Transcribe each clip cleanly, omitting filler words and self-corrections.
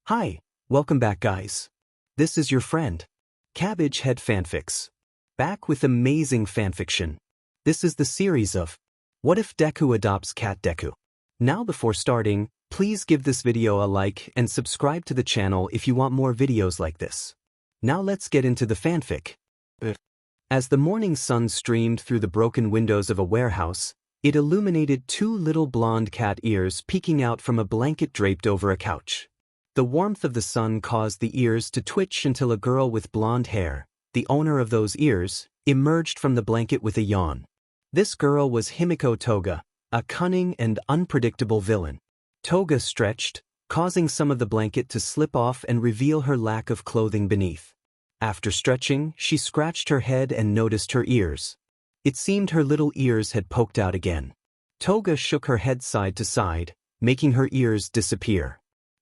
Hi, welcome back guys. This is your friend, Cabbage Head Fanfics. Back with amazing fanfiction. This is the series of What If Deku Adopts Cat Deku. Now before starting, please give this video a like and subscribe to the channel if you want more videos like this. Now let's get into the fanfic. As the morning sun streamed through the broken windows of a warehouse, it illuminated two little blonde cat ears peeking out from a blanket draped over a couch. The warmth of the sun caused the ears to twitch until a girl with blonde hair, the owner of those ears, emerged from the blanket with a yawn. This girl was Himiko Toga, a cunning and unpredictable villain. Toga stretched, causing some of the blanket to slip off and reveal her lack of clothing beneath. After stretching, she scratched her head and noticed her ears. It seemed her little ears had poked out again. Toga shook her head side to side, making her ears disappear.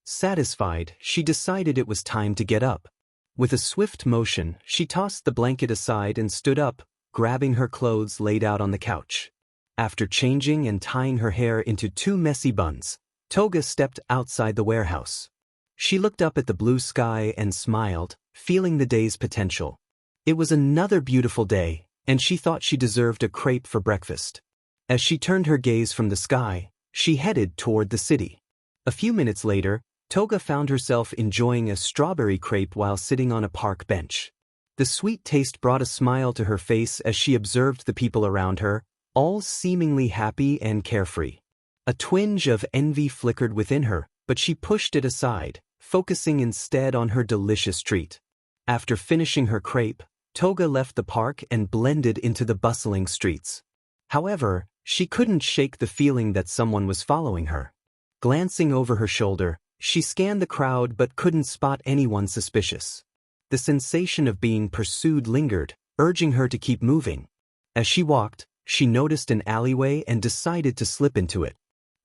Satisfied, she decided it was time to get up. With a swift motion, she tossed the blanket aside and stood up, grabbing her clothes laid out on the couch. After changing and tying her hair into two messy buns, Toga stepped outside the warehouse. She looked up at the blue sky and smiled, feeling the day's potential. It was another beautiful day, and she thought she deserved a crepe for breakfast. As she turned her gaze from the sky, she headed toward the city. A few minutes later, Toga found herself enjoying a strawberry crepe while sitting on a park bench. The sweet taste brought a smile to her face as she observed the people around her, all seemingly happy and carefree. A twinge of envy flickered within her, but she pushed it aside, focusing instead on her delicious treat. After finishing her crepe, Toga left the park and blended into the bustling streets. However, she couldn't shake the feeling that someone was following her. Glancing over her shoulder, she scanned the crowd but couldn't spot anyone suspicious. The sensation of being pursued lingered, urging her to keep moving. As she walked, she noticed an alleyway and decided to slip into it.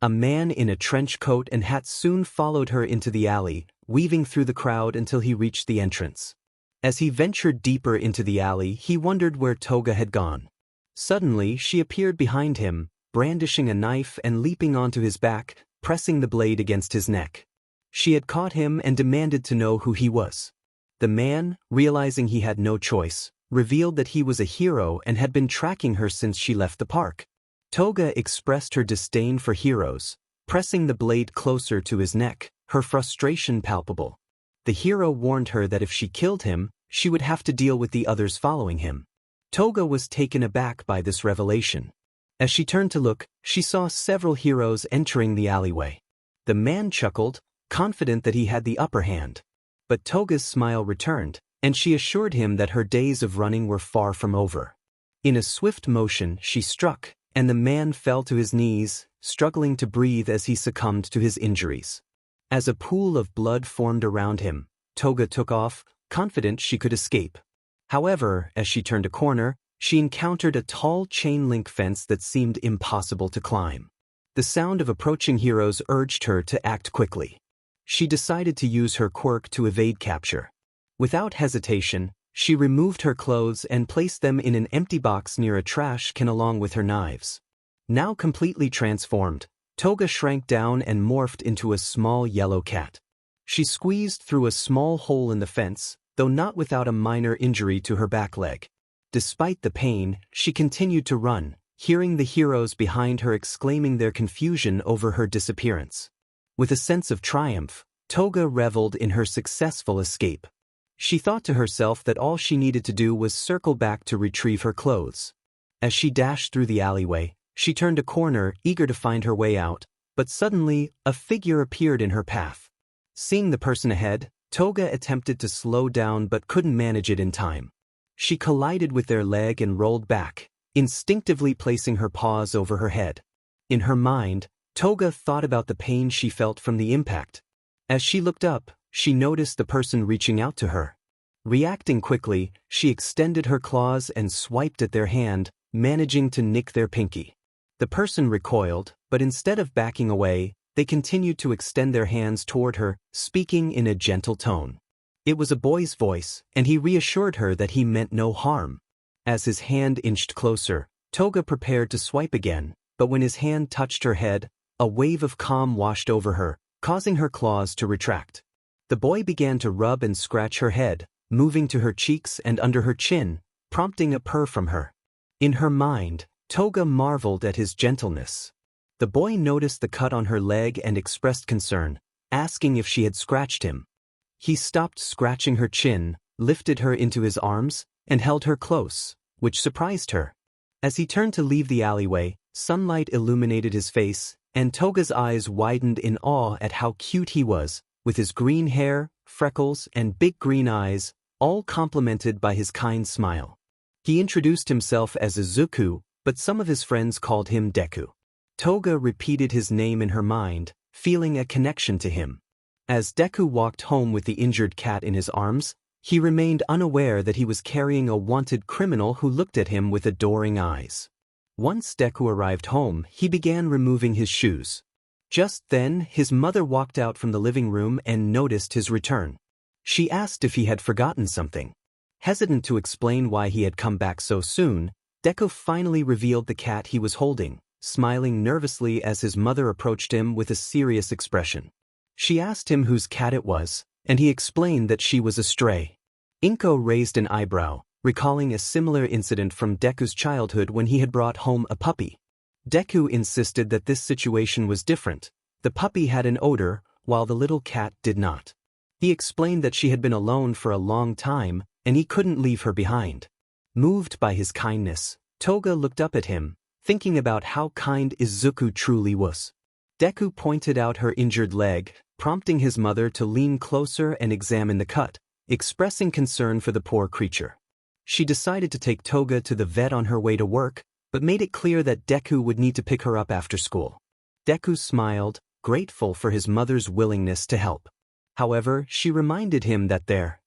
A man in a trench coat and hat soon followed her into the alley, weaving through the crowd until he reached the entrance. As he ventured deeper into the alley, he wondered where Toga had gone. Suddenly, she appeared behind him, brandishing a knife and leaping onto his back, pressing the blade against his neck. She had caught him and demanded to know who he was. The man, realizing he had no choice, revealed that he was a hero and had been tracking her since she left the park. Toga expressed her disdain for heroes, pressing the blade closer to his neck, her frustration palpable. The hero warned her that if she killed him, she would have to deal with the others following him. Toga was taken aback by this revelation. As she turned to look, she saw several heroes entering the alleyway. The man chuckled, confident that he had the upper hand. But Toga's smile returned, and she assured him that her days of running were far from over. In a swift motion, she struck, and the man fell to his knees, struggling to breathe as he succumbed to his injuries. As a pool of blood formed around him, Toga took off, confident she could escape. However, as she turned a corner, she encountered a tall chain-link fence that seemed impossible to climb. The sound of approaching heroes urged her to act quickly. She decided to use her quirk to evade capture. Without hesitation, she removed her clothes and placed them in an empty box near a trash can along with her knives. Now completely transformed, Toga shrank down and morphed into a small yellow cat. She squeezed through a small hole in the fence, though not without a minor injury to her back leg. Despite the pain, she continued to run, hearing the heroes behind her exclaiming their confusion over her disappearance. With a sense of triumph, Toga reveled in her successful escape. She thought to herself that all she needed to do was circle back to retrieve her clothes. As she dashed through the alleyway, she turned a corner, eager to find her way out, but suddenly, a figure appeared in her path. Seeing the person ahead, Toga attempted to slow down but couldn't manage it in time. She collided with their leg and rolled back, instinctively placing her paws over her head. In her mind, Toga thought about the pain she felt from the impact. As she looked up, she noticed the person reaching out to her. Reacting quickly, she extended her claws and swiped at their hand, managing to nick their pinky. The person recoiled, but instead of backing away, they continued to extend their hands toward her, speaking in a gentle tone. It was a boy's voice, and he reassured her that he meant no harm. As his hand inched closer, Toga prepared to swipe again, but when his hand touched her head, a wave of calm washed over her, causing her claws to retract. The boy began to rub and scratch her head, moving to her cheeks and under her chin, prompting a purr from her. In her mind, Toga marveled at his gentleness. The boy noticed the cut on her leg and expressed concern, asking if she had scratched him. He stopped scratching her chin, lifted her into his arms, and held her close, which surprised her. As he turned to leave the alleyway, sunlight illuminated his face, and Toga's eyes widened in awe at how cute he was, with his green hair, freckles, and big green eyes, all complemented by his kind smile. He introduced himself as Izuku, but some of his friends called him Deku. Toga repeated his name in her mind, feeling a connection to him. As Deku walked home with the injured cat in his arms, he remained unaware that he was carrying a wanted criminal who looked at him with adoring eyes. Once Deku arrived home, he began removing his shoes. Just then, his mother walked out from the living room and noticed his return. She asked if he had forgotten something. Hesitant to explain why he had come back so soon, Deku finally revealed the cat he was holding, smiling nervously as his mother approached him with a serious expression. She asked him whose cat it was, and he explained that she was a stray. Inko raised an eyebrow, recalling a similar incident from Deku's childhood when he had brought home a puppy. Deku insisted that this situation was different. The puppy had an odor, while the little cat did not. He explained that she had been alone for a long time, and he couldn't leave her behind. Moved by his kindness, Toga looked up at him, thinking about how kind Izuku truly was. Deku pointed out her injured leg, prompting his mother to lean closer and examine the cut, expressing concern for the poor creature. She decided to take Toga to the vet on her way to work, but made it clear that Deku would need to pick her up after school. Deku smiled, grateful for his mother's willingness to help. However, she reminded him that their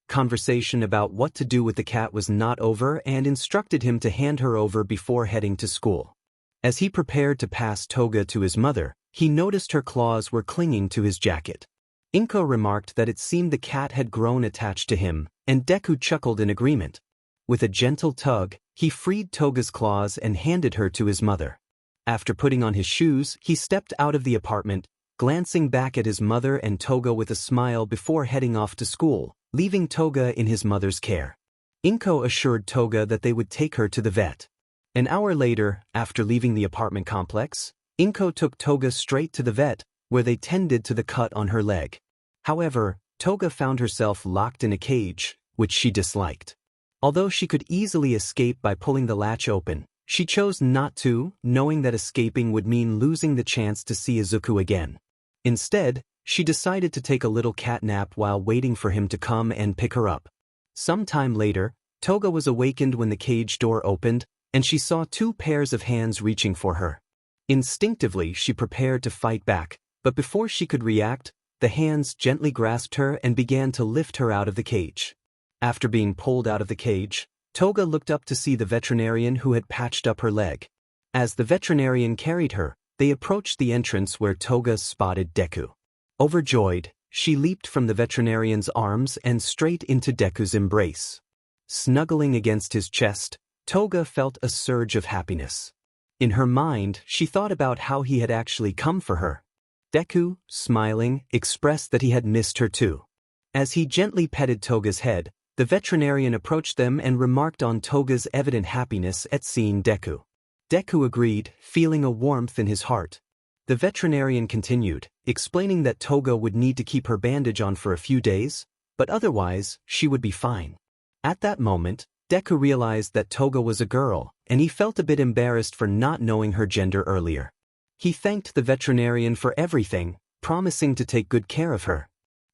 conversation about what to do with the cat was not over and instructed him to hand her over before heading to school. As he prepared to pass Toga to his mother, he noticed her claws were clinging to his jacket. Inko remarked that it seemed the cat had grown attached to him, and Deku chuckled in agreement. With a gentle tug, he freed Toga's claws and handed her to his mother. After putting on his shoes, he stepped out of the apartment, glancing back at his mother and Toga with a smile before heading off to school, leaving Toga in his mother's care. Inko assured Toga that they would take her to the vet. An hour later, after leaving the apartment complex, Inko took Toga straight to the vet, where they tended to the cut on her leg. However, Toga found herself locked in a cage, which she disliked. Although she could easily escape by pulling the latch open, she chose not to, knowing that escaping would mean losing the chance to see Izuku again. Instead, she decided to take a little cat nap while waiting for him to come and pick her up. Some time later, Toga was awakened when the cage door opened, and she saw two pairs of hands reaching for her. Instinctively, she prepared to fight back, but before she could react, the hands gently grasped her and began to lift her out of the cage. After being pulled out of the cage, Toga looked up to see the veterinarian who had patched up her leg. As the veterinarian carried her, they approached the entrance where Toga spotted Deku. Overjoyed, she leaped from the veterinarian's arms and straight into Deku's embrace. Snuggling against his chest, Toga felt a surge of happiness. In her mind, she thought about how he had actually come for her. Deku, smiling, expressed that he had missed her too. As he gently petted Toga's head, the veterinarian approached them and remarked on Toga's evident happiness at seeing Deku. Deku agreed, feeling a warmth in his heart. The veterinarian continued, explaining that Toga would need to keep her bandage on for a few days, but otherwise, she would be fine. At that moment, Deku realized that Toga was a girl, and he felt a bit embarrassed for not knowing her gender earlier. He thanked the veterinarian for everything, promising to take good care of her.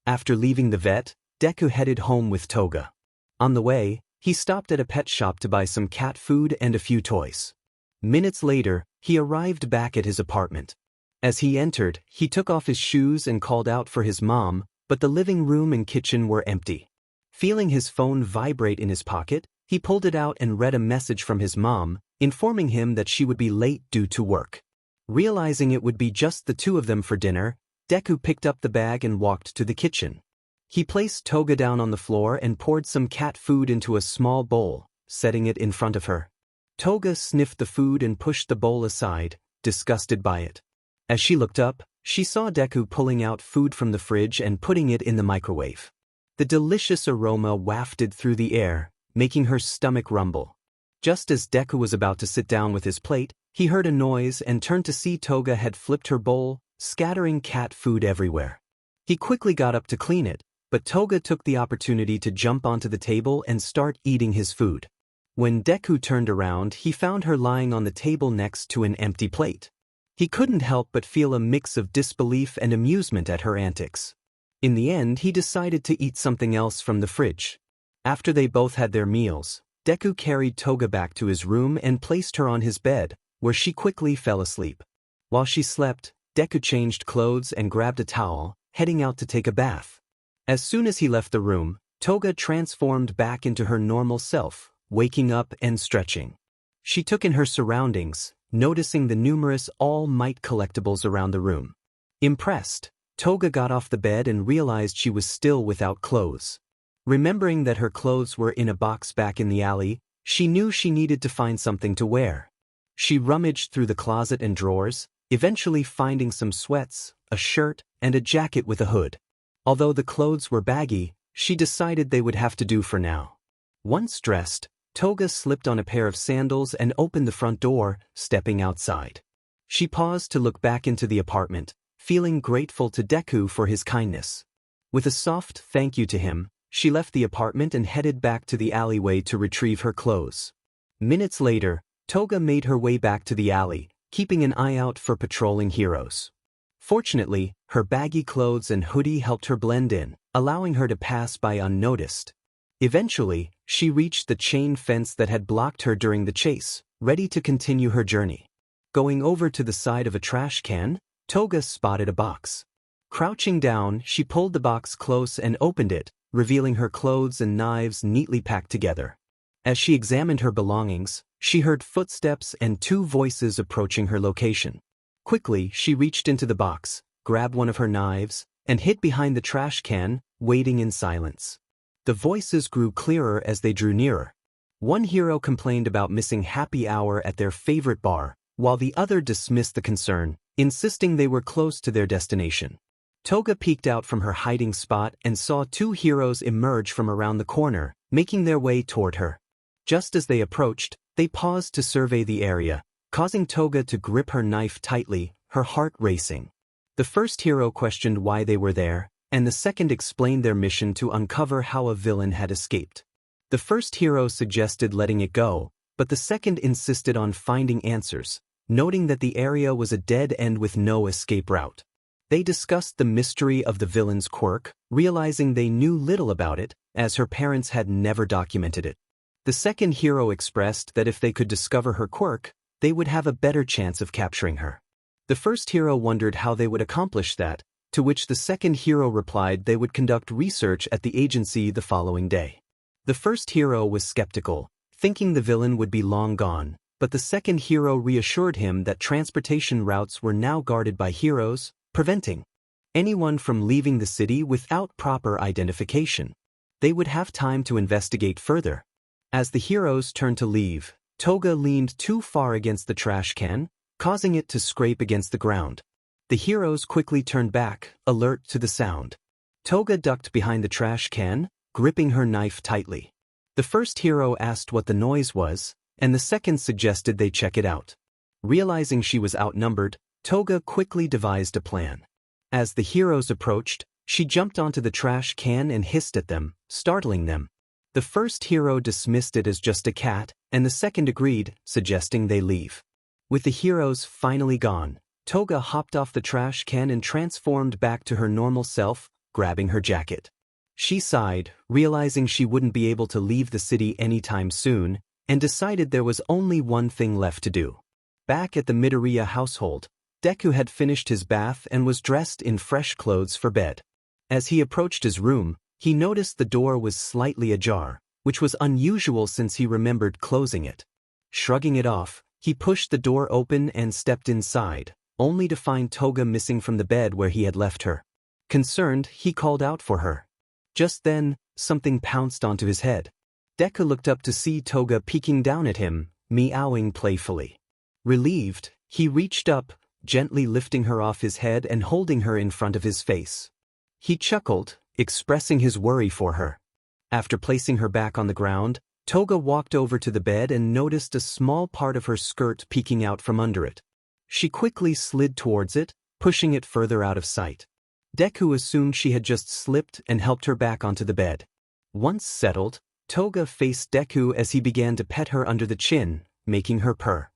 After leaving the vet, Deku headed home with Toga. On the way, he stopped at a pet shop to buy some cat food and a few toys. Minutes later, he arrived back at his apartment. As he entered, he took off his shoes and called out for his mom, but the living room and kitchen were empty. Feeling his phone vibrate in his pocket, he pulled it out and read a message from his mom, informing him that she would be late due to work. Realizing it would be just the two of them for dinner, Deku picked up the bag and walked to the kitchen. He placed Toga down on the floor and poured some cat food into a small bowl, setting it in front of her. Toga sniffed the food and pushed the bowl aside, disgusted by it. As she looked up, She saw Deku pulling out food from the fridge and putting it in the microwave. The delicious aroma wafted through the air, making her stomach rumble. Just as Deku was about to sit down with his plate, he heard a noise and turned to see Toga had flipped her bowl, scattering cat food everywhere. He quickly got up to clean it, but Toga took the opportunity to jump onto the table and start eating his food. When Deku turned around, he found her lying on the table next to an empty plate. He couldn't help but feel a mix of disbelief and amusement at her antics. In the end, he decided to eat something else from the fridge. After they both had their meals, Deku carried Toga back to his room and placed her on his bed, where she quickly fell asleep. While she slept, Deku changed clothes and grabbed a towel, heading out to take a bath. As soon as he left the room, Toga transformed back into her normal self, waking up and stretching. She took in her surroundings, noticing the numerous All Might collectibles around the room. Impressed, Toga got off the bed and realized she was still without clothes. Remembering that her clothes were in a box back in the alley, she knew she needed to find something to wear. She rummaged through the closet and drawers, eventually finding some sweats, a shirt, and a jacket with a hood. Although the clothes were baggy, she decided they would have to do for now. Once dressed, Toga slipped on a pair of sandals and opened the front door, stepping outside. She paused to look back into the apartment, feeling grateful to Deku for his kindness. With a soft thank you to him, she left the apartment and headed back to the alleyway to retrieve her clothes. Minutes later, Toga made her way back to the alley, keeping an eye out for patrolling heroes. Fortunately, her baggy clothes and hoodie helped her blend in, allowing her to pass by unnoticed. Eventually, she reached the chain fence that had blocked her during the chase, ready to continue her journey. Going over to the side of a trash can, Toga spotted a box. Crouching down, she pulled the box close and opened it, revealing her clothes and knives neatly packed together. As she examined her belongings, she heard footsteps and two voices approaching her location. Quickly, she reached into the box, grabbed one of her knives, and hid behind the trash can, waiting in silence. The voices grew clearer as they drew nearer. One hero complained about missing happy hour at their favorite bar, while the other dismissed the concern, insisting they were close to their destination. Toga peeked out from her hiding spot and saw two heroes emerge from around the corner, making their way toward her. Just as they approached, they paused to survey the area, causing Toga to grip her knife tightly, her heart racing. The first hero questioned why they were there, and the second explained their mission to uncover how a villain had escaped. The first hero suggested letting it go, but the second insisted on finding answers, noting that the area was a dead end with no escape route. They discussed the mystery of the villain's quirk, realizing they knew little about it, as her parents had never documented it. The second hero expressed that if they could discover her quirk, they would have a better chance of capturing her. The first hero wondered how they would accomplish that, to which the second hero replied they would conduct research at the agency the following day. The first hero was skeptical, thinking the villain would be long gone, but the second hero reassured him that transportation routes were now guarded by heroes, preventing anyone from leaving the city without proper identification. They would have time to investigate further. As the heroes turned to leave, Toga leaned too far against the trash can, causing it to scrape against the ground. The heroes quickly turned back, alert to the sound. Toga ducked behind the trash can, gripping her knife tightly. The first hero asked what the noise was, and the second suggested they check it out. Realizing she was outnumbered, Toga quickly devised a plan. As the heroes approached, she jumped onto the trash can and hissed at them, startling them. The first hero dismissed it as just a cat, and the second agreed, suggesting they leave. With the heroes finally gone, Toga hopped off the trash can and transformed back to her normal self, grabbing her jacket. She sighed, realizing she wouldn't be able to leave the city anytime soon, and decided there was only one thing left to do. Back at the Midoriya household, Deku had finished his bath and was dressed in fresh clothes for bed. As he approached his room, he noticed the door was slightly ajar, which was unusual since he remembered closing it. Shrugging it off, he pushed the door open and stepped inside, only to find Toga missing from the bed where he had left her. Concerned, he called out for her. Just then, something pounced onto his head. Deku looked up to see Toga peeking down at him, meowing playfully. Relieved, he reached up, gently lifting her off his head and holding her in front of his face. He chuckled, expressing his worry for her. After placing her back on the ground, Toga walked over to the bed and noticed a small part of her skirt peeking out from under it. She quickly slid towards it, pushing it further out of sight. Deku assumed she had just slipped and helped her back onto the bed. Once settled, Toga faced Deku as he began to pet her under the chin, making her purr.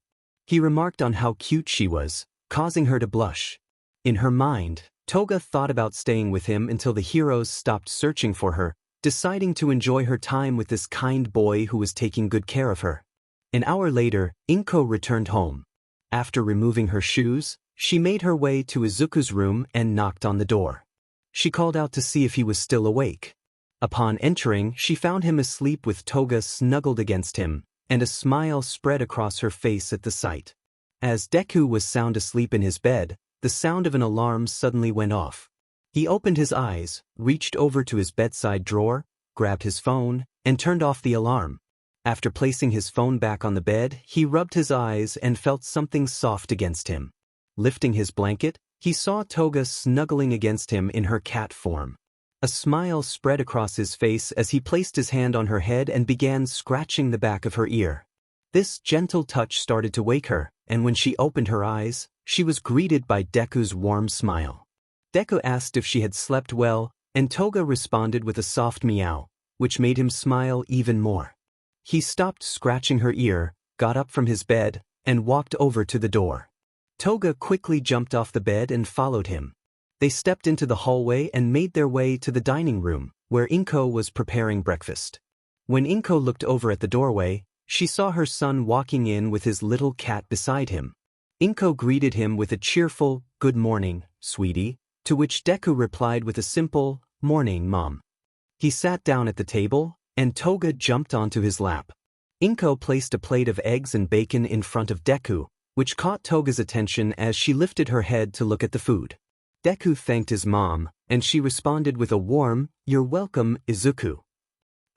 He remarked on how cute she was, causing her to blush. In her mind, Toga thought about staying with him until the heroes stopped searching for her, deciding to enjoy her time with this kind boy who was taking good care of her. An hour later, Inko returned home. After removing her shoes, she made her way to Izuku's room and knocked on the door. She called out to see if he was still awake. Upon entering, she found him asleep with Toga snuggled against him, and a smile spread across her face at the sight. As Deku was sound asleep in his bed, the sound of an alarm suddenly went off. He opened his eyes, reached over to his bedside drawer, grabbed his phone, and turned off the alarm. After placing his phone back on the bed, he rubbed his eyes and felt something soft against him. Lifting his blanket, he saw Toga snuggling against him in her cat form. A smile spread across his face as he placed his hand on her head and began scratching the back of her ear. This gentle touch started to wake her, and when she opened her eyes, she was greeted by Deku's warm smile. Deku asked if she had slept well, and Toga responded with a soft meow, which made him smile even more. He stopped scratching her ear, got up from his bed, and walked over to the door. Toga quickly jumped off the bed and followed him. They stepped into the hallway and made their way to the dining room, where Inko was preparing breakfast. When Inko looked over at the doorway, she saw her son walking in with his little cat beside him. Inko greeted him with a cheerful, "Good morning, sweetie," to which Deku replied with a simple, "Morning, Mom." He sat down at the table, and Toga jumped onto his lap. Inko placed a plate of eggs and bacon in front of Deku, which caught Toga's attention as she lifted her head to look at the food. Deku thanked his mom, and she responded with a warm, "You're welcome, Izuku."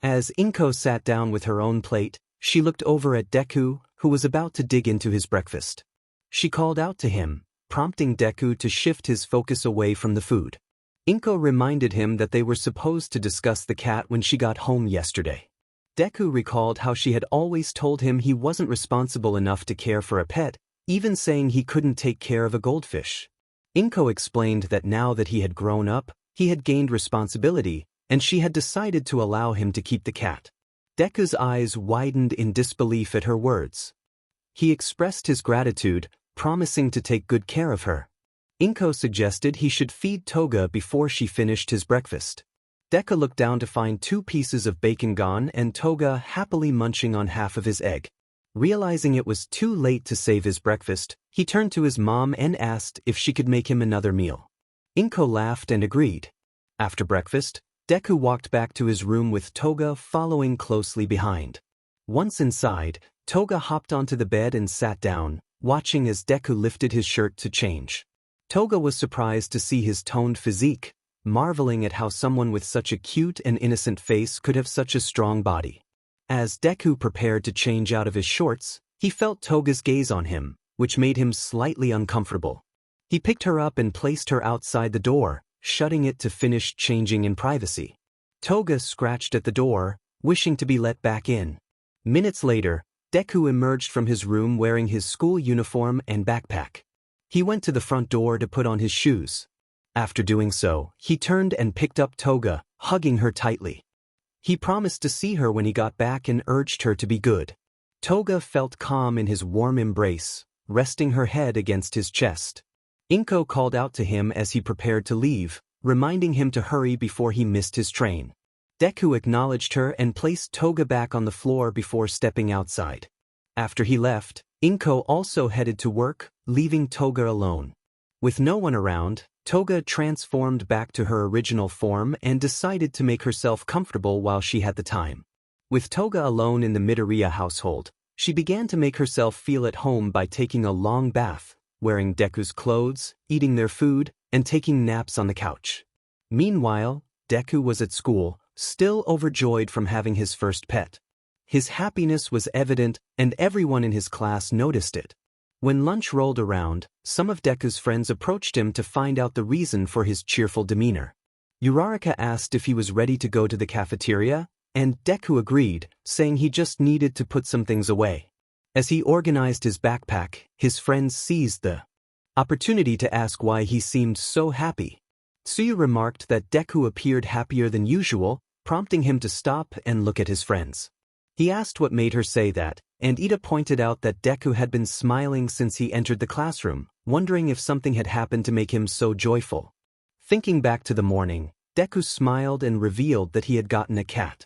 As Inko sat down with her own plate, she looked over at Deku, who was about to dig into his breakfast. She called out to him, prompting Deku to shift his focus away from the food. Inko reminded him that they were supposed to discuss the cat when she got home yesterday. Deku recalled how she had always told him he wasn't responsible enough to care for a pet, even saying he couldn't take care of a goldfish. Inko explained that now that he had grown up, he had gained responsibility, and she had decided to allow him to keep the cat. Deku's eyes widened in disbelief at her words. He expressed his gratitude, promising to take good care of her. Inko suggested he should feed Toga before she finished his breakfast. Deku looked down to find 2 pieces of bacon gone and Toga happily munching on half of his egg. Realizing it was too late to save his breakfast, he turned to his mom and asked if she could make him another meal. Inko laughed and agreed. After breakfast, Deku walked back to his room with Toga following closely behind. Once inside, Toga hopped onto the bed and sat down, watching as Deku lifted his shirt to change. Toga was surprised to see his toned physique, marveling at how someone with such a cute and innocent face could have such a strong body. As Deku prepared to change out of his shorts, he felt Toga's gaze on him, which made him slightly uncomfortable. He picked her up and placed her outside the door, shutting it to finish changing in privacy. Toga scratched at the door, wishing to be let back in. Minutes later, Deku emerged from his room wearing his school uniform and backpack. He went to the front door to put on his shoes. After doing so, he turned and picked up Toga, hugging her tightly. He promised to see her when he got back and urged her to be good. Toga felt calm in his warm embrace, resting her head against his chest. Inko called out to him as he prepared to leave, reminding him to hurry before he missed his train. Deku acknowledged her and placed Toga back on the floor before stepping outside. After he left, Inko also headed to work, leaving Toga alone. With no one around, Toga transformed back to her original form and decided to make herself comfortable while she had the time. With Toga alone in the Midoriya household, she began to make herself feel at home by taking a long bath, wearing Deku's clothes, eating their food, and taking naps on the couch. Meanwhile, Deku was at school, still overjoyed from having his first pet. His happiness was evident, and everyone in his class noticed it. When lunch rolled around, some of Deku's friends approached him to find out the reason for his cheerful demeanor. Uraraka asked if he was ready to go to the cafeteria, and Deku agreed, saying he just needed to put some things away. As he organized his backpack, his friends seized the opportunity to ask why he seemed so happy. Tsuyu remarked that Deku appeared happier than usual, prompting him to stop and look at his friends. He asked what made her say that, and Ida pointed out that Deku had been smiling since he entered the classroom, wondering if something had happened to make him so joyful. Thinking back to the morning, Deku smiled and revealed that he had gotten a cat.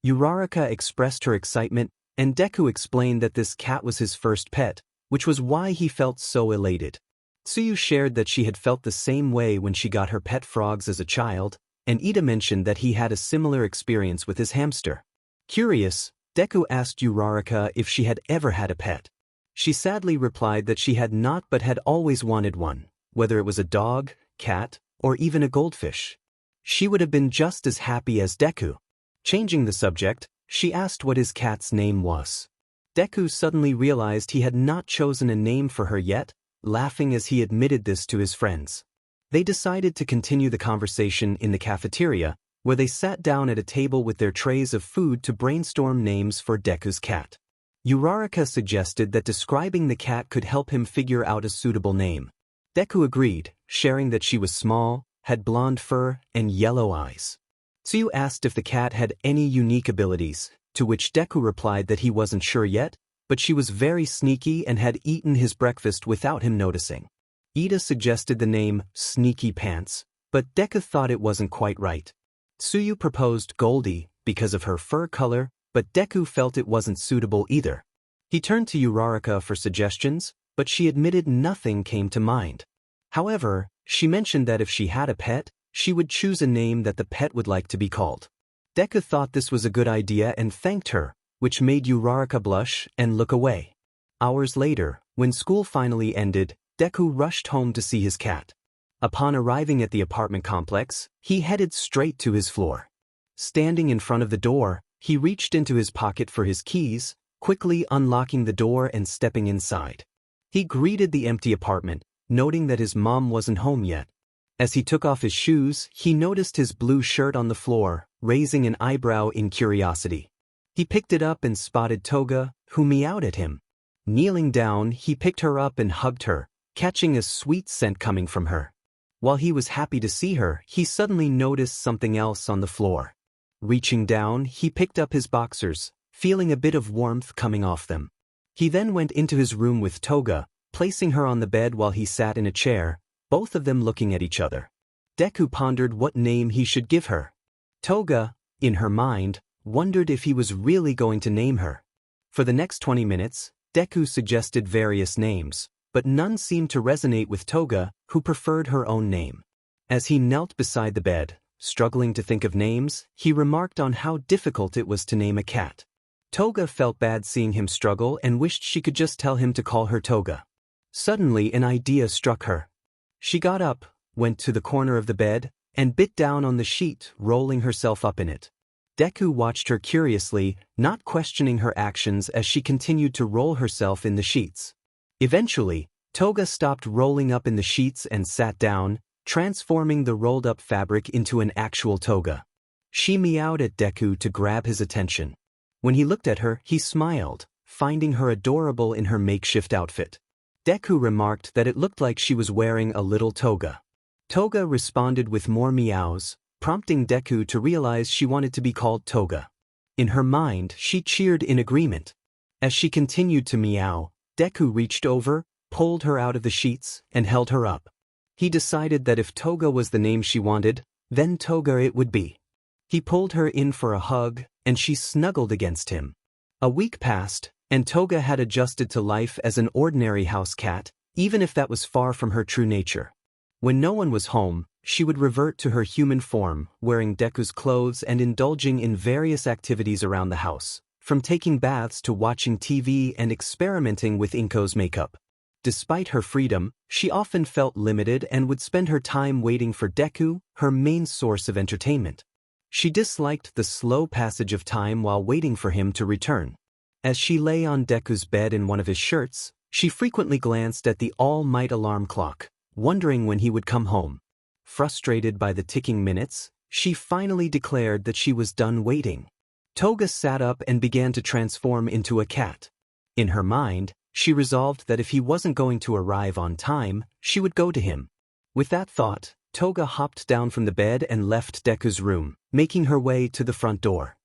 Uraraka expressed her excitement, and Deku explained that this cat was his first pet, which was why he felt so elated. Tsuyu shared that she had felt the same way when she got her pet frogs as a child, and Ida mentioned that he had a similar experience with his hamster. Curious, Deku asked Uraraka if she had ever had a pet. She sadly replied that she had not but had always wanted one, whether it was a dog, cat, or even a goldfish. She would have been just as happy as Deku. Changing the subject, she asked what his cat's name was. Deku suddenly realized he had not chosen a name for her yet, laughing as he admitted this to his friends. They decided to continue the conversation in the cafeteria, where they sat down at a table with their trays of food to brainstorm names for Deku's cat. Uraraka suggested that describing the cat could help him figure out a suitable name. Deku agreed, sharing that she was small, had blonde fur, and yellow eyes. Tsuyu asked if the cat had any unique abilities, to which Deku replied that he wasn't sure yet, but she was very sneaky and had eaten his breakfast without him noticing. Ida suggested the name Sneaky Pants, but Deku thought it wasn't quite right. Tsuyu proposed Goldie because of her fur color, but Deku felt it wasn't suitable either. He turned to Uraraka for suggestions, but she admitted nothing came to mind. However, she mentioned that if she had a pet, she would choose a name that the pet would like to be called. Deku thought this was a good idea and thanked her, which made Uraraka blush and look away. Hours later, when school finally ended, Deku rushed home to see his cat. Upon arriving at the apartment complex, he headed straight to his floor. Standing in front of the door, he reached into his pocket for his keys, quickly unlocking the door and stepping inside. He greeted the empty apartment, noting that his mom wasn't home yet. As he took off his shoes, he noticed his blue shirt on the floor, raising an eyebrow in curiosity. He picked it up and spotted Toga, who meowed at him. Kneeling down, he picked her up and hugged her, catching a sweet scent coming from her. While he was happy to see her, he suddenly noticed something else on the floor. Reaching down, he picked up his boxers, feeling a bit of warmth coming off them. He then went into his room with Toga, placing her on the bed while he sat in a chair, both of them looking at each other. Deku pondered what name he should give her. Toga, in her mind, wondered if he was really going to name her. For the next 20 minutes, Deku suggested various names, but none seemed to resonate with Toga, who preferred her own name. As he knelt beside the bed, struggling to think of names, he remarked on how difficult it was to name a cat. Toga felt bad seeing him struggle and wished she could just tell him to call her Toga. Suddenly an idea struck her. She got up, went to the corner of the bed, and bit down on the sheet, rolling herself up in it. Deku watched her curiously, not questioning her actions as she continued to roll herself in the sheets. Eventually, Toga stopped rolling up in the sheets and sat down, transforming the rolled-up fabric into an actual toga. She meowed at Deku to grab his attention. When he looked at her, he smiled, finding her adorable in her makeshift outfit. Deku remarked that it looked like she was wearing a little toga. Toga responded with more meows, prompting Deku to realize she wanted to be called Toga. In her mind, she cheered in agreement. As she continued to meow, Deku reached over, pulled her out of the sheets, and held her up. He decided that if Toga was the name she wanted, then Toga it would be. He pulled her in for a hug, and she snuggled against him. A week passed, and Toga had adjusted to life as an ordinary house cat, even if that was far from her true nature. When no one was home, she would revert to her human form, wearing Deku's clothes and indulging in various activities around the house, from taking baths to watching TV and experimenting with Inko's makeup. Despite her freedom, she often felt limited and would spend her time waiting for Deku, her main source of entertainment. She disliked the slow passage of time while waiting for him to return. As she lay on Deku's bed in one of his shirts, She frequently glanced at the all-night alarm clock, wondering when he would come home. Frustrated by the ticking minutes, she finally declared that she was done waiting. Toga sat up and began to transform into a cat. In her mind, she resolved that if he wasn't going to arrive on time, she would go to him. With that thought, Toga hopped down from the bed and left Deku's room, making her way to the front door.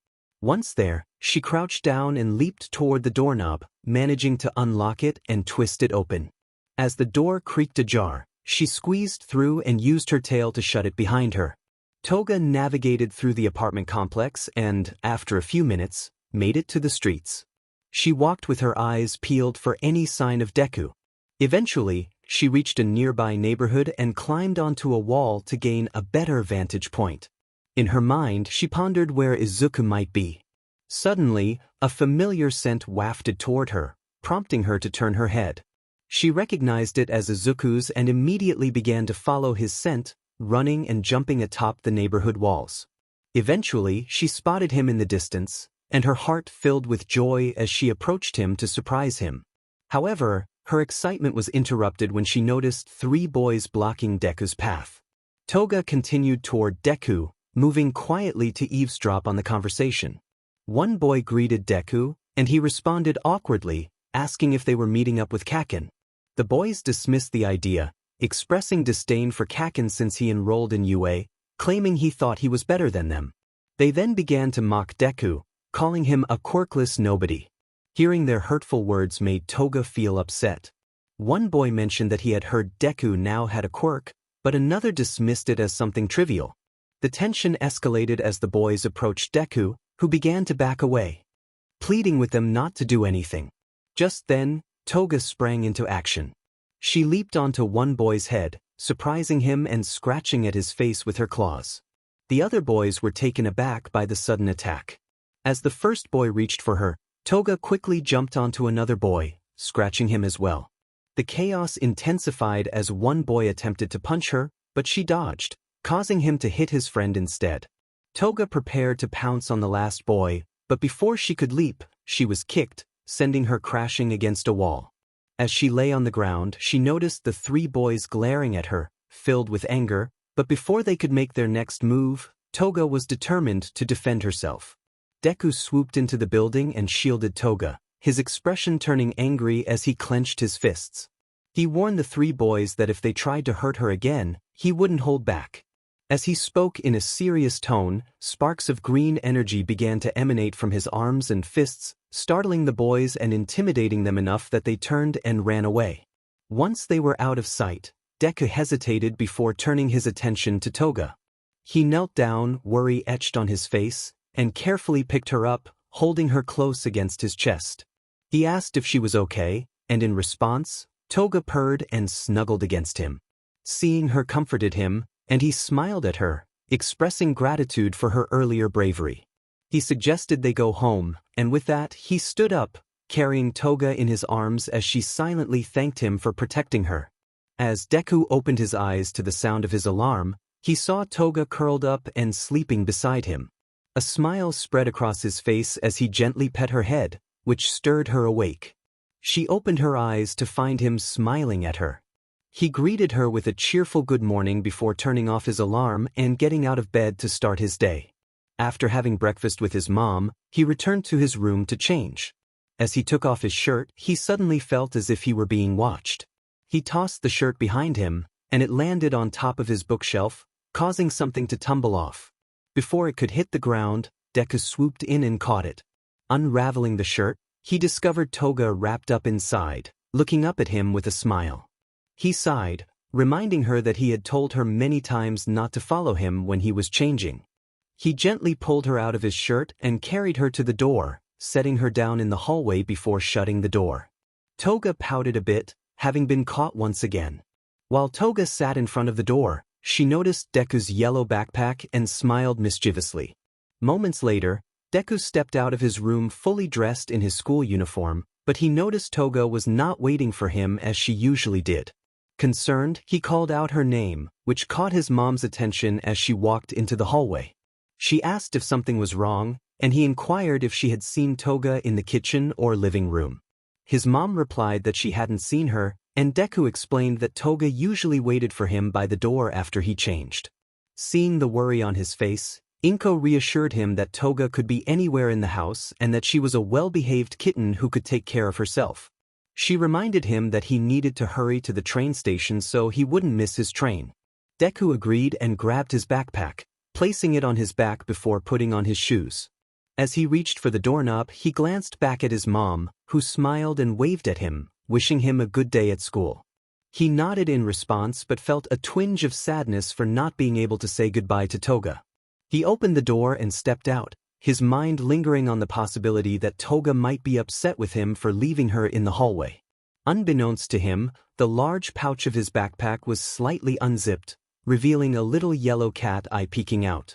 Once there, she crouched down and leaped toward the doorknob, managing to unlock it and twist it open. As the door creaked ajar, she squeezed through and used her tail to shut it behind her. Toga navigated through the apartment complex and, after a few minutes, made it to the streets. She walked with her eyes peeled for any sign of Deku. Eventually, she reached a nearby neighborhood and climbed onto a wall to gain a better vantage point. In her mind, she pondered where Izuku might be. Suddenly, a familiar scent wafted toward her, prompting her to turn her head. She recognized it as Izuku's and immediately began to follow his scent, running and jumping atop the neighborhood walls. Eventually, she spotted him in the distance, and her heart filled with joy as she approached him to surprise him. However, her excitement was interrupted when she noticed 3 boys blocking Deku's path. Toga continued toward Deku, moving quietly to eavesdrop on the conversation. One boy greeted Deku, and he responded awkwardly, asking if they were meeting up with Kaken. The boys dismissed the idea, expressing disdain for Kaken since he enrolled in UA, claiming he thought he was better than them. They then began to mock Deku, calling him a quirkless nobody. Hearing their hurtful words made Toga feel upset. One boy mentioned that he had heard Deku now had a quirk, but another dismissed it as something trivial. The tension escalated as the boys approached Deku, who began to back away, pleading with them not to do anything. Just then, Toga sprang into action. She leaped onto one boy's head, surprising him and scratching at his face with her claws. The other boys were taken aback by the sudden attack. As the first boy reached for her, Toga quickly jumped onto another boy, scratching him as well. The chaos intensified as one boy attempted to punch her, but she dodged, causing him to hit his friend instead. Toga prepared to pounce on the last boy, but before she could leap, she was kicked, sending her crashing against a wall. As she lay on the ground, she noticed the 3 boys glaring at her, filled with anger, but before they could make their next move, Toga was determined to defend herself. Deku swooped into the building and shielded Toga, his expression turning angry as he clenched his fists. He warned the 3 boys that if they tried to hurt her again, he wouldn't hold back. As he spoke in a serious tone, sparks of green energy began to emanate from his arms and fists, startling the boys and intimidating them enough that they turned and ran away. Once they were out of sight, Deku hesitated before turning his attention to Toga. He knelt down, worry etched on his face, and carefully picked her up, holding her close against his chest. He asked if she was okay, and in response, Toga purred and snuggled against him. Seeing her comforted him, and he smiled at her, expressing gratitude for her earlier bravery. He suggested they go home, and with that, he stood up, carrying Toga in his arms as she silently thanked him for protecting her. As Deku opened his eyes to the sound of his alarm, he saw Toga curled up and sleeping beside him. A smile spread across his face as he gently pet her head, which stirred her awake. She opened her eyes to find him smiling at her. He greeted her with a cheerful good morning before turning off his alarm and getting out of bed to start his day. After having breakfast with his mom, he returned to his room to change. As he took off his shirt, he suddenly felt as if he were being watched. He tossed the shirt behind him, and it landed on top of his bookshelf, causing something to tumble off. Before it could hit the ground, Deku swooped in and caught it. Unraveling the shirt, he discovered Toga wrapped up inside, looking up at him with a smile. He sighed, reminding her that he had told her many times not to follow him when he was changing. He gently pulled her out of his shirt and carried her to the door, setting her down in the hallway before shutting the door. Toga pouted a bit, having been caught once again. While Toga sat in front of the door, she noticed Deku's yellow backpack and smiled mischievously. Moments later, Deku stepped out of his room fully dressed in his school uniform, but he noticed Toga was not waiting for him as she usually did. Concerned, he called out her name, which caught his mom's attention as she walked into the hallway. She asked if something was wrong, and he inquired if she had seen Toga in the kitchen or living room. His mom replied that she hadn't seen her, and Deku explained that Toga usually waited for him by the door after he changed. Seeing the worry on his face, Inko reassured him that Toga could be anywhere in the house and that she was a well-behaved kitten who could take care of herself. She reminded him that he needed to hurry to the train station so he wouldn't miss his train. Deku agreed and grabbed his backpack, placing it on his back before putting on his shoes. As he reached for the doorknob, he glanced back at his mom, who smiled and waved at him, wishing him a good day at school. He nodded in response but felt a twinge of sadness for not being able to say goodbye to Toga. He opened the door and stepped out, his mind lingering on the possibility that Toga might be upset with him for leaving her in the hallway. Unbeknownst to him, the large pouch of his backpack was slightly unzipped, revealing a little yellow cat eye peeking out.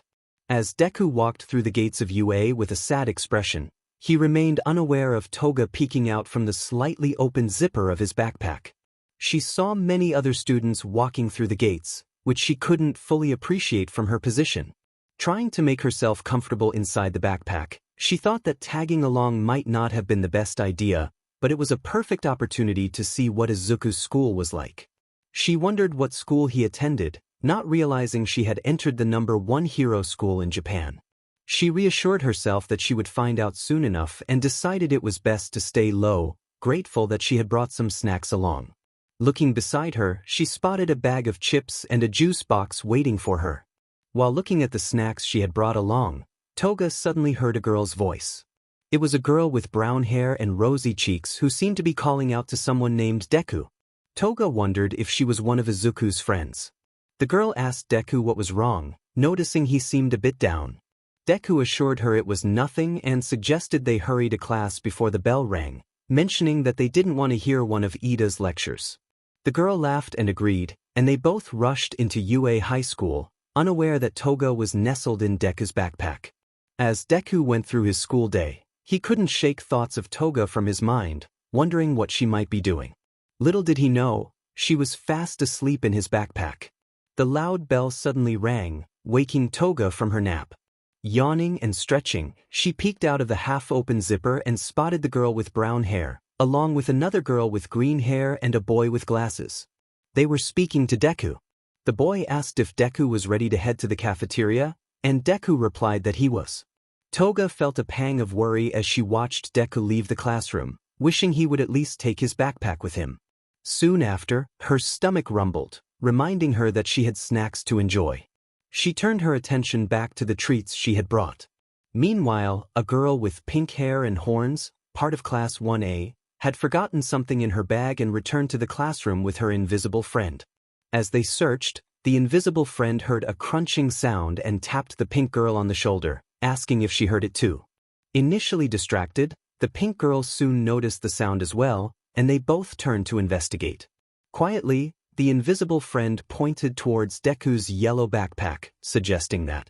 As Deku walked through the gates of UA with a sad expression, he remained unaware of Toga peeking out from the slightly open zipper of his backpack. She saw many other students walking through the gates, which she couldn't fully appreciate from her position. Trying to make herself comfortable inside the backpack, she thought that tagging along might not have been the best idea, but it was a perfect opportunity to see what Izuku's school was like. She wondered what school he attended, not realizing she had entered the #1 hero school in Japan. She reassured herself that she would find out soon enough and decided it was best to stay low, grateful that she had brought some snacks along. Looking beside her, she spotted a bag of chips and a juice box waiting for her. While looking at the snacks she had brought along, Toga suddenly heard a girl's voice. It was a girl with brown hair and rosy cheeks who seemed to be calling out to someone named Deku. Toga wondered if she was one of Izuku's friends. The girl asked Deku what was wrong, noticing he seemed a bit down. Deku assured her it was nothing and suggested they hurry to class before the bell rang, mentioning that they didn't want to hear one of Ida's lectures. The girl laughed and agreed, and they both rushed into UA High School, unaware that Toga was nestled in Deku's backpack. As Deku went through his school day, he couldn't shake thoughts of Toga from his mind, wondering what she might be doing. Little did he know, she was fast asleep in his backpack. The loud bell suddenly rang, waking Toga from her nap. Yawning and stretching, she peeked out of the half-open zipper and spotted the girl with brown hair, along with another girl with green hair and a boy with glasses. They were speaking to Deku. The boy asked if Deku was ready to head to the cafeteria, and Deku replied that he was. Toga felt a pang of worry as she watched Deku leave the classroom, wishing he would at least take his backpack with him. Soon after, her stomach rumbled, reminding her that she had snacks to enjoy. She turned her attention back to the treats she had brought. Meanwhile, a girl with pink hair and horns, part of Class 1A, had forgotten something in her bag and returned to the classroom with her invisible friend. As they searched, the invisible friend heard a crunching sound and tapped the pink girl on the shoulder, asking if she heard it too. Initially distracted, the pink girl soon noticed the sound as well, and they both turned to investigate. Quietly, the invisible friend pointed towards Deku's yellow backpack, suggesting that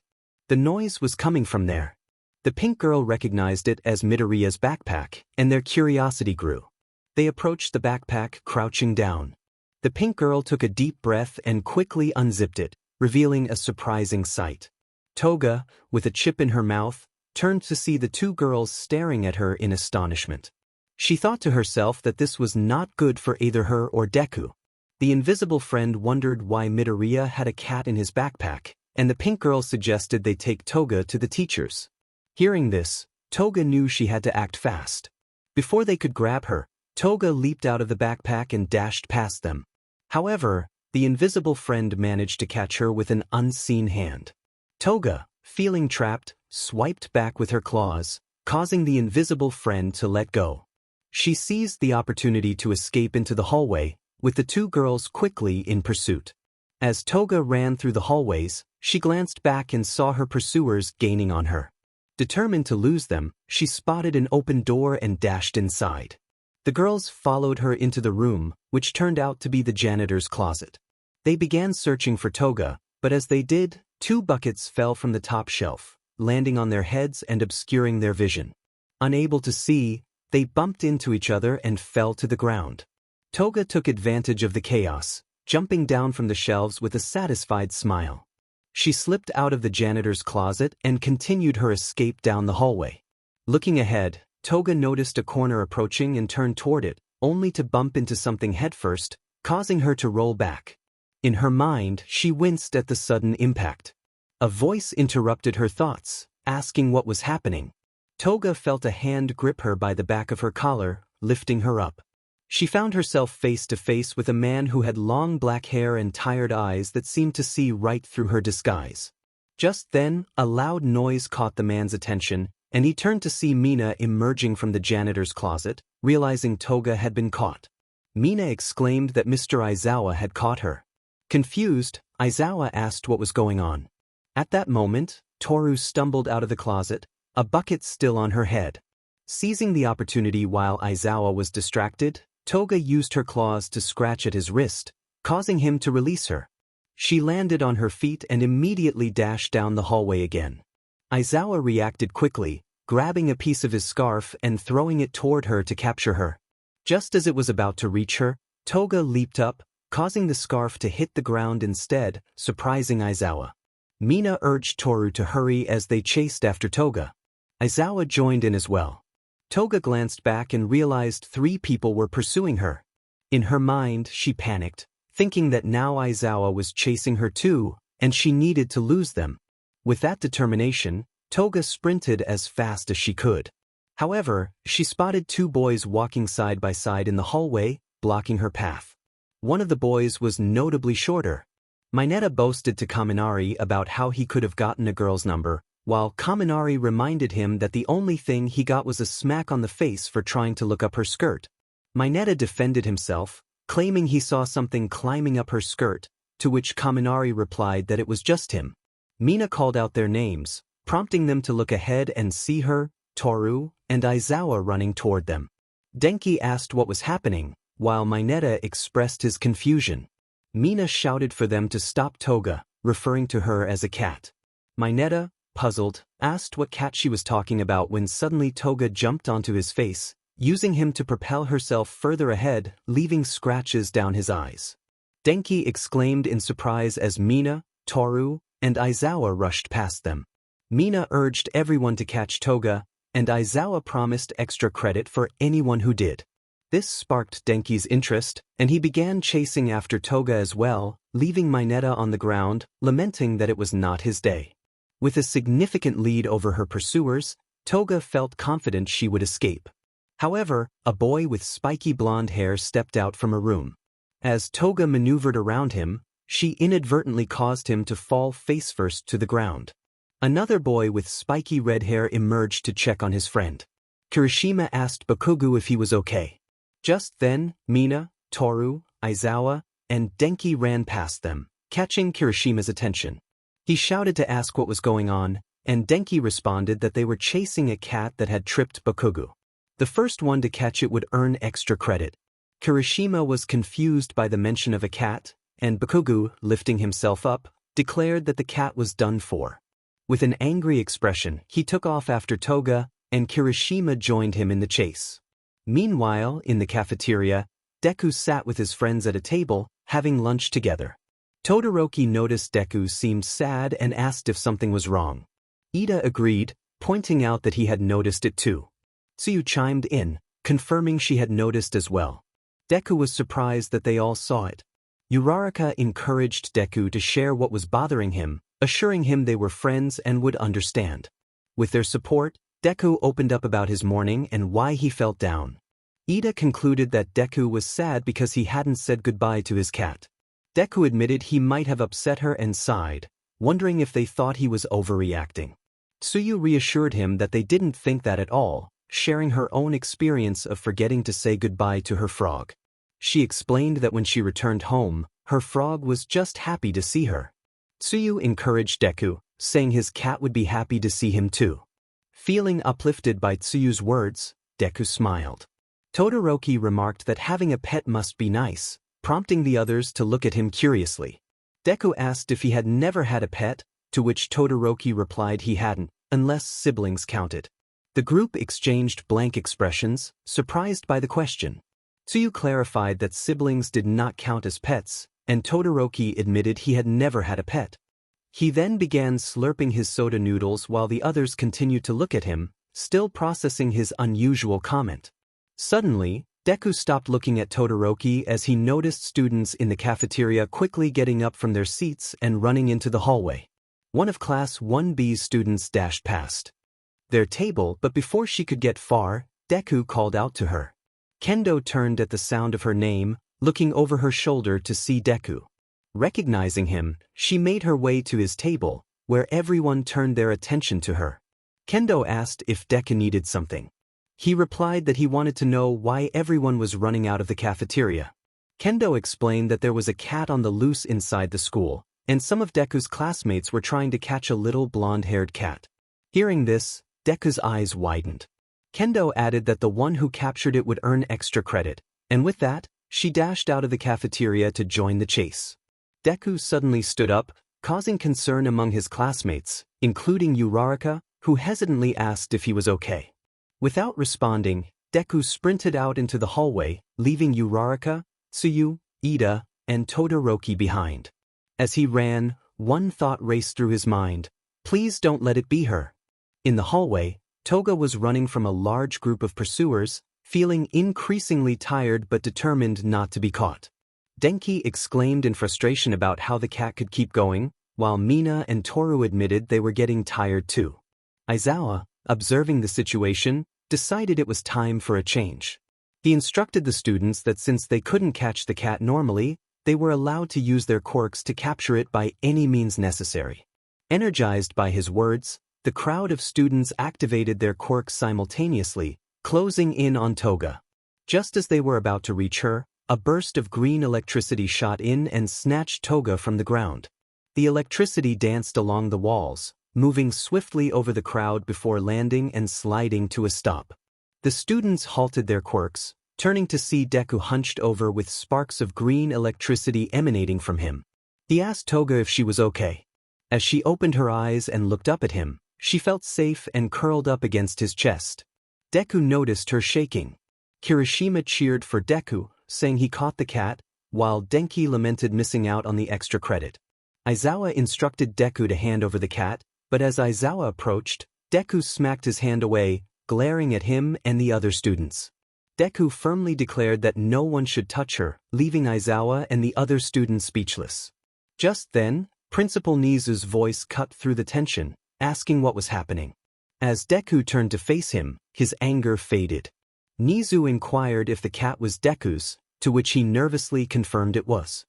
the noise was coming from there. The pink girl recognized it as Midoriya's backpack, and their curiosity grew. They approached the backpack, crouching down. The pink girl took a deep breath and quickly unzipped it, revealing a surprising sight. Toga, with a chip in her mouth, turned to see the two girls staring at her in astonishment. She thought to herself that this was not good for either her or Deku. The invisible friend wondered why Midoriya had a cat in his backpack, and the pink girl suggested they take Toga to the teachers. Hearing this, Toga knew she had to act fast. Before they could grab her, Toga leaped out of the backpack and dashed past them. However, the invisible friend managed to catch her with an unseen hand. Toga, feeling trapped, swiped back with her claws, causing the invisible friend to let go. She seized the opportunity to escape into the hallway, with the two girls quickly in pursuit. As Toga ran through the hallways, she glanced back and saw her pursuers gaining on her. Determined to lose them, she spotted an open door and dashed inside. The girls followed her into the room, which turned out to be the janitor's closet. They began searching for Toga, but as they did, 2 buckets fell from the top shelf, landing on their heads and obscuring their vision. Unable to see, they bumped into each other and fell to the ground. Toga took advantage of the chaos, jumping down from the shelves with a satisfied smile. She slipped out of the janitor's closet and continued her escape down the hallway. Looking ahead, Toga noticed a corner approaching and turned toward it, only to bump into something headfirst, causing her to roll back. In her mind, she winced at the sudden impact. A voice interrupted her thoughts, asking what was happening. Toga felt a hand grip her by the back of her collar, lifting her up. She found herself face to face with a man who had long black hair and tired eyes that seemed to see right through her disguise. Just then, a loud noise caught the man's attention, and he turned to see Mina emerging from the janitor's closet, realizing Toga had been caught. Mina exclaimed that Mr. Aizawa had caught her. Confused, Aizawa asked what was going on. At that moment, Toru stumbled out of the closet, a bucket still on her head. Seizing the opportunity while Aizawa was distracted, Toga used her claws to scratch at his wrist, causing him to release her. She landed on her feet and immediately dashed down the hallway again. Aizawa reacted quickly, grabbing a piece of his scarf and throwing it toward her to capture her. Just as it was about to reach her, Toga leaped up, causing the scarf to hit the ground instead, surprising Aizawa. Mina urged Toru to hurry as they chased after Toga. Aizawa joined in as well. Toga glanced back and realized 3 people were pursuing her. In her mind, she panicked, thinking that now Aizawa was chasing her too, and she needed to lose them. With that determination, Toga sprinted as fast as she could. However, she spotted 2 boys walking side by side in the hallway, blocking her path. One of the boys was notably shorter. Mineta boasted to Kaminari about how he could have gotten a girl's number, while Kaminari reminded him that the only thing he got was a smack on the face for trying to look up her skirt. Mineta defended himself, claiming he saw something climbing up her skirt, to which Kaminari replied that it was just him. Mina called out their names, prompting them to look ahead and see her, Toru, and Aizawa running toward them. Denki asked what was happening, while Mineta expressed his confusion. Mina shouted for them to stop Toga, referring to her as a cat. Mineta, puzzled, asked what cat she was talking about when suddenly Toga jumped onto his face, using him to propel herself further ahead, leaving scratches down his eyes. Denki exclaimed in surprise as Mina, Toru, and Aizawa rushed past them. Mina urged everyone to catch Toga, and Aizawa promised extra credit for anyone who did. This sparked Denki's interest, and he began chasing after Toga as well, leaving Mineta on the ground, lamenting that it was not his day. With a significant lead over her pursuers, Toga felt confident she would escape. However, a boy with spiky blonde hair stepped out from a room. As Toga maneuvered around him, she inadvertently caused him to fall face-first to the ground. Another boy with spiky red hair emerged to check on his friend. Kirishima asked Bakugo if he was okay. Just then, Mina, Toru, Aizawa, and Denki ran past them, catching Kirishima's attention. He shouted to ask what was going on, and Denki responded that they were chasing a cat that had tripped Bakugo. The first one to catch it would earn extra credit. Kirishima was confused by the mention of a cat, and Bakugo, lifting himself up, declared that the cat was done for. With an angry expression, he took off after Toga, and Kirishima joined him in the chase. Meanwhile, in the cafeteria, Deku sat with his friends at a table, having lunch together. Todoroki noticed Deku seemed sad and asked if something was wrong. Ida agreed, pointing out that he had noticed it too. Tsuyu chimed in, confirming she had noticed as well. Deku was surprised that they all saw it. Uraraka encouraged Deku to share what was bothering him, assuring him they were friends and would understand. With their support, Deku opened up about his morning and why he felt down. Ida concluded that Deku was sad because he hadn't said goodbye to his cat. Deku admitted he might have upset her and sighed, wondering if they thought he was overreacting. Tsuyu reassured him that they didn't think that at all, sharing her own experience of forgetting to say goodbye to her frog. She explained that when she returned home, her frog was just happy to see her. Tsuyu encouraged Deku, saying his cat would be happy to see him too. Feeling uplifted by Tsuyu's words, Deku smiled. Todoroki remarked that having a pet must be nice, prompting the others to look at him curiously. Deku asked if he had never had a pet, to which Todoroki replied he hadn't, unless siblings counted. The group exchanged blank expressions, surprised by the question. Tsuyu clarified that siblings did not count as pets, and Todoroki admitted he had never had a pet. He then began slurping his soda noodles while the others continued to look at him, still processing his unusual comment. Suddenly, Deku stopped looking at Todoroki as he noticed students in the cafeteria quickly getting up from their seats and running into the hallway. One of Class 1B's students dashed past their table, but before she could get far, Deku called out to her. Kendo turned at the sound of her name, looking over her shoulder to see Deku. Recognizing him, she made her way to his table, where everyone turned their attention to her. Kendo asked if Deku needed something. He replied that he wanted to know why everyone was running out of the cafeteria. Kendo explained that there was a cat on the loose inside the school, and some of Deku's classmates were trying to catch a little blonde-haired cat. Hearing this, Deku's eyes widened. Kendo added that the one who captured it would earn extra credit, and with that, she dashed out of the cafeteria to join the chase. Deku suddenly stood up, causing concern among his classmates, including Uraraka, who hesitantly asked if he was okay. Without responding, Deku sprinted out into the hallway, leaving Uraraka, Tsuyu, Ida, and Todoroki behind. As he ran, one thought raced through his mind: please don't let it be her. In the hallway, Toga was running from a large group of pursuers, feeling increasingly tired but determined not to be caught. Denki exclaimed in frustration about how the cat could keep going, while Mina and Toru admitted they were getting tired too. Aizawa, observing the situation, decided it was time for a change. He instructed the students that since they couldn't catch the cat normally, they were allowed to use their quirks to capture it by any means necessary. Energized by his words, the crowd of students activated their quirks simultaneously, closing in on Toga. Just as they were about to reach her, a burst of green electricity shot in and snatched Toga from the ground. The electricity danced along the walls, moving swiftly over the crowd before landing and sliding to a stop. The students halted their quirks, turning to see Deku hunched over with sparks of green electricity emanating from him. He asked Toga if she was okay. As she opened her eyes and looked up at him, she felt safe and curled up against his chest. Deku noticed her shaking. Kirishima cheered for Deku, saying he caught the cat, while Denki lamented missing out on the extra credit. Aizawa instructed Deku to hand over the cat, but as Aizawa approached, Deku smacked his hand away, glaring at him and the other students. Deku firmly declared that no one should touch her, leaving Aizawa and the other students speechless. Just then, Principal Nizu's voice cut through the tension, asking what was happening. As Deku turned to face him, his anger faded. Nizu inquired if the cat was Deku's, to which he nervously confirmed it was.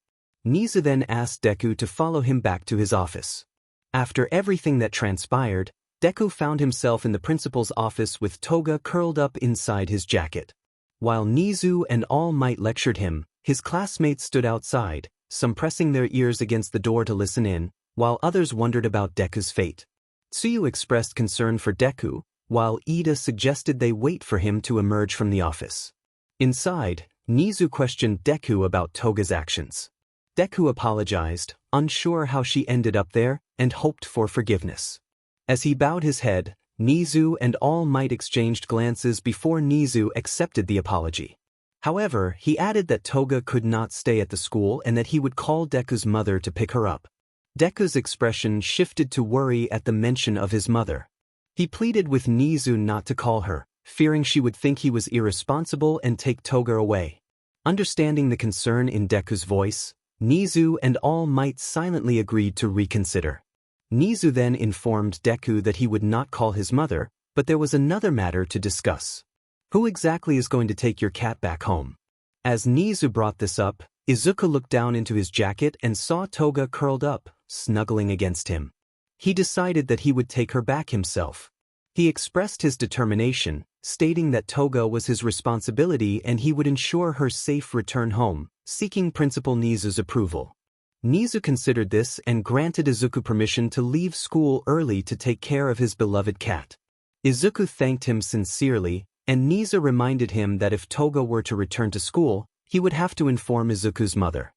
Nizu then asked Deku to follow him back to his office. After everything that transpired, Deku found himself in the principal's office with Toga curled up inside his jacket. While Nizu and All Might lectured him, his classmates stood outside, some pressing their ears against the door to listen in, while others wondered about Deku's fate. Tsuyu expressed concern for Deku, while Ida suggested they wait for him to emerge from the office. Inside, Nizu questioned Deku about Toga's actions. Deku apologized, unsure how she ended up there, and hoped for forgiveness. As he bowed his head, Nizu and All Might exchanged glances before Nizu accepted the apology. However, he added that Toga could not stay at the school and that he would call Deku's mother to pick her up. Deku's expression shifted to worry at the mention of his mother. He pleaded with Nizu not to call her, fearing she would think he was irresponsible and take Toga away. Understanding the concern in Deku's voice, Nizu and All Might silently agreed to reconsider. Nizu then informed Deku that he would not call his mother, but there was another matter to discuss. Who exactly is going to take your cat back home? As Nizu brought this up, Izuku looked down into his jacket and saw Toga curled up, snuggling against him. He decided that he would take her back himself. He expressed his determination, stating that Toga was his responsibility and he would ensure her safe return home, seeking Principal Nizu's approval. Nizu considered this and granted Izuku permission to leave school early to take care of his beloved cat. Izuku thanked him sincerely, and Nizu reminded him that if Toga were to return to school, he would have to inform Izuku's mother.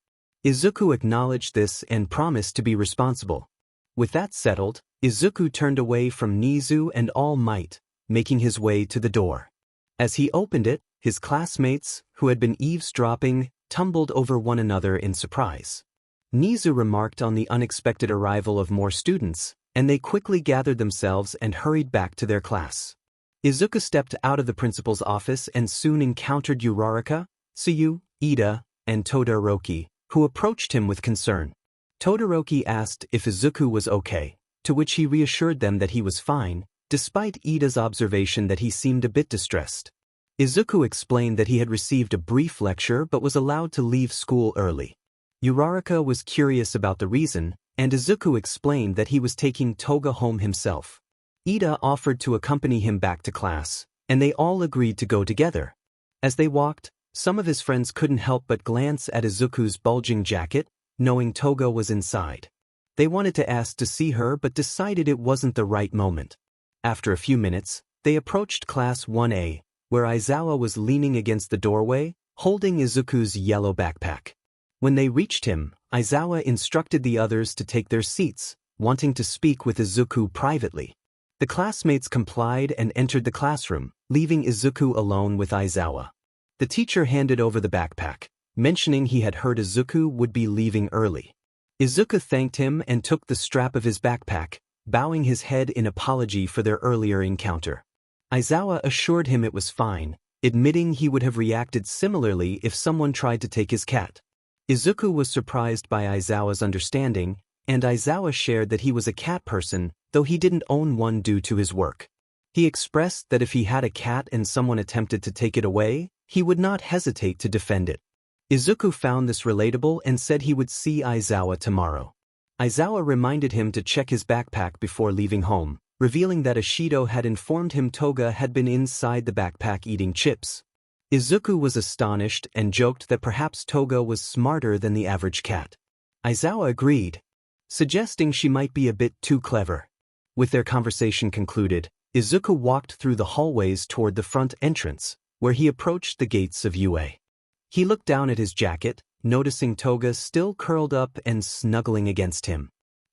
Izuku acknowledged this and promised to be responsible. With that settled, Izuku turned away from Nizu and All Might, making his way to the door. As he opened it, his classmates, who had been eavesdropping, tumbled over one another in surprise. Nizu remarked on the unexpected arrival of more students, and they quickly gathered themselves and hurried back to their class. Izuku stepped out of the principal's office and soon encountered Uraraka, Tsuyu, Ida, and Todoroki, who approached him with concern. Todoroki asked if Izuku was okay, to which he reassured them that he was fine, despite Ida's observation that he seemed a bit distressed. Izuku explained that he had received a brief lecture but was allowed to leave school early. Uraraka was curious about the reason, and Izuku explained that he was taking Toga home himself. Ida offered to accompany him back to class, and they all agreed to go together. As they walked, some of his friends couldn't help but glance at Izuku's bulging jacket, knowing Toga was inside. They wanted to ask to see her but decided it wasn't the right moment. After a few minutes, they approached Class 1A, where Aizawa was leaning against the doorway, holding Izuku's yellow backpack. When they reached him, Aizawa instructed the others to take their seats, wanting to speak with Izuku privately. The classmates complied and entered the classroom, leaving Izuku alone with Aizawa. The teacher handed over the backpack, mentioning he had heard Izuku would be leaving early. Izuku thanked him and took the strap of his backpack, bowing his head in apology for their earlier encounter. Aizawa assured him it was fine, admitting he would have reacted similarly if someone tried to take his cat. Izuku was surprised by Aizawa's understanding, and Aizawa shared that he was a cat person, though he didn't own one due to his work. He expressed that if he had a cat and someone attempted to take it away, he would not hesitate to defend it. Izuku found this relatable and said he would see Aizawa tomorrow. Aizawa reminded him to check his backpack before leaving home, revealing that Ashido had informed him Toga had been inside the backpack eating chips. Izuku was astonished and joked that perhaps Toga was smarter than the average cat. Aizawa agreed, suggesting she might be a bit too clever. With their conversation concluded, Izuku walked through the hallways toward the front entrance, where he approached the gates of UA. He looked down at his jacket, noticing Toga still curled up and snuggling against him.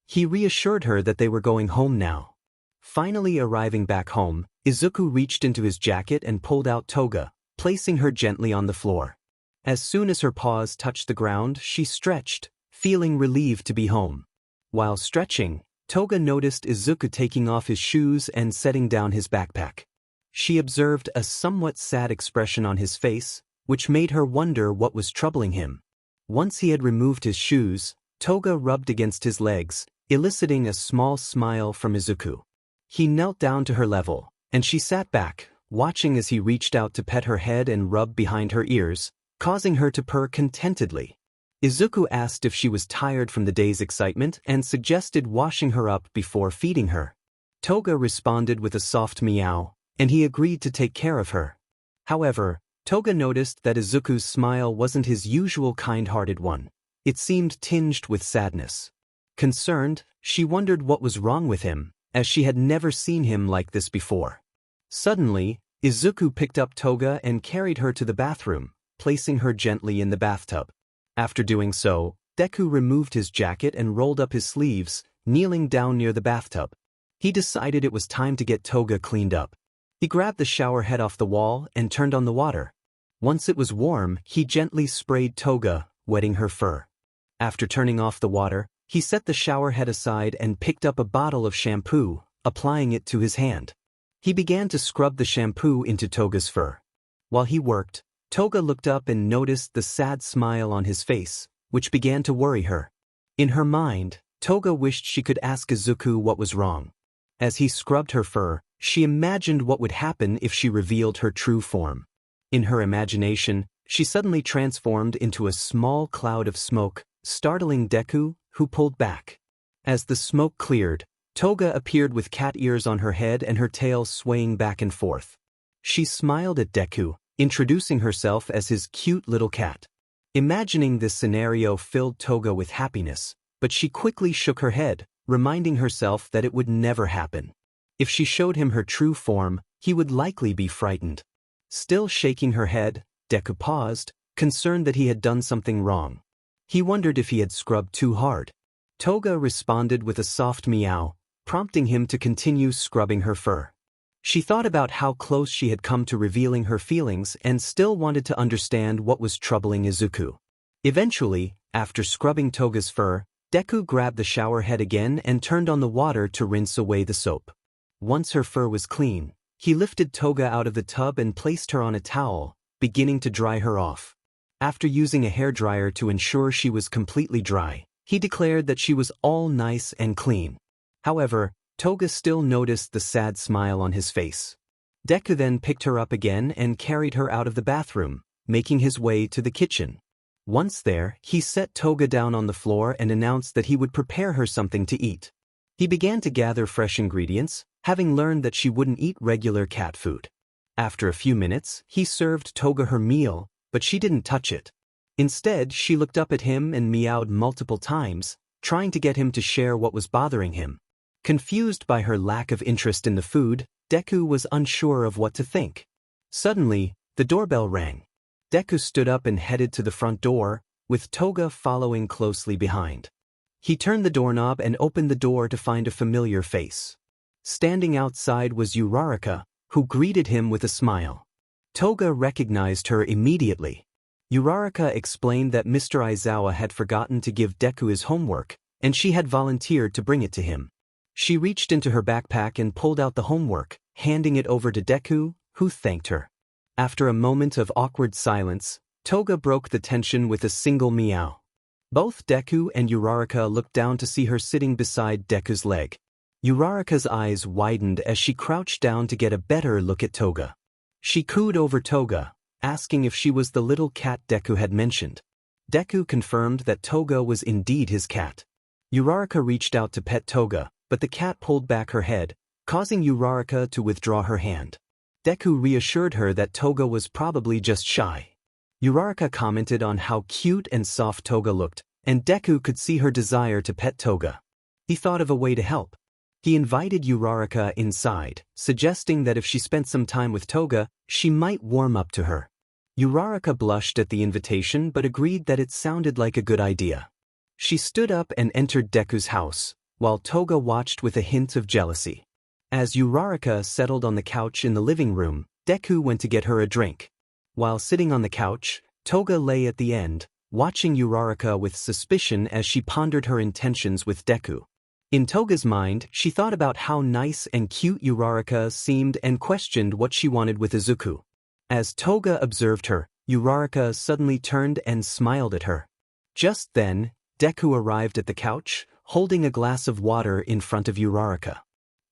He reassured her that they were going home now. Finally arriving back home, Izuku reached into his jacket and pulled out Toga, placing her gently on the floor. As soon as her paws touched the ground, she stretched, feeling relieved to be home. While stretching, Toga noticed Izuku taking off his shoes and setting down his backpack. She observed a somewhat sad expression on his face, which made her wonder what was troubling him. Once he had removed his shoes, Toga rubbed against his legs, eliciting a small smile from Izuku. He knelt down to her level, and she sat back, watching as he reached out to pet her head and rub behind her ears, causing her to purr contentedly. Izuku asked if she was tired from the day's excitement and suggested washing her up before feeding her. Toga responded with a soft meow, and he agreed to take care of her. However, Toga noticed that Izuku's smile wasn't his usual kind-hearted one. It seemed tinged with sadness. Concerned, she wondered what was wrong with him, as she had never seen him like this before. Suddenly, Izuku picked up Toga and carried her to the bathroom, placing her gently in the bathtub. After doing so, Deku removed his jacket and rolled up his sleeves, kneeling down near the bathtub. He decided it was time to get Toga cleaned up. He grabbed the shower head off the wall and turned on the water. Once it was warm, he gently sprayed Toga, wetting her fur. After turning off the water, he set the shower head aside and picked up a bottle of shampoo, applying it to his hand. He began to scrub the shampoo into Toga's fur. While he worked, Toga looked up and noticed the sad smile on his face, which began to worry her. In her mind, Toga wished she could ask Izuku what was wrong. As he scrubbed her fur, she imagined what would happen if she revealed her true form. In her imagination, she suddenly transformed into a small cloud of smoke, startling Deku, who pulled back. As the smoke cleared, Toga appeared with cat ears on her head and her tail swaying back and forth. She smiled at Deku, introducing herself as his cute little cat. Imagining this scenario filled Toga with happiness, but she quickly shook her head, reminding herself that it would never happen. If she showed him her true form, he would likely be frightened. Still shaking her head, Deku paused, concerned that he had done something wrong. He wondered if he had scrubbed too hard. Toga responded with a soft meow, prompting him to continue scrubbing her fur. She thought about how close she had come to revealing her feelings and still wanted to understand what was troubling Izuku. Eventually, after scrubbing Toga's fur, Deku grabbed the shower head again and turned on the water to rinse away the soap. Once her fur was clean, He lifted Toga out of the tub and placed her on a towel, beginning to dry her off. After using a hairdryer to ensure she was completely dry, he declared that she was all nice and clean. However, Toga still noticed the sad smile on his face. Deku then picked her up again and carried her out of the bathroom, making his way to the kitchen. Once there, he set Toga down on the floor and announced that he would prepare her something to eat. He began to gather fresh ingredients, having learned that she wouldn't eat regular cat food. After a few minutes, he served Toga her meal, but she didn't touch it. Instead, she looked up at him and meowed multiple times, trying to get him to share what was bothering him. Confused by her lack of interest in the food, Deku was unsure of what to think. Suddenly, the doorbell rang. Deku stood up and headed to the front door, with Toga following closely behind. He turned the doorknob and opened the door to find a familiar face. Standing outside was Uraraka, who greeted him with a smile. Toga recognized her immediately. Uraraka explained that Mr. Aizawa had forgotten to give Deku his homework, and she had volunteered to bring it to him. She reached into her backpack and pulled out the homework, handing it over to Deku, who thanked her. After a moment of awkward silence, Toga broke the tension with a single meow. Both Deku and Uraraka looked down to see her sitting beside Deku's leg. Uraraka's eyes widened as she crouched down to get a better look at Toga. She cooed over Toga, asking if she was the little cat Deku had mentioned. Deku confirmed that Toga was indeed his cat. Uraraka reached out to pet Toga, but the cat pulled back her head, causing Uraraka to withdraw her hand. Deku reassured her that Toga was probably just shy. Uraraka commented on how cute and soft Toga looked, and Deku could see her desire to pet Toga. He thought of a way to help. He invited Uraraka inside, suggesting that if she spent some time with Toga, she might warm up to her. Uraraka blushed at the invitation but agreed that it sounded like a good idea. She stood up and entered Deku's house, while Toga watched with a hint of jealousy. As Uraraka settled on the couch in the living room, Deku went to get her a drink. While sitting on the couch, Toga lay at the end, watching Uraraka with suspicion as she pondered her intentions with Deku. In Toga's mind, she thought about how nice and cute Uraraka seemed and questioned what she wanted with Izuku. As Toga observed her, Uraraka suddenly turned and smiled at her. Just then, Deku arrived at the couch, holding a glass of water in front of Uraraka.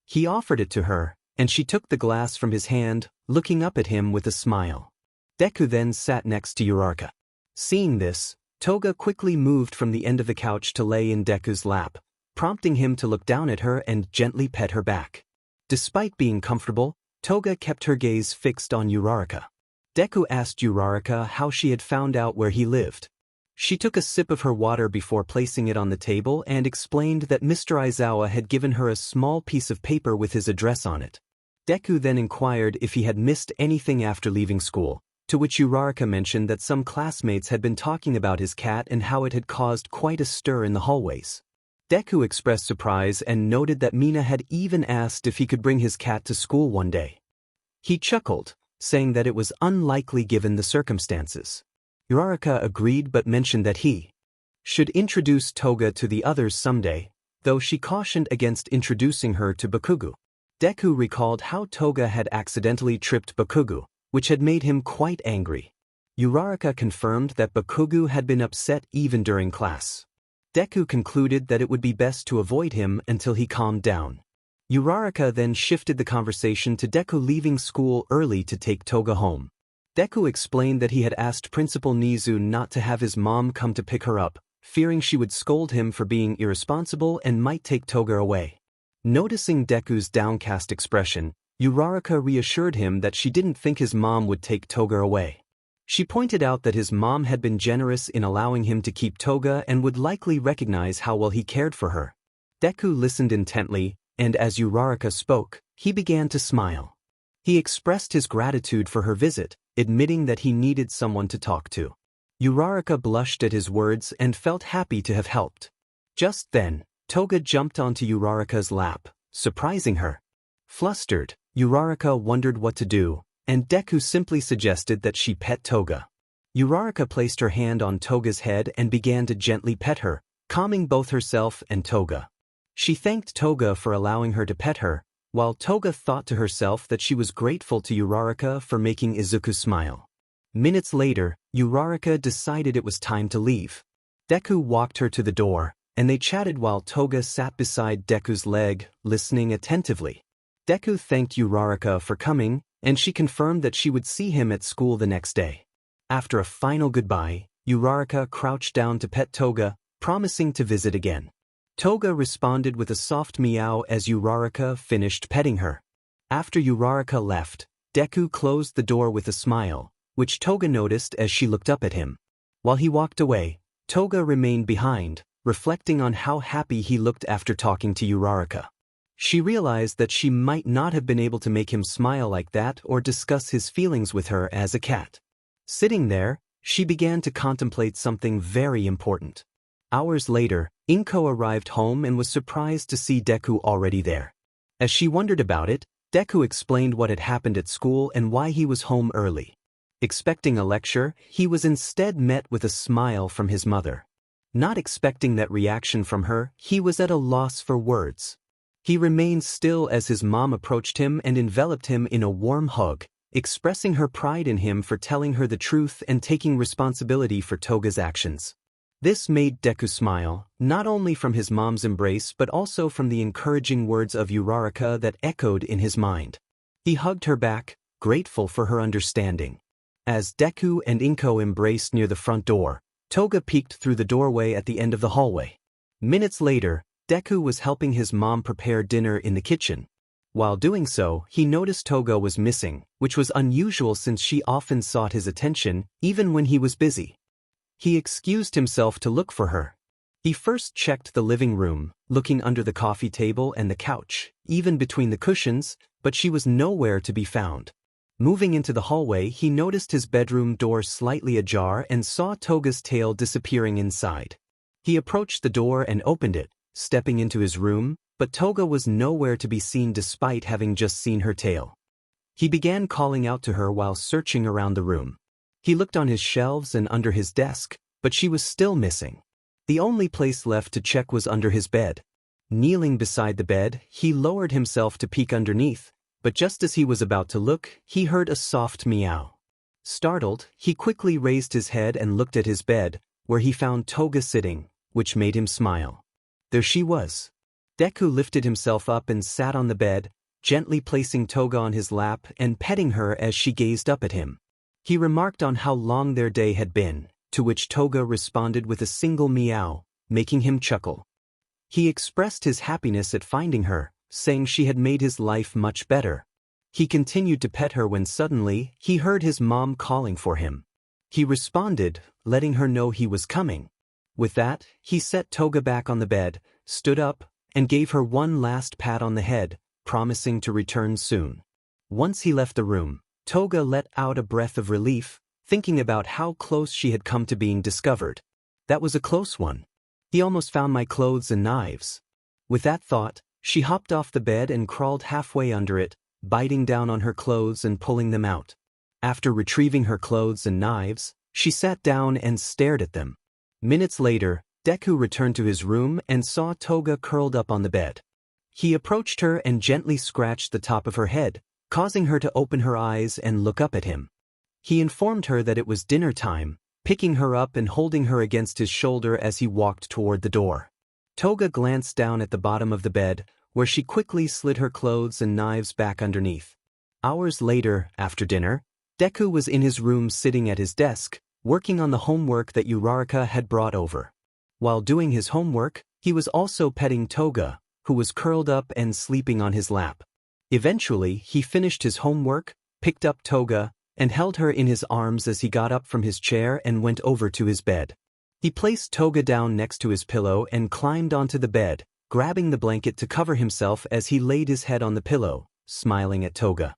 He offered it to her, and she took the glass from his hand, looking up at him with a smile. Deku then sat next to Uraraka. Seeing this, Toga quickly moved from the end of the couch to lay in Deku's lap, prompting him to look down at her and gently pet her back. Despite being comfortable, Toga kept her gaze fixed on Uraraka. Deku asked Uraraka how she had found out where he lived. She took a sip of her water before placing it on the table and explained that Mr. Aizawa had given her a small piece of paper with his address on it. Deku then inquired if he had missed anything after leaving school, to which Uraraka mentioned that some classmates had been talking about his cat and how it had caused quite a stir in the hallways. Deku expressed surprise and noted that Mina had even asked if he could bring his cat to school one day. He chuckled, saying that it was unlikely given the circumstances. Uraraka agreed but mentioned that he should introduce Toga to the others someday, though she cautioned against introducing her to Bakugo. Deku recalled how Toga had accidentally tripped Bakugo, which had made him quite angry. Uraraka confirmed that Bakugo had been upset even during class. Deku concluded that it would be best to avoid him until he calmed down. Uraraka then shifted the conversation to Deku leaving school early to take Toga home. Deku explained that he had asked Principal Nizu not to have his mom come to pick her up, fearing she would scold him for being irresponsible and might take Toga away. Noticing Deku's downcast expression, Uraraka reassured him that she didn't think his mom would take Toga away. She pointed out that his mom had been generous in allowing him to keep Toga and would likely recognize how well he cared for her. Deku listened intently, and as Uraraka spoke, he began to smile. He expressed his gratitude for her visit, admitting that he needed someone to talk to. Uraraka blushed at his words and felt happy to have helped. Just then, Toga jumped onto Uraraka's lap, surprising her. Flustered, Uraraka wondered what to do, and Deku simply suggested that she pet Toga. Uraraka placed her hand on Toga's head and began to gently pet her, calming both herself and Toga. She thanked Toga for allowing her to pet her, while Toga thought to herself that she was grateful to Uraraka for making Izuku smile. Minutes later, Uraraka decided it was time to leave. Deku walked her to the door, and they chatted while Toga sat beside Deku's leg, listening attentively. Deku thanked Uraraka for coming, and she confirmed that she would see him at school the next day. After a final goodbye, Uraraka crouched down to pet Toga, promising to visit again. Toga responded with a soft meow as Uraraka finished petting her. After Uraraka left, Deku closed the door with a smile, which Toga noticed as she looked up at him. While he walked away, Toga remained behind, reflecting on how happy he looked after talking to Uraraka. She realized that she might not have been able to make him smile like that or discuss his feelings with her as a cat. Sitting there, she began to contemplate something very important. Hours later, Inko arrived home and was surprised to see Deku already there. As she wondered about it, Deku explained what had happened at school and why he was home early. Expecting a lecture, he was instead met with a smile from his mother. Not expecting that reaction from her, he was at a loss for words. He remained still as his mom approached him and enveloped him in a warm hug, expressing her pride in him for telling her the truth and taking responsibility for Toga's actions. This made Deku smile, not only from his mom's embrace but also from the encouraging words of Uraraka that echoed in his mind. He hugged her back, grateful for her understanding. As Deku and Inko embraced near the front door, Toga peeked through the doorway at the end of the hallway. Minutes later, Deku was helping his mom prepare dinner in the kitchen. While doing so, he noticed Toga was missing, which was unusual since she often sought his attention, even when he was busy. He excused himself to look for her. He first checked the living room, looking under the coffee table and the couch, even between the cushions, but she was nowhere to be found. Moving into the hallway, he noticed his bedroom door slightly ajar and saw Toga's tail disappearing inside. He approached the door and opened it, stepping into his room, but Toga was nowhere to be seen despite having just seen her tail. He began calling out to her while searching around the room. He looked on his shelves and under his desk, but she was still missing. The only place left to check was under his bed. Kneeling beside the bed, he lowered himself to peek underneath, but just as he was about to look, he heard a soft meow. Startled, he quickly raised his head and looked at his bed, where he found Toga sitting, which made him smile. There she was. Deku lifted himself up and sat on the bed, gently placing Toga on his lap and petting her as she gazed up at him. He remarked on how long their day had been, to which Toga responded with a single meow, making him chuckle. He expressed his happiness at finding her, saying she had made his life much better. He continued to pet her when suddenly, he heard his mom calling for him. He responded, letting her know he was coming. With that, he set Toga back on the bed, stood up, and gave her one last pat on the head, promising to return soon. Once he left the room, Toga let out a breath of relief, thinking about how close she had come to being discovered. That was a close one. He almost found my clothes and knives. With that thought, she hopped off the bed and crawled halfway under it, biting down on her clothes and pulling them out. After retrieving her clothes and knives, she sat down and stared at them. Minutes later, Deku returned to his room and saw Toga curled up on the bed. He approached her and gently scratched the top of her head, causing her to open her eyes and look up at him. He informed her that it was dinner time, picking her up and holding her against his shoulder as he walked toward the door. Toga glanced down at the bottom of the bed, where she quickly slid her clothes and knives back underneath. Hours later, after dinner, Deku was in his room sitting at his desk, working on the homework that Uraraka had brought over. While doing his homework, he was also petting Toga, who was curled up and sleeping on his lap. Eventually, he finished his homework, picked up Toga, and held her in his arms as he got up from his chair and went over to his bed. He placed Toga down next to his pillow and climbed onto the bed, grabbing the blanket to cover himself as he laid his head on the pillow, smiling at Toga.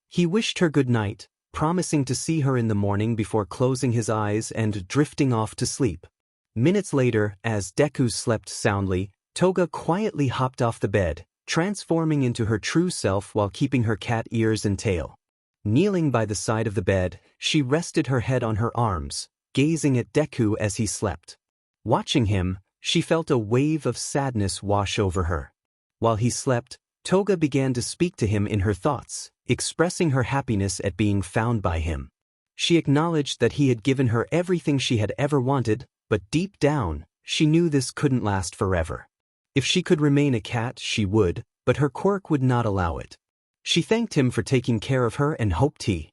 He wished her good night, promising to see her in the morning before closing his eyes and drifting off to sleep. Minutes later, as Deku slept soundly, Toga quietly hopped off the bed, transforming into her true self while keeping her cat ears and tail. Kneeling by the side of the bed, she rested her head on her arms, gazing at Deku as he slept. Watching him, she felt a wave of sadness wash over her. While he slept, Toga began to speak to him in her thoughts, expressing her happiness at being found by him. She acknowledged that he had given her everything she had ever wanted, but deep down, she knew this couldn't last forever. If she could remain a cat, she would, but her quirk would not allow it. She thanked him for taking care of her and hoped he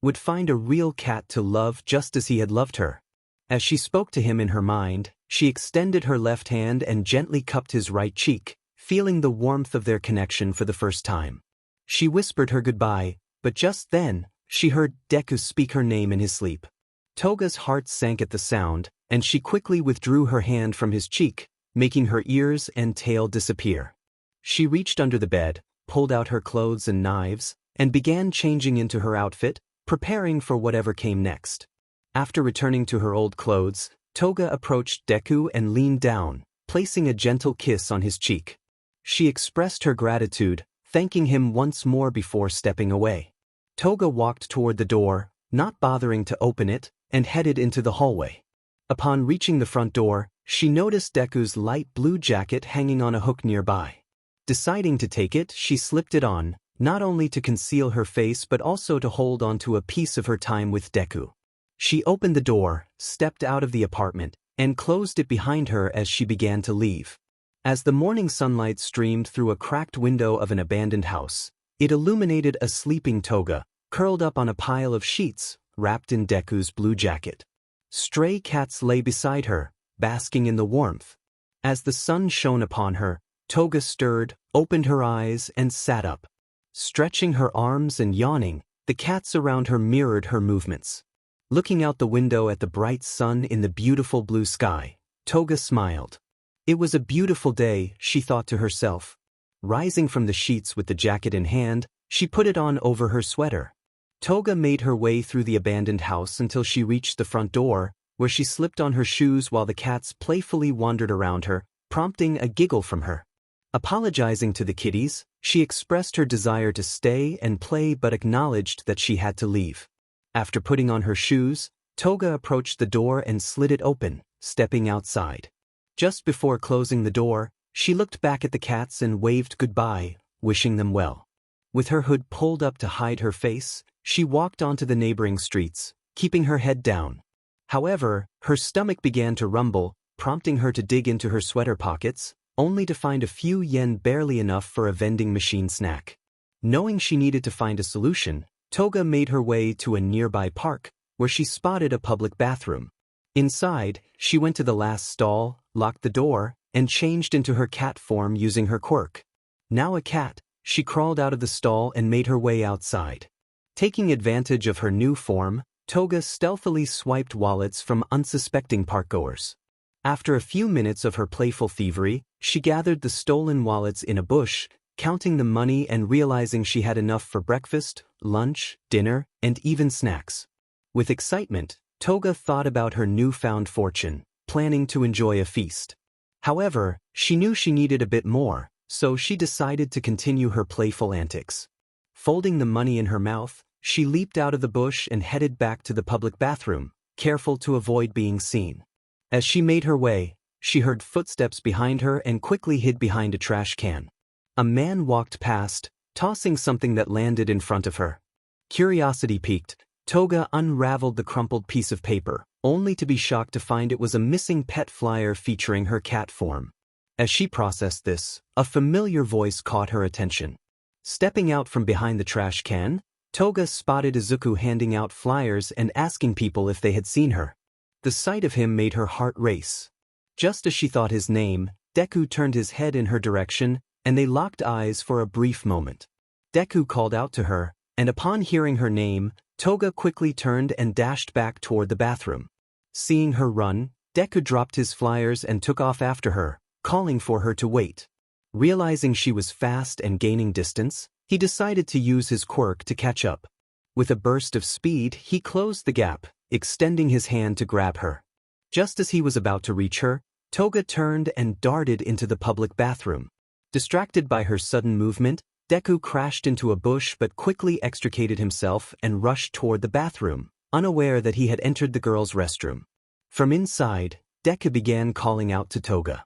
would find a real cat to love just as he had loved her. As she spoke to him in her mind, she extended her left hand and gently cupped his right cheek, feeling the warmth of their connection for the first time. She whispered her goodbye, but just then, she heard Deku speak her name in his sleep. Toga's heart sank at the sound, and she quickly withdrew her hand from his cheek, making her ears and tail disappear. She reached under the bed, pulled out her clothes and knives, and began changing into her outfit, preparing for whatever came next. After returning to her old clothes, Toga approached Deku and leaned down, placing a gentle kiss on his cheek. She expressed her gratitude, thanking him once more before stepping away. Toga walked toward the door, not bothering to open it, and headed into the hallway. Upon reaching the front door, she noticed Deku's light blue jacket hanging on a hook nearby. Deciding to take it, she slipped it on, not only to conceal her face but also to hold on to a piece of her time with Deku. She opened the door, stepped out of the apartment, and closed it behind her as she began to leave. As the morning sunlight streamed through a cracked window of an abandoned house, it illuminated a sleeping Toga, curled up on a pile of sheets, wrapped in Deku's blue jacket. Stray cats lay beside her, basking in the warmth. As the sun shone upon her, Toga stirred, opened her eyes, and sat up. Stretching her arms and yawning, the cats around her mirrored her movements. Looking out the window at the bright sun in the beautiful blue sky, Toga smiled. It was a beautiful day, she thought to herself. Rising from the sheets with the jacket in hand, she put it on over her sweater. Toga made her way through the abandoned house until she reached the front door, where she slipped on her shoes while the cats playfully wandered around her, prompting a giggle from her. Apologizing to the kitties, she expressed her desire to stay and play but acknowledged that she had to leave. After putting on her shoes, Toga approached the door and slid it open, stepping outside. Just before closing the door, she looked back at the cats and waved goodbye, wishing them well. With her hood pulled up to hide her face, she walked onto the neighboring streets, keeping her head down. However, her stomach began to rumble, prompting her to dig into her sweater pockets, only to find a few yen barely enough for a vending machine snack. Knowing she needed to find a solution, Toga made her way to a nearby park, where she spotted a public bathroom. Inside, she went to the last stall, locked the door, and changed into her cat form using her quirk. Now a cat, she crawled out of the stall and made her way outside. Taking advantage of her new form, Toga stealthily swiped wallets from unsuspecting parkgoers. After a few minutes of her playful thievery, she gathered the stolen wallets in a bush, counting the money and realizing she had enough for breakfast, lunch, dinner, and even snacks. With excitement, Toga thought about her newfound fortune, planning to enjoy a feast. However, she knew she needed a bit more, so she decided to continue her playful antics. Folding the money in her mouth, she leaped out of the bush and headed back to the public bathroom, careful to avoid being seen. As she made her way, she heard footsteps behind her and quickly hid behind a trash can. A man walked past, tossing something that landed in front of her. Curiosity piqued, Toga unraveled the crumpled piece of paper, only to be shocked to find it was a missing pet flyer featuring her cat form. As she processed this, a familiar voice caught her attention. Stepping out from behind the trash can, Toga spotted Izuku handing out flyers and asking people if they had seen her. The sight of him made her heart race. Just as she thought his name, Deku turned his head in her direction, and they locked eyes for a brief moment. Deku called out to her, and upon hearing her name, Toga quickly turned and dashed back toward the bathroom. Seeing her run, Deku dropped his flyers and took off after her, calling for her to wait. Realizing she was fast and gaining distance, he decided to use his quirk to catch up. With a burst of speed, he closed the gap, extending his hand to grab her. Just as he was about to reach her, Toga turned and darted into the public bathroom. Distracted by her sudden movement, Deku crashed into a bush but quickly extricated himself and rushed toward the bathroom, unaware that he had entered the girls' restroom. From inside, Deku began calling out to Toga.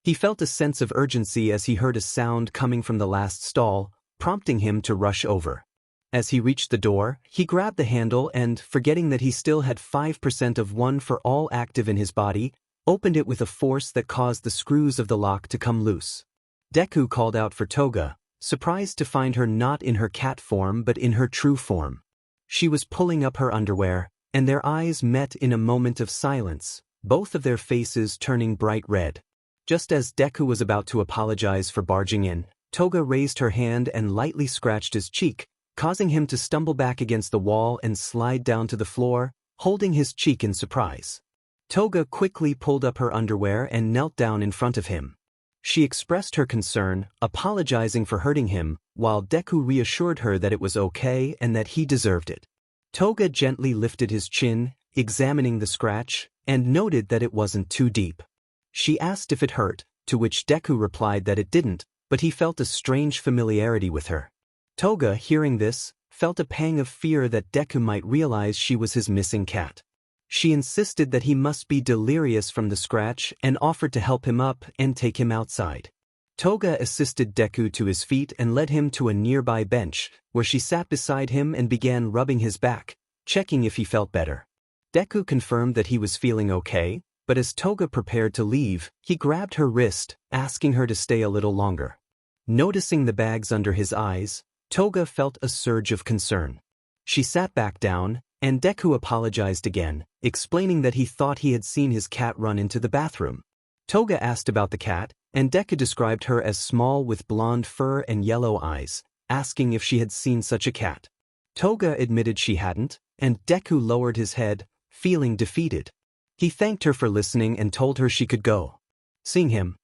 He felt a sense of urgency as he heard a sound coming from the last stall, prompting him to rush over. As he reached the door, he grabbed the handle and, forgetting that he still had 5% of one for all active in his body, opened it with a force that caused the screws of the lock to come loose. Deku called out for Toga, surprised to find her not in her cat form but in her true form. She was pulling up her underwear, and their eyes met in a moment of silence, both of their faces turning bright red. Just as Deku was about to apologize for barging in, Toga raised her hand and lightly scratched his cheek, causing him to stumble back against the wall and slide down to the floor, holding his cheek in surprise. Toga quickly pulled up her underwear and knelt down in front of him. She expressed her concern, apologizing for hurting him, while Deku reassured her that it was okay and that he deserved it. Toga gently lifted his chin, examining the scratch, and noted that it wasn't too deep. She asked if it hurt, to which Deku replied that it didn't, but he felt a strange familiarity with her. Toga, hearing this, felt a pang of fear that Deku might realize she was his missing cat. She insisted that he must be delirious from the scratch and offered to help him up and take him outside. Toga assisted Deku to his feet and led him to a nearby bench, where she sat beside him and began rubbing his back, checking if he felt better. Deku confirmed that he was feeling okay, but as Toga prepared to leave, he grabbed her wrist, asking her to stay a little longer. Noticing the bags under his eyes, Toga felt a surge of concern. She sat back down, and Deku apologized again, explaining that he thought he had seen his cat run into the bathroom. Toga asked about the cat, and Deku described her as small with blonde fur and yellow eyes, asking if she had seen such a cat. Toga admitted she hadn't, and Deku lowered his head, feeling defeated. He thanked her for listening and told her she could go. Seeing him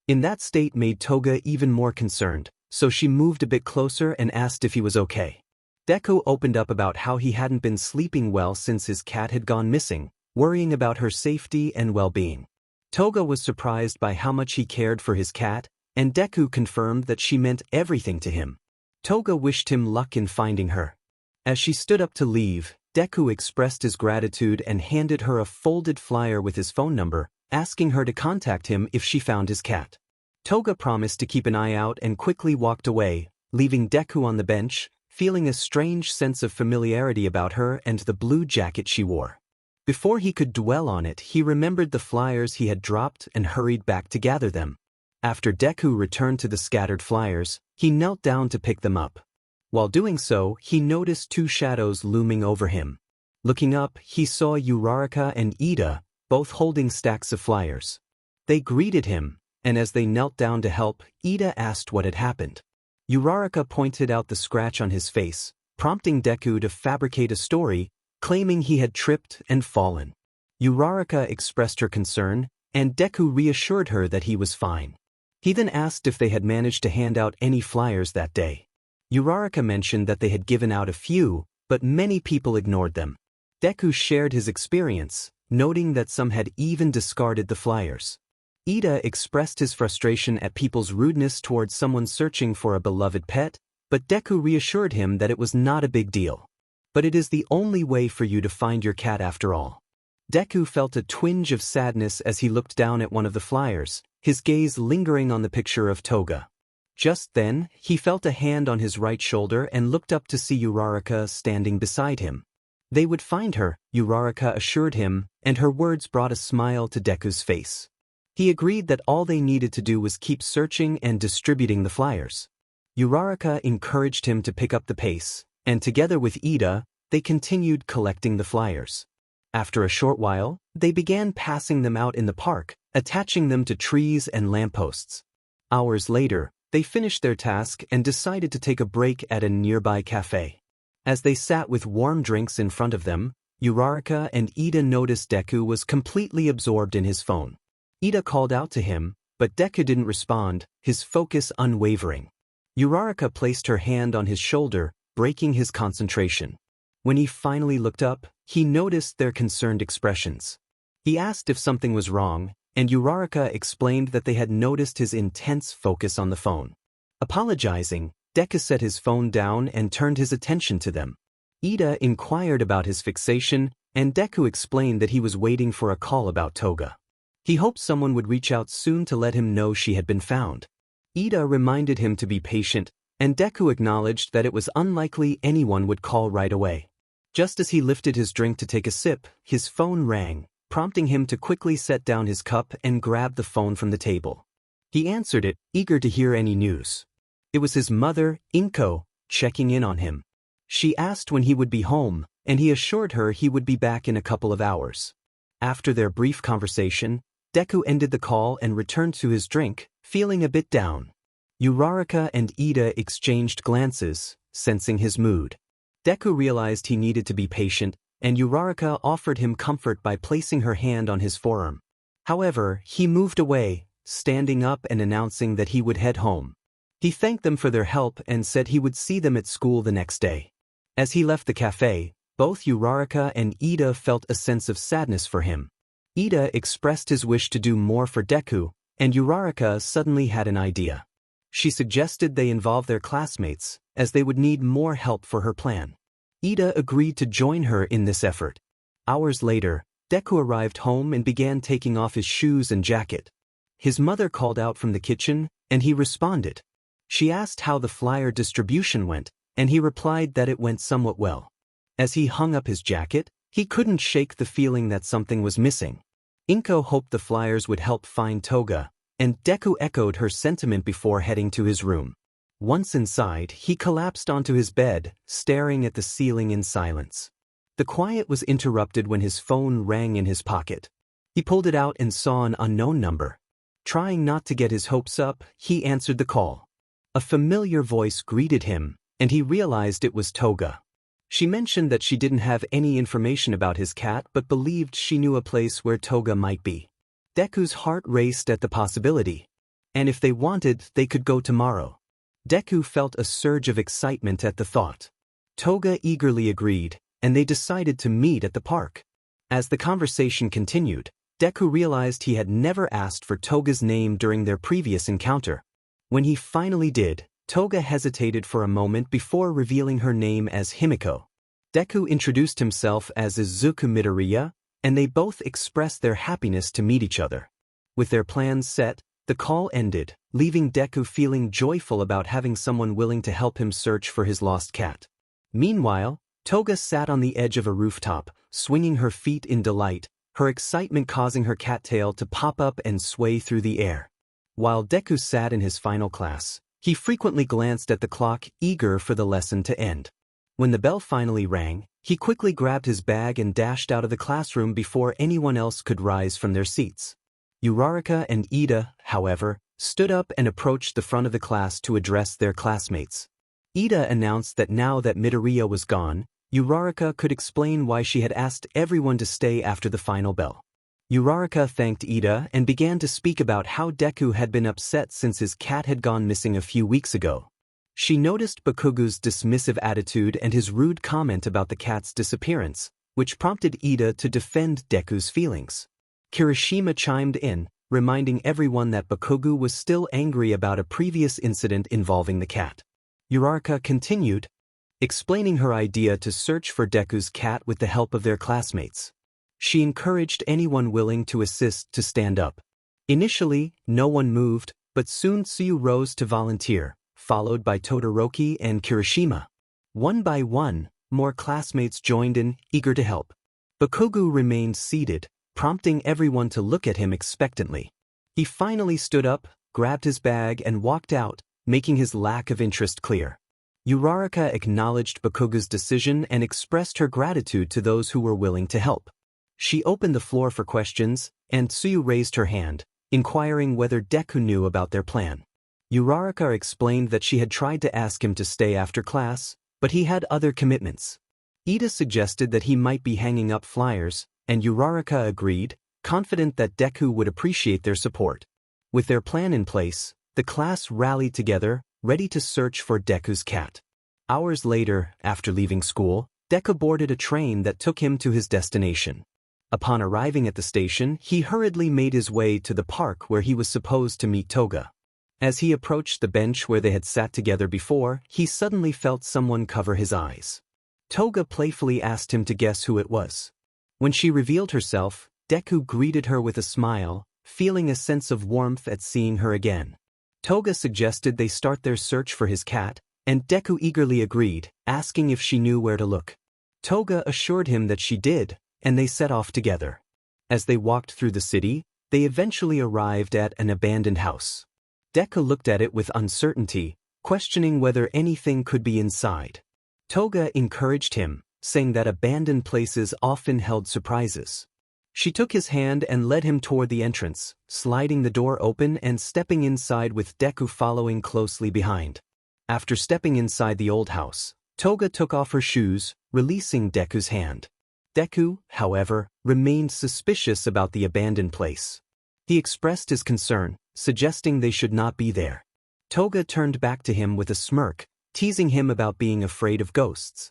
in that state made Toga even more concerned, so she moved a bit closer and asked if he was okay. Deku opened up about how he hadn't been sleeping well since his cat had gone missing, worrying about her safety and well-being. Toga was surprised by how much he cared for his cat, and Deku confirmed that she meant everything to him. Toga wished him luck in finding her. As she stood up to leave, Deku expressed his gratitude and handed her a folded flyer with his phone number, asking her to contact him if she found his cat. Toga promised to keep an eye out and quickly walked away, leaving Deku on the bench, feeling a strange sense of familiarity about her and the blue jacket she wore. Before he could dwell on it, he remembered the flyers he had dropped and hurried back to gather them. After Deku returned to the scattered flyers, he knelt down to pick them up. While doing so, he noticed two shadows looming over him. Looking up, he saw Uraraka and Ida, both holding stacks of flyers. They greeted him, and as they knelt down to help, Ida asked what had happened. Uraraka pointed out the scratch on his face, prompting Deku to fabricate a story, claiming he had tripped and fallen. Uraraka expressed her concern, and Deku reassured her that he was fine. He then asked if they had managed to hand out any flyers that day. Uraraka mentioned that they had given out a few, but many people ignored them. Deku shared his experience, noting that some had even discarded the flyers. Ida expressed his frustration at people's rudeness towards someone searching for a beloved pet, but Deku reassured him that it was not a big deal. But it is the only way for you to find your cat after all. Deku felt a twinge of sadness as he looked down at one of the flyers, his gaze lingering on the picture of Toga. Just then, he felt a hand on his right shoulder and looked up to see Uraraka standing beside him. They would find her, Uraraka assured him, and her words brought a smile to Deku's face. He agreed that all they needed to do was keep searching and distributing the flyers. Uraraka encouraged him to pick up the pace, and together with Ida, they continued collecting the flyers. After a short while, they began passing them out in the park, attaching them to trees and lampposts. Hours later, they finished their task and decided to take a break at a nearby cafe. As they sat with warm drinks in front of them, Uraraka and Ida noticed Deku was completely absorbed in his phone. Ida called out to him, but Deku didn't respond, his focus unwavering. Uraraka placed her hand on his shoulder, breaking his concentration. When he finally looked up, he noticed their concerned expressions. He asked if something was wrong, and Uraraka explained that they had noticed his intense focus on the phone. Apologizing, Deku set his phone down and turned his attention to them. Ida inquired about his fixation, and Deku explained that he was waiting for a call about Toga. He hoped someone would reach out soon to let him know she had been found. Ida reminded him to be patient, and Deku acknowledged that it was unlikely anyone would call right away. Just as he lifted his drink to take a sip, his phone rang, prompting him to quickly set down his cup and grab the phone from the table. He answered it, eager to hear any news. It was his mother, Inko, checking in on him. She asked when he would be home, and he assured her he would be back in a couple of hours. After their brief conversation, Deku ended the call and returned to his drink, feeling a bit down. Uraraka and Ida exchanged glances, sensing his mood. Deku realized he needed to be patient, and Uraraka offered him comfort by placing her hand on his forearm. However, he moved away, standing up and announcing that he would head home. He thanked them for their help and said he would see them at school the next day. As he left the cafe, both Uraraka and Ida felt a sense of sadness for him. Ida expressed his wish to do more for Deku, and Uraraka suddenly had an idea. She suggested they involve their classmates, as they would need more help for her plan. Ida agreed to join her in this effort. Hours later, Deku arrived home and began taking off his shoes and jacket. His mother called out from the kitchen, and he responded. She asked how the flyer distribution went, and he replied that it went somewhat well. As he hung up his jacket, he couldn't shake the feeling that something was missing. Inko hoped the flyers would help find Toga, and Deku echoed her sentiment before heading to his room. Once inside, he collapsed onto his bed, staring at the ceiling in silence. The quiet was interrupted when his phone rang in his pocket. He pulled it out and saw an unknown number. Trying not to get his hopes up, he answered the call. A familiar voice greeted him, and he realized it was Toga. She mentioned that she didn't have any information about his cat but believed she knew a place where Toga might be. Deku's heart raced at the possibility. And if they wanted, they could go tomorrow. Deku felt a surge of excitement at the thought. Toga eagerly agreed, and they decided to meet at the park. As the conversation continued, Deku realized he had never asked for Toga's name during their previous encounter. When he finally did, Toga hesitated for a moment before revealing her name as Himiko. Deku introduced himself as Izuku Midoriya, and they both expressed their happiness to meet each other. With their plans set, the call ended, leaving Deku feeling joyful about having someone willing to help him search for his lost cat. Meanwhile, Toga sat on the edge of a rooftop, swinging her feet in delight, her excitement causing her cattail to pop up and sway through the air. While Deku sat in his final class, he frequently glanced at the clock, eager for the lesson to end. When the bell finally rang, he quickly grabbed his bag and dashed out of the classroom before anyone else could rise from their seats. Uraraka and Ida, however, stood up and approached the front of the class to address their classmates. Ida announced that now that Midoriya was gone, Uraraka could explain why she had asked everyone to stay after the final bell. Uraraka thanked Ida and began to speak about how Deku had been upset since his cat had gone missing a few weeks ago. She noticed Bakugu's dismissive attitude and his rude comment about the cat's disappearance, which prompted Ida to defend Deku's feelings. Kirishima chimed in, reminding everyone that Bakugu was still angry about a previous incident involving the cat. Uraraka continued, explaining her idea to search for Deku's cat with the help of their classmates. She encouraged anyone willing to assist to stand up. Initially, no one moved, but soon Tsuyu rose to volunteer, followed by Todoroki and Kirishima. One by one, more classmates joined in, eager to help. Bakugu remained seated, prompting everyone to look at him expectantly. He finally stood up, grabbed his bag and walked out, making his lack of interest clear. Uraraka acknowledged Bakugu's decision and expressed her gratitude to those who were willing to help. She opened the floor for questions, and Tsuyu raised her hand, inquiring whether Deku knew about their plan. Uraraka explained that she had tried to ask him to stay after class, but he had other commitments. Ida suggested that he might be hanging up flyers, and Uraraka agreed, confident that Deku would appreciate their support. With their plan in place, the class rallied together, ready to search for Deku's cat. Hours later, after leaving school, Deku boarded a train that took him to his destination. Upon arriving at the station, he hurriedly made his way to the park where he was supposed to meet Toga. As he approached the bench where they had sat together before, he suddenly felt someone cover his eyes. Toga playfully asked him to guess who it was. When she revealed herself, Deku greeted her with a smile, feeling a sense of warmth at seeing her again. Toga suggested they start their search for his cat, and Deku eagerly agreed, asking if she knew where to look. Toga assured him that she did, and they set off together. As they walked through the city, they eventually arrived at an abandoned house. Deku looked at it with uncertainty, questioning whether anything could be inside. Toga encouraged him, saying that abandoned places often held surprises. She took his hand and led him toward the entrance, sliding the door open and stepping inside with Deku following closely behind. After stepping inside the old house, Toga took off her shoes, releasing Deku's hand. Deku, however, remained suspicious about the abandoned place. He expressed his concern, suggesting they should not be there. Toga turned back to him with a smirk, teasing him about being afraid of ghosts.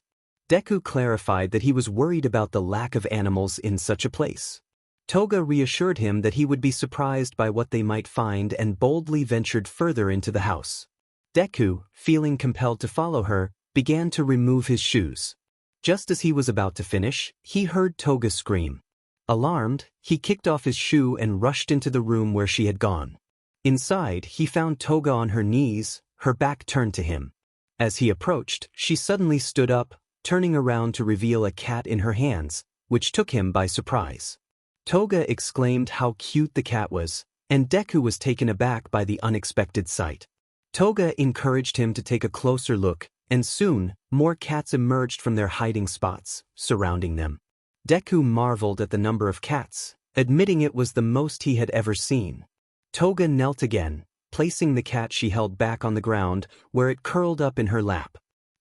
Deku clarified that he was worried about the lack of animals in such a place. Toga reassured him that he would be surprised by what they might find and boldly ventured further into the house. Deku, feeling compelled to follow her, began to remove his shoes. Just as he was about to finish, he heard Toga scream. Alarmed, he kicked off his shoe and rushed into the room where she had gone. Inside, he found Toga on her knees, her back turned to him. As he approached, she suddenly stood up, turning around to reveal a cat in her hands, which took him by surprise. Toga exclaimed how cute the cat was, and Deku was taken aback by the unexpected sight. Toga encouraged him to take a closer look, and soon, more cats emerged from their hiding spots, surrounding them. Deku marveled at the number of cats, admitting it was the most he had ever seen. Toga knelt again, placing the cat she held back on the ground, where it curled up in her lap.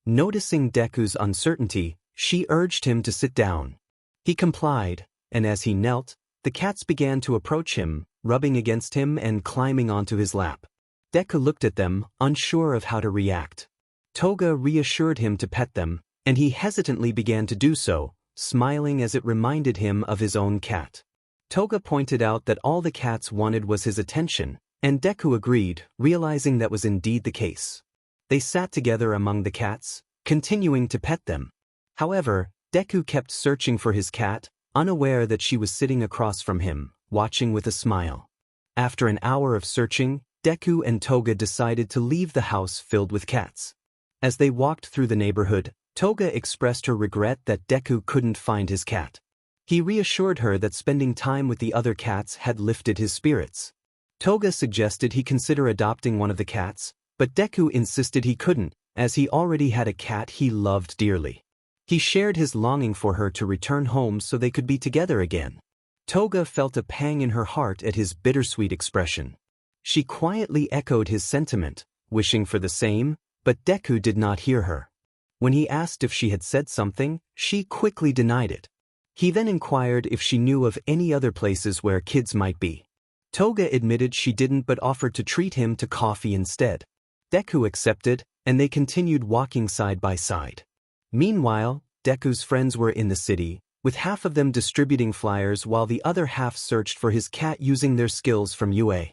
Noticing Deku's uncertainty, she urged him to sit down. He complied, and as he knelt, the cats began to approach him, rubbing against him and climbing onto his lap. Deku looked at them, unsure of how to react. Toga reassured him to pet them, and he hesitantly began to do so, smiling as it reminded him of his own cat. Toga pointed out that all the cats wanted was his attention, and Deku agreed, realizing that was indeed the case. They sat together among the cats, continuing to pet them. However, Deku kept searching for his cat, unaware that she was sitting across from him, watching with a smile. After an hour of searching, Deku and Toga decided to leave the house filled with cats. As they walked through the neighborhood, Toga expressed her regret that Deku couldn't find his cat. He reassured her that spending time with the other cats had lifted his spirits. Toga suggested he consider adopting one of the cats, but Deku insisted he couldn't, as he already had a cat he loved dearly. He shared his longing for her to return home so they could be together again. Toga felt a pang in her heart at his bittersweet expression. She quietly echoed his sentiment, wishing for the same, but Deku did not hear her. When he asked if she had said something, she quickly denied it. He then inquired if she knew of any other places where kids might be. Toga admitted she didn't but offered to treat him to coffee instead. Deku accepted, and they continued walking side by side. Meanwhile, Deku's friends were in the city, with half of them distributing flyers while the other half searched for his cat using their skills from UA.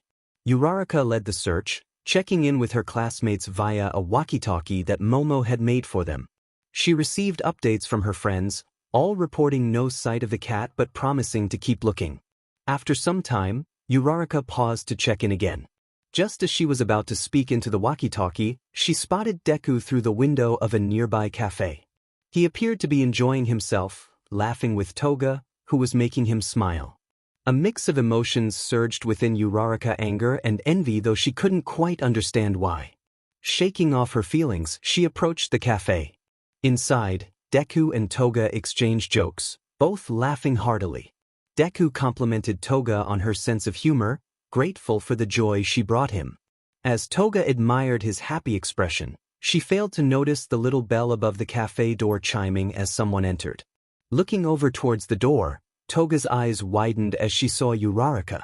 Uraraka led the search, checking in with her classmates via a walkie-talkie that Momo had made for them. She received updates from her friends, all reporting no sight of the cat but promising to keep looking. After some time, Uraraka paused to check in again. Just as she was about to speak into the walkie-talkie, she spotted Deku through the window of a nearby cafe. He appeared to be enjoying himself, laughing with Toga, who was making him smile. A mix of emotions surged within Uraraka, anger and envy, though she couldn't quite understand why. Shaking off her feelings, she approached the cafe. Inside, Deku and Toga exchanged jokes, both laughing heartily. Deku complimented Toga on her sense of humor, grateful for the joy she brought him. As Toga admired his happy expression, she failed to notice the little bell above the cafe door chiming as someone entered. Looking over towards the door, Toga's eyes widened as she saw Uraraka.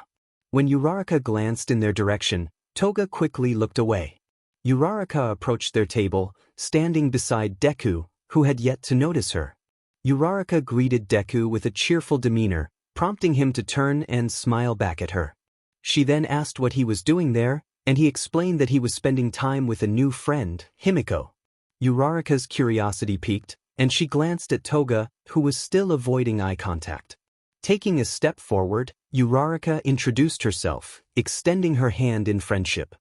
When Uraraka glanced in their direction, Toga quickly looked away. Uraraka approached their table, standing beside Deku, who had yet to notice her. Uraraka greeted Deku with a cheerful demeanor, prompting him to turn and smile back at her. She then asked what he was doing there, and he explained that he was spending time with a new friend, Himiko. Uraraka's curiosity piqued, and she glanced at Toga, who was still avoiding eye contact. Taking a step forward, Uraraka introduced herself, extending her hand in friendship.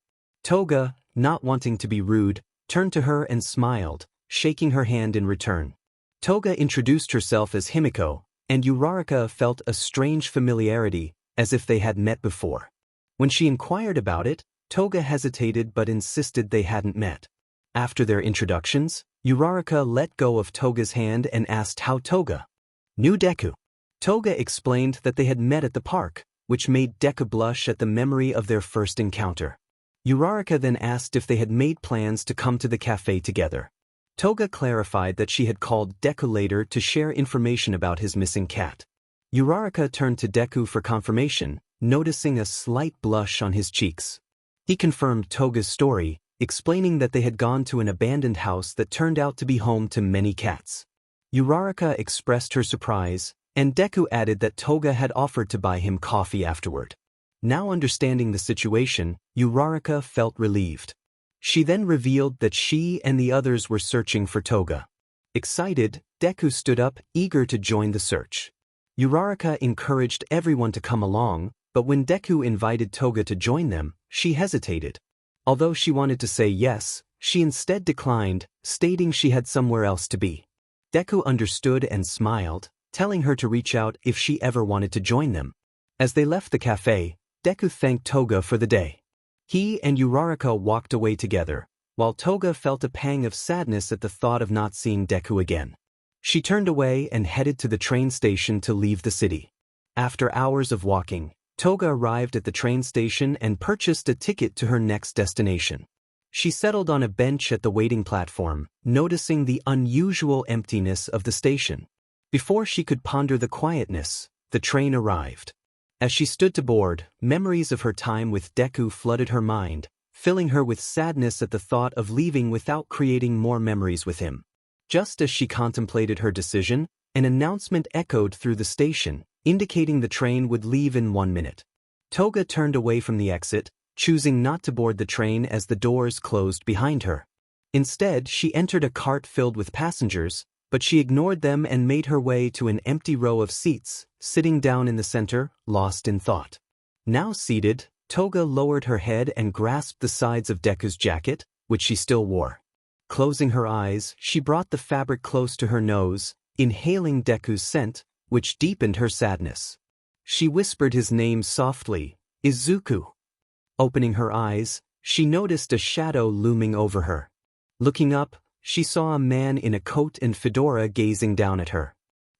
Toga, not wanting to be rude, turned to her and smiled, shaking her hand in return. Toga introduced herself as Himiko, and Uraraka felt a strange familiarity, as if they had met before. When she inquired about it, Toga hesitated but insisted they hadn't met. After their introductions, Uraraka let go of Toga's hand and asked how Toga knew Deku. Toga explained that they had met at the park, which made Deku blush at the memory of their first encounter. Uraraka then asked if they had made plans to come to the cafe together. Toga clarified that she had called Deku later to share information about his missing cat. Uraraka turned to Deku for confirmation, noticing a slight blush on his cheeks. He confirmed Toga's story, explaining that they had gone to an abandoned house that turned out to be home to many cats. Uraraka expressed her surprise, and Deku added that Toga had offered to buy him coffee afterward. Now understanding the situation, Uraraka felt relieved. She then revealed that she and the others were searching for Toga. Excited, Deku stood up, eager to join the search. Uraraka encouraged everyone to come along, but when Deku invited Toga to join them, she hesitated. Although she wanted to say yes, she instead declined, stating she had somewhere else to be. Deku understood and smiled, telling her to reach out if she ever wanted to join them. As they left the cafe, Deku thanked Toga for the day. He and Uraraka walked away together, while Toga felt a pang of sadness at the thought of not seeing Deku again. She turned away and headed to the train station to leave the city. After hours of walking, Toga arrived at the train station and purchased a ticket to her next destination. She settled on a bench at the waiting platform, noticing the unusual emptiness of the station. Before she could ponder the quietness, the train arrived. As she stood to board, memories of her time with Deku flooded her mind, filling her with sadness at the thought of leaving without creating more memories with him. Just as she contemplated her decision, an announcement echoed through the station, indicating the train would leave in 1 minute. Toga turned away from the exit, choosing not to board the train as the doors closed behind her. Instead, she entered a cart filled with passengers, but she ignored them and made her way to an empty row of seats, sitting down in the center, lost in thought. Now seated, Toga lowered her head and grasped the sides of Deku's jacket, which she still wore. Closing her eyes, she brought the fabric close to her nose, inhaling Deku's scent, which deepened her sadness. She whispered his name softly, Izuku. Opening her eyes, she noticed a shadow looming over her. Looking up, she saw a man in a coat and fedora gazing down at her.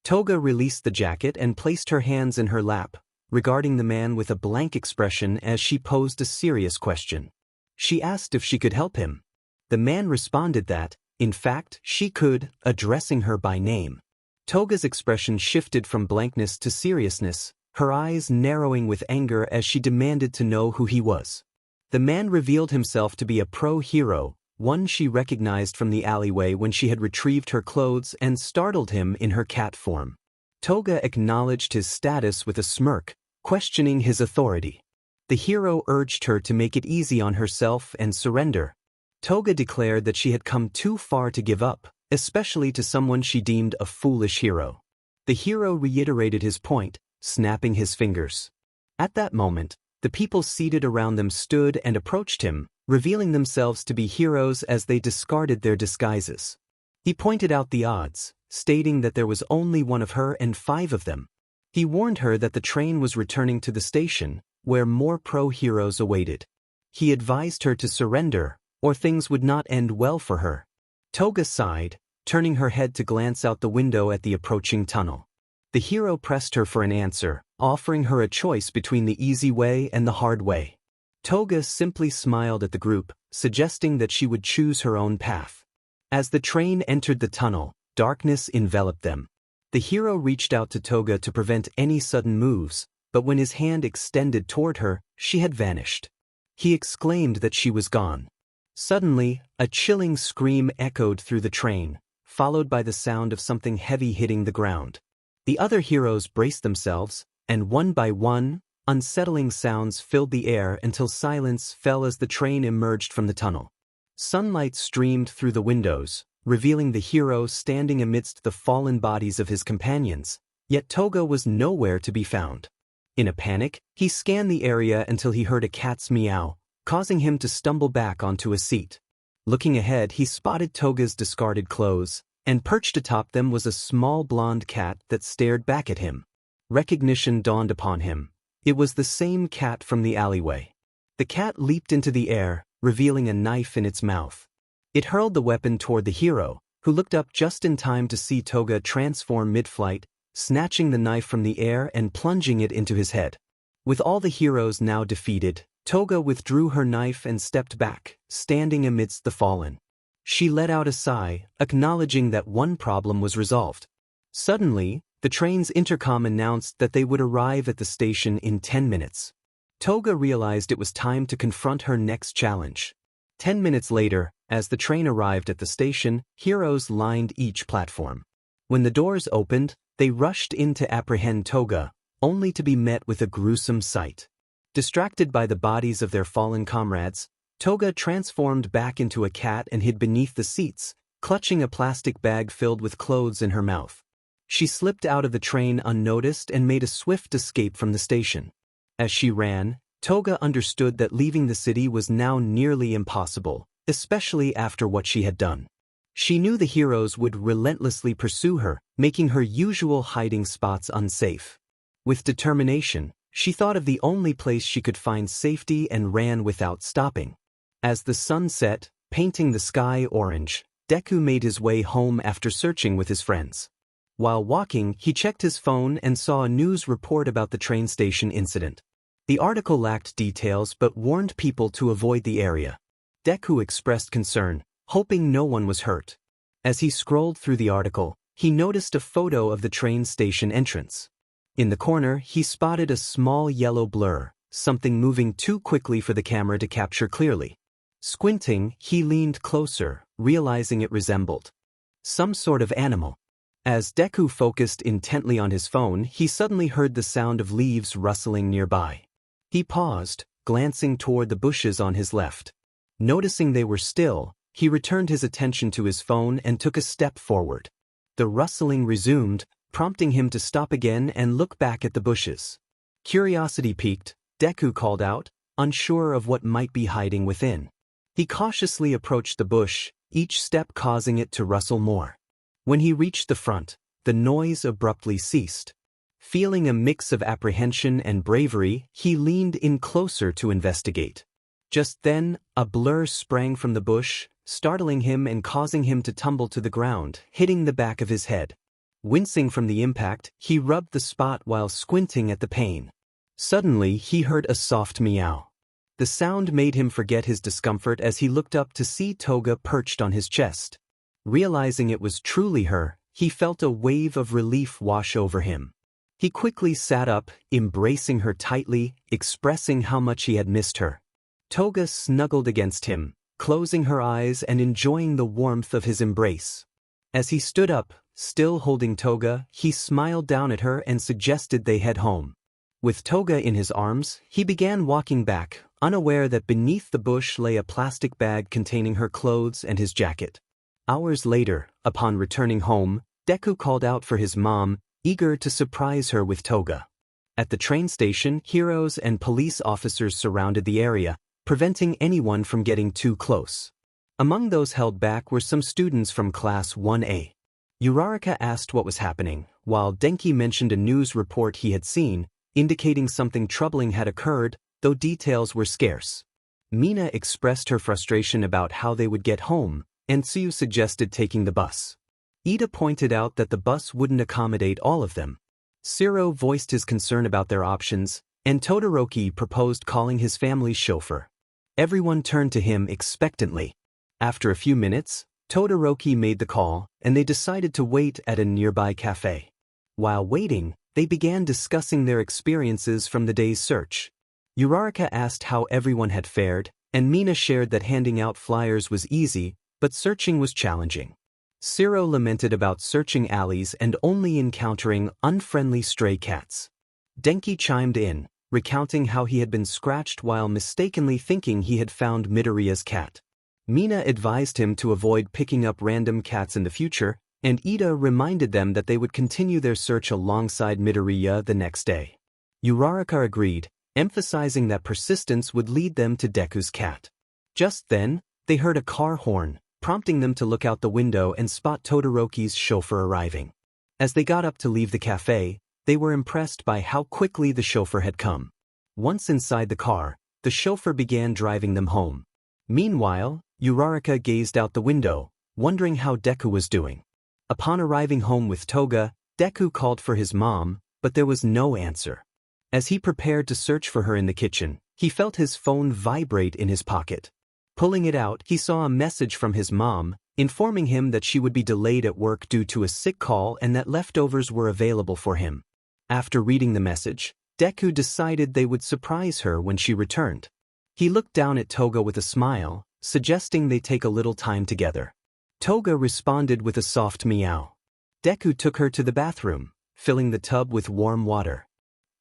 Toga released the jacket and placed her hands in her lap, regarding the man with a blank expression as she posed a serious question. She asked if she could help him. The man responded that, in fact, she could, addressing her by name. Toga's expression shifted from blankness to seriousness, her eyes narrowing with anger as she demanded to know who he was. The man revealed himself to be a pro-hero, one she recognized from the alleyway when she had retrieved her clothes and startled him in her cat form. Toga acknowledged his status with a smirk, questioning his authority. The hero urged her to make it easy on herself and surrender. Toga declared that she had come too far to give up, especially to someone she deemed a foolish hero. The hero reiterated his point, snapping his fingers. At that moment, the people seated around them stood and approached him, revealing themselves to be heroes as they discarded their disguises. He pointed out the odds, stating that there was only one of her and 5 of them. He warned her that the train was returning to the station, where more pro-heroes awaited. He advised her to surrender, or things would not end well for her. Toga sighed, turning her head to glance out the window at the approaching tunnel. The hero pressed her for an answer, offering her a choice between the easy way and the hard way. Toga simply smiled at the group, suggesting that she would choose her own path. As the train entered the tunnel, darkness enveloped them. The hero reached out to Toga to prevent any sudden moves, but when his hand extended toward her, she had vanished. He exclaimed that she was gone. Suddenly, a chilling scream echoed through the train, followed by the sound of something heavy hitting the ground. The other heroes braced themselves, and one by one, unsettling sounds filled the air until silence fell as the train emerged from the tunnel. Sunlight streamed through the windows, revealing the hero standing amidst the fallen bodies of his companions, yet Toga was nowhere to be found. In a panic, he scanned the area until he heard a cat's meow, causing him to stumble back onto a seat. Looking ahead, he spotted Toga's discarded clothes, and perched atop them was a small blonde cat that stared back at him. Recognition dawned upon him. It was the same cat from the alleyway. The cat leaped into the air, revealing a knife in its mouth. It hurled the weapon toward the hero, who looked up just in time to see Toga transform mid-flight, snatching the knife from the air and plunging it into his head. With all the heroes now defeated, Toga withdrew her knife and stepped back, standing amidst the fallen. She let out a sigh, acknowledging that one problem was resolved. Suddenly, the train's intercom announced that they would arrive at the station in 10 minutes. Toga realized it was time to confront her next challenge. 10 minutes later, as the train arrived at the station, heroes lined each platform. When the doors opened, they rushed in to apprehend Toga, only to be met with a gruesome sight. Distracted by the bodies of their fallen comrades, Toga transformed back into a cat and hid beneath the seats, clutching a plastic bag filled with clothes in her mouth. She slipped out of the train unnoticed and made a swift escape from the station. As she ran, Toga understood that leaving the city was now nearly impossible, especially after what she had done. She knew the heroes would relentlessly pursue her, making her usual hiding spots unsafe. With determination, she thought of the only place she could find safety and ran without stopping. As the sun set, painting the sky orange, Deku made his way home after searching with his friends. While walking, he checked his phone and saw a news report about the train station incident. The article lacked details but warned people to avoid the area. Deku expressed concern, hoping no one was hurt. As he scrolled through the article, he noticed a photo of the train station entrance. In the corner, he spotted a small yellow blur, something moving too quickly for the camera to capture clearly. Squinting, he leaned closer, realizing it resembled some sort of animal. As Deku focused intently on his phone, he suddenly heard the sound of leaves rustling nearby. He paused, glancing toward the bushes on his left. Noticing they were still, he returned his attention to his phone and took a step forward. The rustling resumed, prompting him to stop again and look back at the bushes. Curiosity piqued, Deku called out, unsure of what might be hiding within. He cautiously approached the bush, each step causing it to rustle more. When he reached the front, the noise abruptly ceased. Feeling a mix of apprehension and bravery, he leaned in closer to investigate. Just then, a blur sprang from the bush, startling him and causing him to tumble to the ground, hitting the back of his head. Wincing from the impact, he rubbed the spot while squinting at the pain. Suddenly, he heard a soft meow. The sound made him forget his discomfort as he looked up to see Toga perched on his chest. Realizing it was truly her, he felt a wave of relief wash over him. He quickly sat up, embracing her tightly, expressing how much he had missed her. Toga snuggled against him, closing her eyes and enjoying the warmth of his embrace. As he stood up, still holding Toga, he smiled down at her and suggested they head home. With Toga in his arms, he began walking back, unaware that beneath the bush lay a plastic bag containing her clothes and his jacket. Hours later, upon returning home, Deku called out for his mom, eager to surprise her with Toga. At the train station, heroes and police officers surrounded the area, preventing anyone from getting too close. Among those held back were some students from Class 1A. Uraraka asked what was happening, while Denki mentioned a news report he had seen, indicating something troubling had occurred, though details were scarce. Mina expressed her frustration about how they would get home, and Tsuyu suggested taking the bus. Ida pointed out that the bus wouldn't accommodate all of them. Shiro voiced his concern about their options, and Todoroki proposed calling his family's chauffeur. Everyone turned to him expectantly. After a few minutes, Todoroki made the call, and they decided to wait at a nearby cafe. While waiting, they began discussing their experiences from the day's search. Uraraka asked how everyone had fared, and Mina shared that handing out flyers was easy, but searching was challenging. Shiro lamented about searching alleys and only encountering unfriendly stray cats. Denki chimed in, recounting how he had been scratched while mistakenly thinking he had found Midoriya's cat. Mina advised him to avoid picking up random cats in the future, and Ida reminded them that they would continue their search alongside Midoriya the next day. Uraraka agreed, emphasizing that persistence would lead them to Deku's cat. Just then, they heard a car horn, prompting them to look out the window and spot Todoroki's chauffeur arriving. As they got up to leave the cafe, they were impressed by how quickly the chauffeur had come. Once inside the car, the chauffeur began driving them home. Meanwhile, Uraraka gazed out the window, wondering how Deku was doing. Upon arriving home with Toga, Deku called for his mom, but there was no answer. As he prepared to search for her in the kitchen, he felt his phone vibrate in his pocket. Pulling it out, he saw a message from his mom, informing him that she would be delayed at work due to a sick call and that leftovers were available for him. After reading the message, Deku decided they would surprise her when she returned. He looked down at Toga with a smile, suggesting they take a little time together. Toga responded with a soft meow. Deku took her to the bathroom, filling the tub with warm water.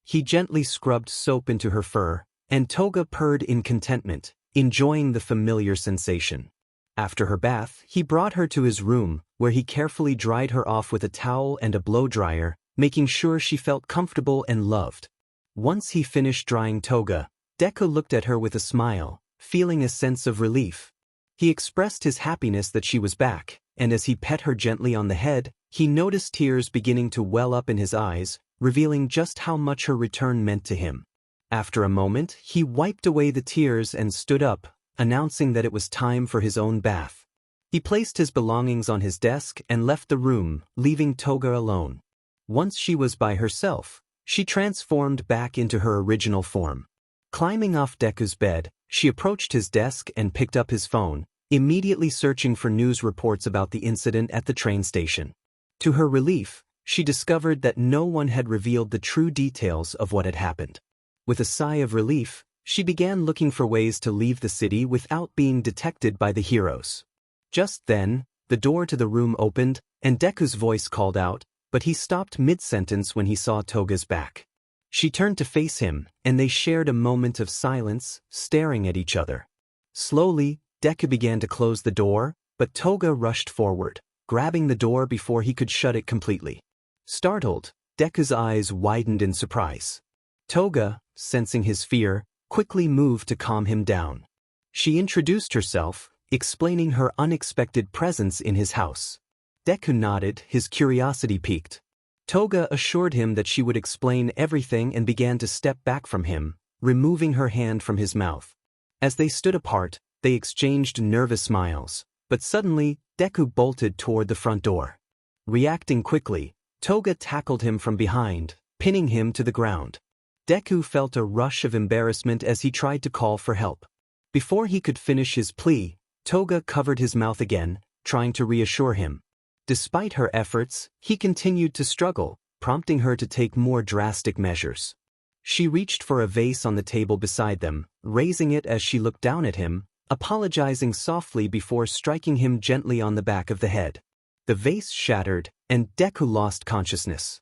He gently scrubbed soap into her fur, and Toga purred in contentment, enjoying the familiar sensation. After her bath, he brought her to his room, where he carefully dried her off with a towel and a blow-dryer, making sure she felt comfortable and loved. Once he finished drying Toga, Deku looked at her with a smile, feeling a sense of relief. He expressed his happiness that she was back, and as he pet her gently on the head, he noticed tears beginning to well up in his eyes, revealing just how much her return meant to him. After a moment, he wiped away the tears and stood up, announcing that it was time for his own bath. He placed his belongings on his desk and left the room, leaving Toga alone. Once she was by herself, she transformed back into her original form. Climbing off Deku's bed, she approached his desk and picked up his phone, immediately searching for news reports about the incident at the train station. To her relief, she discovered that no one had revealed the true details of what had happened. With a sigh of relief, she began looking for ways to leave the city without being detected by the heroes. Just then, the door to the room opened, and Deku's voice called out, but he stopped mid-sentence when he saw Toga's back. She turned to face him, and they shared a moment of silence, staring at each other. Slowly, Deku began to close the door, but Toga rushed forward, grabbing the door before he could shut it completely. Startled, Deku's eyes widened in surprise. Toga, sensing his fear, quickly moved to calm him down. She introduced herself, explaining her unexpected presence in his house. Deku nodded, his curiosity piqued. Toga assured him that she would explain everything and began to step back from him, removing her hand from his mouth. As they stood apart, they exchanged nervous smiles, but suddenly, Deku bolted toward the front door. Reacting quickly, Toga tackled him from behind, pinning him to the ground. Deku felt a rush of embarrassment as he tried to call for help. Before he could finish his plea, Toga covered his mouth again, trying to reassure him. Despite her efforts, he continued to struggle, prompting her to take more drastic measures. She reached for a vase on the table beside them, raising it as she looked down at him, apologizing softly before striking him gently on the back of the head. The vase shattered, and Deku lost consciousness.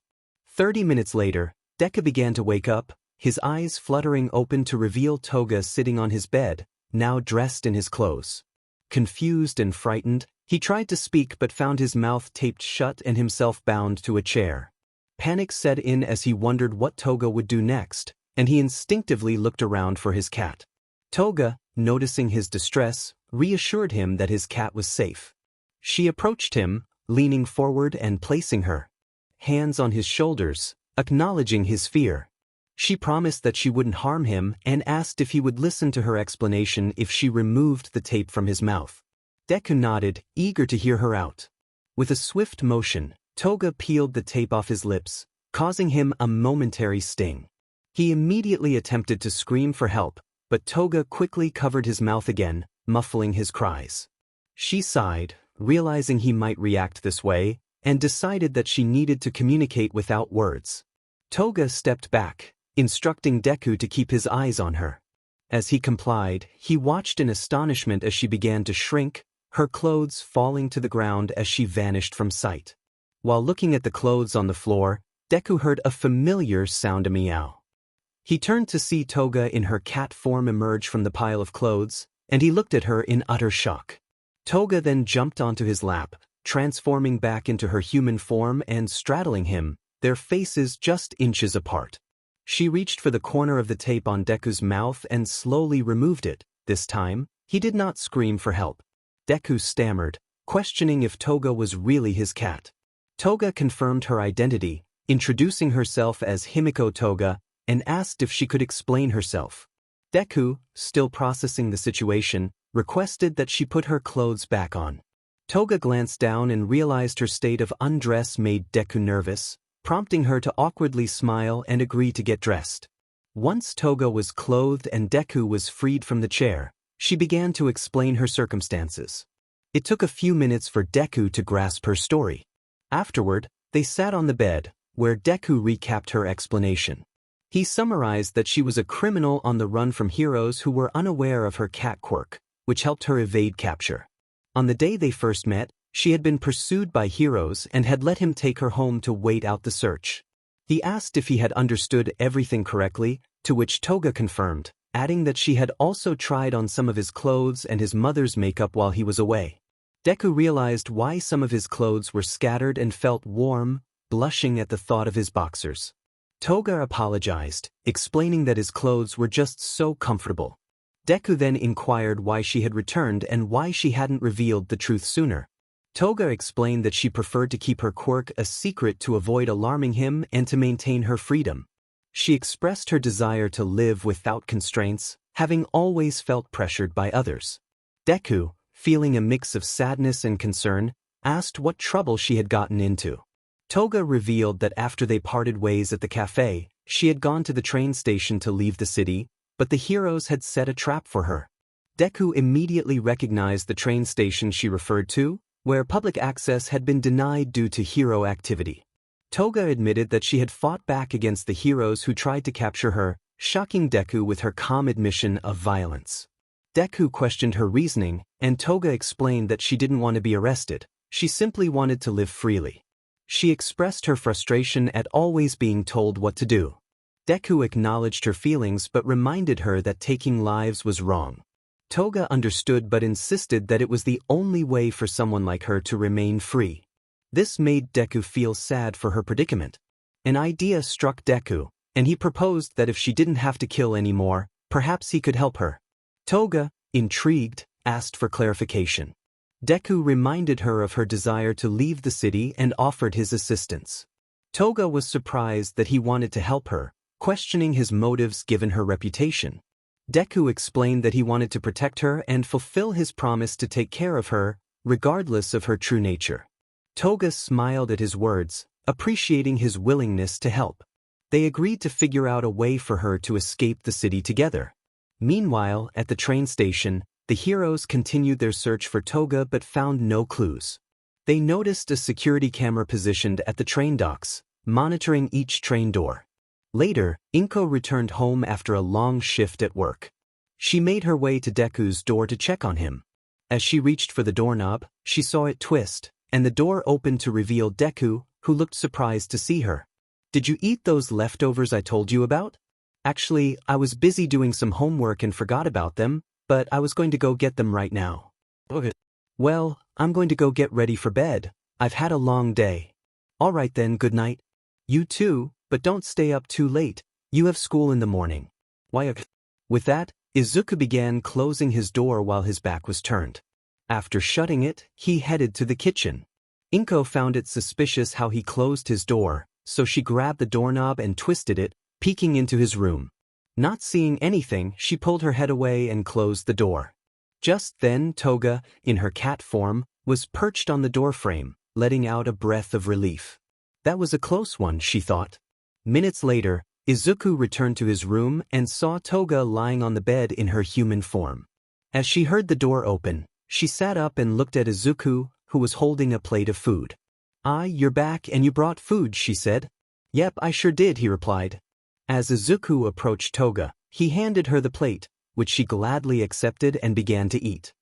30 minutes later, Deku began to wake up, his eyes fluttering open to reveal Toga sitting on his bed, now dressed in his clothes. Confused and frightened, he tried to speak but found his mouth taped shut and himself bound to a chair. Panic set in as he wondered what Toga would do next, and he instinctively looked around for his cat. Toga, noticing his distress, reassured him that his cat was safe. She approached him, leaning forward and placing her hands on his shoulders, acknowledging his fear. She promised that she wouldn't harm him and asked if he would listen to her explanation if she removed the tape from his mouth. Deku nodded, eager to hear her out. With a swift motion, Toga peeled the tape off his lips, causing him a momentary sting. He immediately attempted to scream for help, but Toga quickly covered his mouth again, muffling his cries. She sighed, realizing he might react this way, and decided that she needed to communicate without words. Toga stepped back, instructing Deku to keep his eyes on her. As he complied, he watched in astonishment as she began to shrink, her clothes falling to the ground as she vanished from sight. While looking at the clothes on the floor, Deku heard a familiar sound, a meow. He turned to see Toga in her cat form emerge from the pile of clothes, and he looked at her in utter shock. Toga then jumped onto his lap, transforming back into her human form and straddling him, their faces just inches apart. She reached for the corner of the tape on Deku's mouth and slowly removed it. This time, he did not scream for help. Deku stammered, questioning if Toga was really his cat. Toga confirmed her identity, introducing herself as Himiko Toga, and asked if she could explain herself. Deku, still processing the situation, requested that she put her clothes back on. Toga glanced down and realized her state of undress made Deku nervous, prompting her to awkwardly smile and agree to get dressed. Once Toga was clothed and Deku was freed from the chair, she began to explain her circumstances. It took a few minutes for Deku to grasp her story. Afterward, they sat on the bed, where Deku recapped her explanation. He summarized that she was a criminal on the run from heroes who were unaware of her cat quirk, which helped her evade capture. On the day they first met, she had been pursued by heroes and had let him take her home to wait out the search. He asked if he had understood everything correctly, to which Toga confirmed, adding that she had also tried on some of his clothes and his mother's makeup while he was away. Deku realized why some of his clothes were scattered and felt warm, blushing at the thought of his boxers. Toga apologized, explaining that his clothes were just so comfortable. Deku then inquired why she had returned and why she hadn't revealed the truth sooner. Toga explained that she preferred to keep her quirk a secret to avoid alarming him and to maintain her freedom. She expressed her desire to live without constraints, having always felt pressured by others. Deku, feeling a mix of sadness and concern, asked what trouble she had gotten into. Toga revealed that after they parted ways at the cafe, she had gone to the train station to leave the city, but the heroes had set a trap for her. Deku immediately recognized the train station she referred to, where public access had been denied due to hero activity. Toga admitted that she had fought back against the heroes who tried to capture her, shocking Deku with her calm admission of violence. Deku questioned her reasoning, and Toga explained that she didn't want to be arrested, she simply wanted to live freely. She expressed her frustration at always being told what to do. Deku acknowledged her feelings but reminded her that taking lives was wrong. Toga understood but insisted that it was the only way for someone like her to remain free. This made Deku feel sad for her predicament. An idea struck Deku, and he proposed that if she didn't have to kill anymore, perhaps he could help her. Toga, intrigued, asked for clarification. Deku reminded her of her desire to leave the city and offered his assistance. Toga was surprised that he wanted to help her, questioning his motives given her reputation. Deku explained that he wanted to protect her and fulfill his promise to take care of her, regardless of her true nature. Toga smiled at his words, appreciating his willingness to help. They agreed to figure out a way for her to escape the city together. Meanwhile, at the train station, the heroes continued their search for Toga but found no clues. They noticed a security camera positioned at the train docks, monitoring each train door. Later, Inko returned home after a long shift at work. She made her way to Deku's door to check on him. As she reached for the doorknob, she saw it twist, and the door opened to reveal Deku, who looked surprised to see her. "Did you eat those leftovers I told you about?" "Actually, I was busy doing some homework and forgot about them, but I was going to go get them right now." "Okay. Well, I'm going to go get ready for bed. I've had a long day." "All right then, good night." "You too, but don't stay up too late. You have school in the morning." "Why?" With that, Izuku began closing his door while his back was turned. After shutting it, he headed to the kitchen. Inko found it suspicious how he closed his door, so she grabbed the doorknob and twisted it, peeking into his room. Not seeing anything, she pulled her head away and closed the door. Just then Toga, in her cat form, was perched on the doorframe, letting out a breath of relief. That was a close one, she thought. Minutes later, Izuku returned to his room and saw Toga lying on the bed in her human form. As she heard the door open, she sat up and looked at Izuku, who was holding a plate of food. "Ah, you're back and you brought food," she said. "Yep, I sure did," he replied. As Izuku approached Toga, he handed her the plate, which she gladly accepted and began to eat.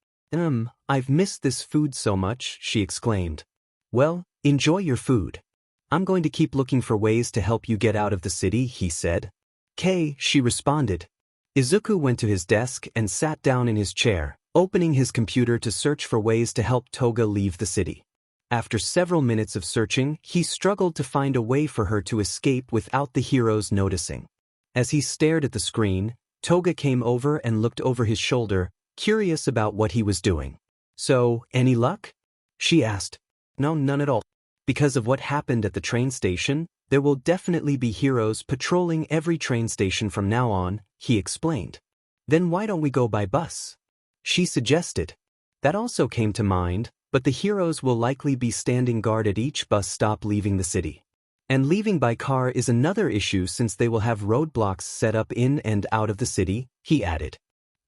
I've missed this food so much," she exclaimed. "Well, enjoy your food. I'm going to keep looking for ways to help you get out of the city," he said. "Kay," she responded. Izuku went to his desk and sat down in his chair, opening his computer to search for ways to help Toga leave the city. After several minutes of searching, he struggled to find a way for her to escape without the heroes noticing. As he stared at the screen, Toga came over and looked over his shoulder, curious about what he was doing. "So, any luck?" she asked. "No, none at all. Because of what happened at the train station, there will definitely be heroes patrolling every train station from now on," he explained. "Then why don't we go by bus?" she suggested. That also came to mind, but the heroes will likely be standing guard at each bus stop leaving the city. And leaving by car is another issue since they will have roadblocks set up in and out of the city, he added.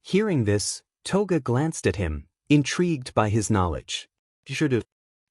Hearing this, Toga glanced at him, intrigued by his knowledge. "You should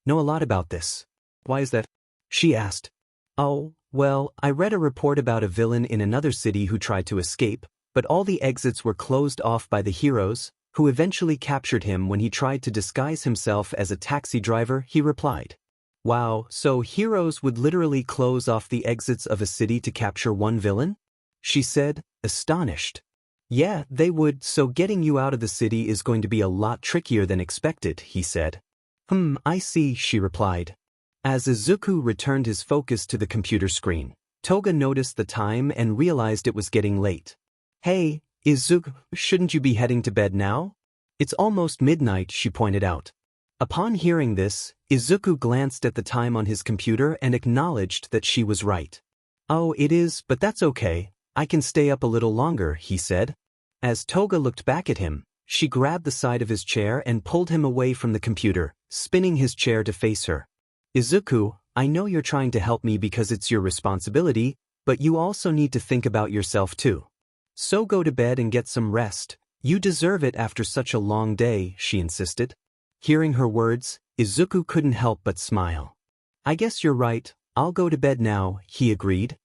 know a lot about this. Why is that?" she asked. "Oh, well, I read a report about a villain in another city who tried to escape, but all the exits were closed off by the heroes, who eventually captured him when he tried to disguise himself as a taxi driver," he replied. "Wow, so heroes would literally close off the exits of a city to capture one villain?" she said, astonished. "Yeah, they would, so getting you out of the city is going to be a lot trickier than expected," he said. I see," she replied. As Izuku returned his focus to the computer screen, Toga noticed the time and realized it was getting late. "Hey, Izuku, shouldn't you be heading to bed now? It's almost midnight," she pointed out. Upon hearing this, Izuku glanced at the time on his computer and acknowledged that she was right. "Oh, it is, but that's okay. I can stay up a little longer," he said. As Toga looked back at him, she grabbed the side of his chair and pulled him away from the computer, spinning his chair to face her. "Izuku, I know you're trying to help me because it's your responsibility, but you also need to think about yourself too. So go to bed and get some rest. You deserve it after such a long day," she insisted. Hearing her words, Izuku couldn't help but smile. "I guess you're right, I'll go to bed now," he agreed.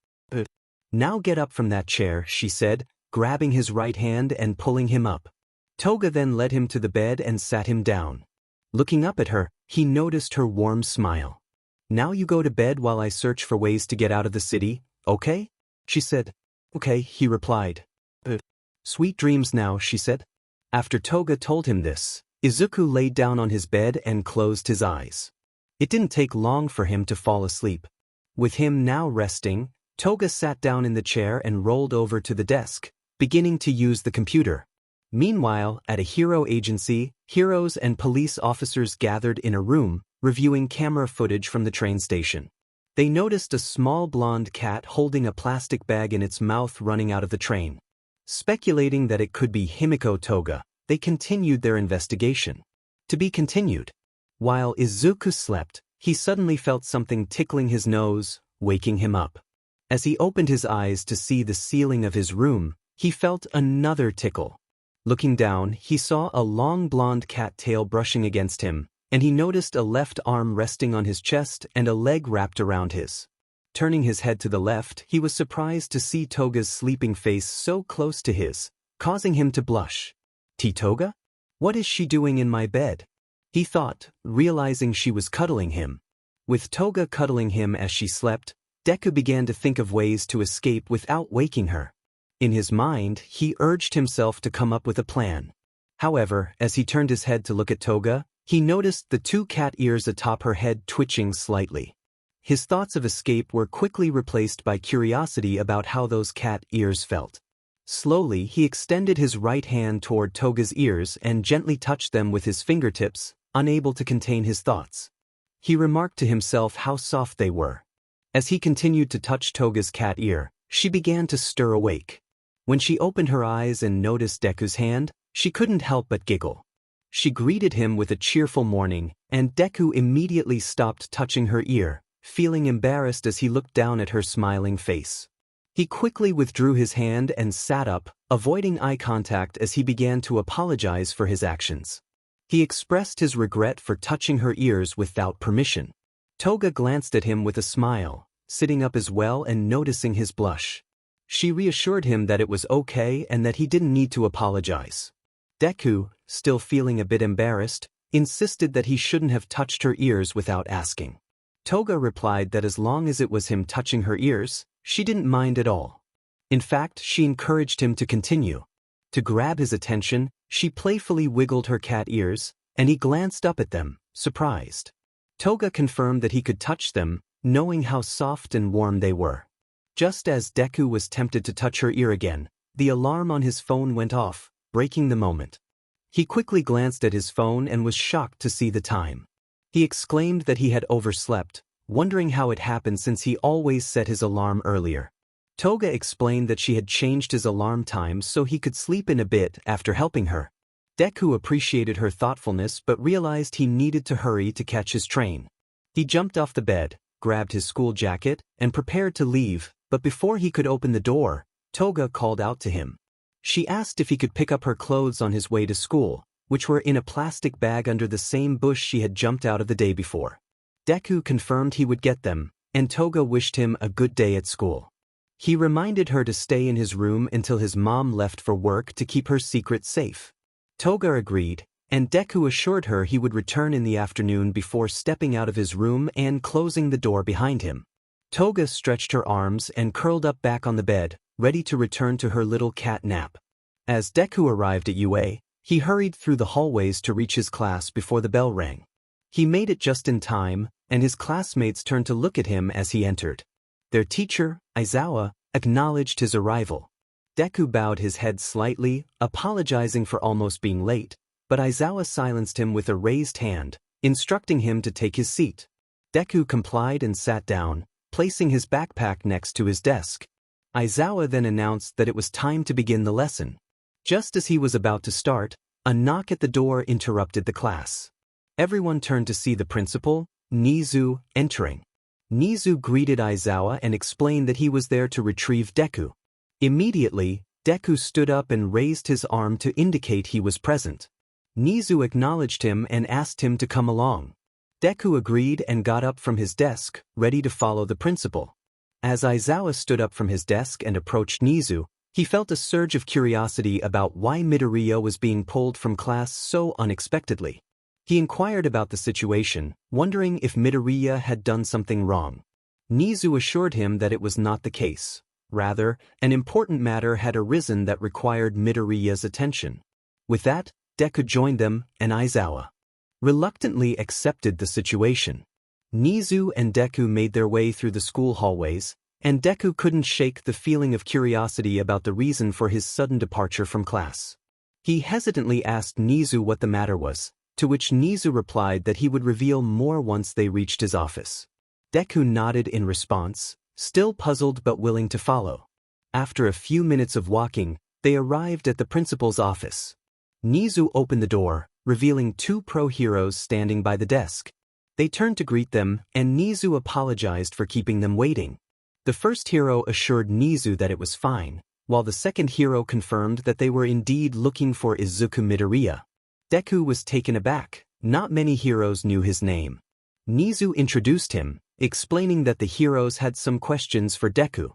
"Now get up from that chair," she said, grabbing his right hand and pulling him up. Toga then led him to the bed and sat him down. Looking up at her, he noticed her warm smile. "Now you go to bed while I search for ways to get out of the city, okay?" she said. "Okay," he replied. "Sweet dreams now," she said. After Toga told him this, Izuku laid down on his bed and closed his eyes. It didn't take long for him to fall asleep. With him now resting, Toga sat down in the chair and rolled over to the desk, beginning to use the computer. Meanwhile, at a hero agency, heroes and police officers gathered in a room, reviewing camera footage from the train station. They noticed a small blonde cat holding a plastic bag in its mouth running out of the train. Speculating that it could be Himiko Toga, they continued their investigation. To be continued. While Izuku slept, he suddenly felt something tickling his nose, waking him up. As he opened his eyes to see the ceiling of his room, he felt another tickle. Looking down, he saw a long blonde cat tail brushing against him, and he noticed a left arm resting on his chest and a leg wrapped around his. Turning his head to the left, he was surprised to see Toga's sleeping face so close to his, causing him to blush. "Toga? What is she doing in my bed?" he thought, realizing she was cuddling him. With Toga cuddling him as she slept, Deku began to think of ways to escape without waking her. In his mind, he urged himself to come up with a plan. However, as he turned his head to look at Toga, he noticed the two cat ears atop her head twitching slightly. His thoughts of escape were quickly replaced by curiosity about how those cat ears felt. Slowly, he extended his right hand toward Toga's ears and gently touched them with his fingertips, unable to contain his thoughts. He remarked to himself how soft they were. As he continued to touch Toga's cat ear, she began to stir awake. When she opened her eyes and noticed Deku's hand, she couldn't help but giggle. She greeted him with a cheerful morning, and Deku immediately stopped touching her ear, feeling embarrassed as he looked down at her smiling face. He quickly withdrew his hand and sat up, avoiding eye contact as he began to apologize for his actions. He expressed his regret for touching her ears without permission. Toga glanced at him with a smile, sitting up as well and noticing his blush. She reassured him that it was okay and that he didn't need to apologize. Deku, still feeling a bit embarrassed, insisted that he shouldn't have touched her ears without asking. Toga replied that as long as it was him touching her ears, she didn't mind at all. In fact, she encouraged him to continue. To grab his attention, she playfully wiggled her cat ears, and he glanced up at them, surprised. Toga confirmed that he could touch them, knowing how soft and warm they were. Just as Deku was tempted to touch her ear again, the alarm on his phone went off, breaking the moment. He quickly glanced at his phone and was shocked to see the time. He exclaimed that he had overslept, wondering how it happened since he always set his alarm earlier. Toga explained that she had changed his alarm time so he could sleep in a bit after helping her. Deku appreciated her thoughtfulness but realized he needed to hurry to catch his train. He jumped off the bed, grabbed his school jacket, and prepared to leave, but before he could open the door, Toga called out to him. She asked if he could pick up her clothes on his way to school, which were in a plastic bag under the same bush she had jumped out of the day before. Deku confirmed he would get them, and Toga wished him a good day at school. He reminded her to stay in his room until his mom left for work to keep her secret safe. Toga agreed, and Deku assured her he would return in the afternoon before stepping out of his room and closing the door behind him. Toga stretched her arms and curled up back on the bed, ready to return to her little cat nap. As Deku arrived at UA, he hurried through the hallways to reach his class before the bell rang. He made it just in time, and his classmates turned to look at him as he entered. Their teacher, Aizawa, acknowledged his arrival. Deku bowed his head slightly, apologizing for almost being late, but Aizawa silenced him with a raised hand, instructing him to take his seat. Deku complied and sat down, placing his backpack next to his desk. Aizawa then announced that it was time to begin the lesson. Just as he was about to start, a knock at the door interrupted the class. Everyone turned to see the principal, Nizu, entering. Nizu greeted Aizawa and explained that he was there to retrieve Deku. Immediately, Deku stood up and raised his arm to indicate he was present. Nizu acknowledged him and asked him to come along. Deku agreed and got up from his desk, ready to follow the principal. As Aizawa stood up from his desk and approached Nizu, he felt a surge of curiosity about why Midoriya was being pulled from class so unexpectedly. He inquired about the situation, wondering if Midoriya had done something wrong. Nizu assured him that it was not the case. Rather, an important matter had arisen that required Midoriya's attention. With that, Deku joined them, and Aizawa reluctantly accepted the situation. Nizu and Deku made their way through the school hallways, and Deku couldn't shake the feeling of curiosity about the reason for his sudden departure from class. He hesitantly asked Nizu what the matter was, to which Nizu replied that he would reveal more once they reached his office. Deku nodded in response, still puzzled but willing to follow. After a few minutes of walking, they arrived at the principal's office. Nizu opened the door, revealing two pro-heroes standing by the desk. They turned to greet them, and Nizu apologized for keeping them waiting. The first hero assured Nizu that it was fine, while the second hero confirmed that they were indeed looking for Izuku Midoriya. Deku was taken aback. Not many heroes knew his name. Nizu introduced him, explaining that the heroes had some questions for Deku.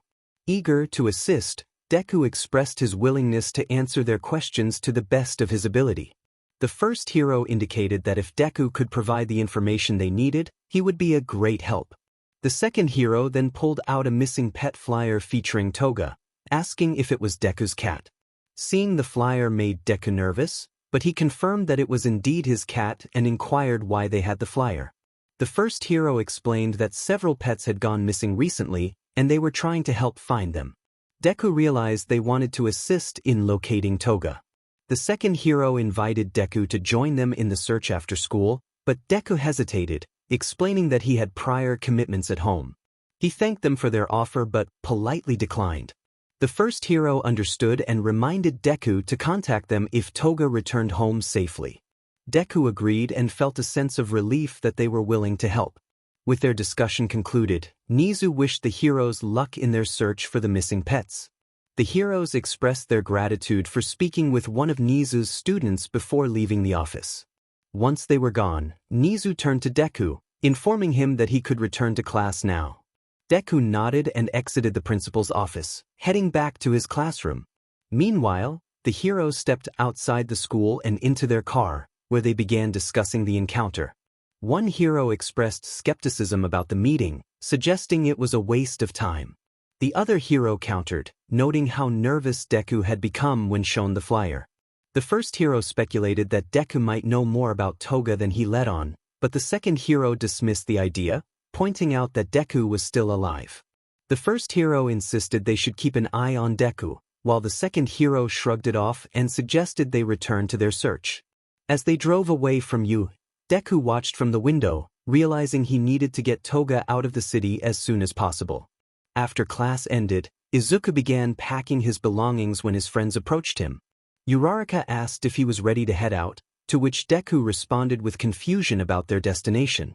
Eager to assist, Deku expressed his willingness to answer their questions to the best of his ability. The first hero indicated that if Deku could provide the information they needed, he would be a great help. The second hero then pulled out a missing pet flyer featuring Toga, asking if it was Deku's cat. Seeing the flyer made Deku nervous, but he confirmed that it was indeed his cat and inquired why they had the flyer. The first hero explained that several pets had gone missing recently, and they were trying to help find them. Deku realized they wanted to assist in locating Toga. The second hero invited Deku to join them in the search after school, but Deku hesitated, explaining that he had prior commitments at home. He thanked them for their offer but politely declined. The first hero understood and reminded Deku to contact them if Toga returned home safely. Deku agreed and felt a sense of relief that they were willing to help. With their discussion concluded, Nizu wished the heroes luck in their search for the missing pets. The heroes expressed their gratitude for speaking with one of Nizu's students before leaving the office. Once they were gone, Nizu turned to Deku, informing him that he could return to class now. Deku nodded and exited the principal's office, heading back to his classroom. Meanwhile, the heroes stepped outside the school and into their car, where they began discussing the encounter. One hero expressed skepticism about the meeting, suggesting it was a waste of time. The other hero countered, noting how nervous Deku had become when shown the flyer. The first hero speculated that Deku might know more about Toga than he let on, but the second hero dismissed the idea, pointing out that Deku was still alive. The first hero insisted they should keep an eye on Deku, while the second hero shrugged it off and suggested they return to their search. As they drove away from Yu, Deku watched from the window, realizing he needed to get Toga out of the city as soon as possible. After class ended, Izuku began packing his belongings when his friends approached him. Uraraka asked if he was ready to head out, to which Deku responded with confusion about their destination.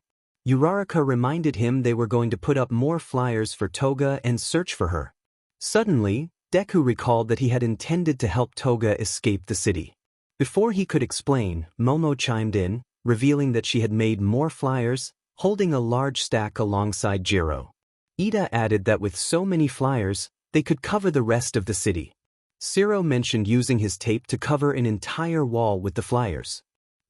Uraraka reminded him they were going to put up more flyers for Toga and search for her. Suddenly, Deku recalled that he had intended to help Toga escape the city. Before he could explain, Momo chimed in, revealing that she had made more flyers, holding a large stack alongside Jiro. Ida added that with so many flyers, they could cover the rest of the city. Siro mentioned using his tape to cover an entire wall with the flyers.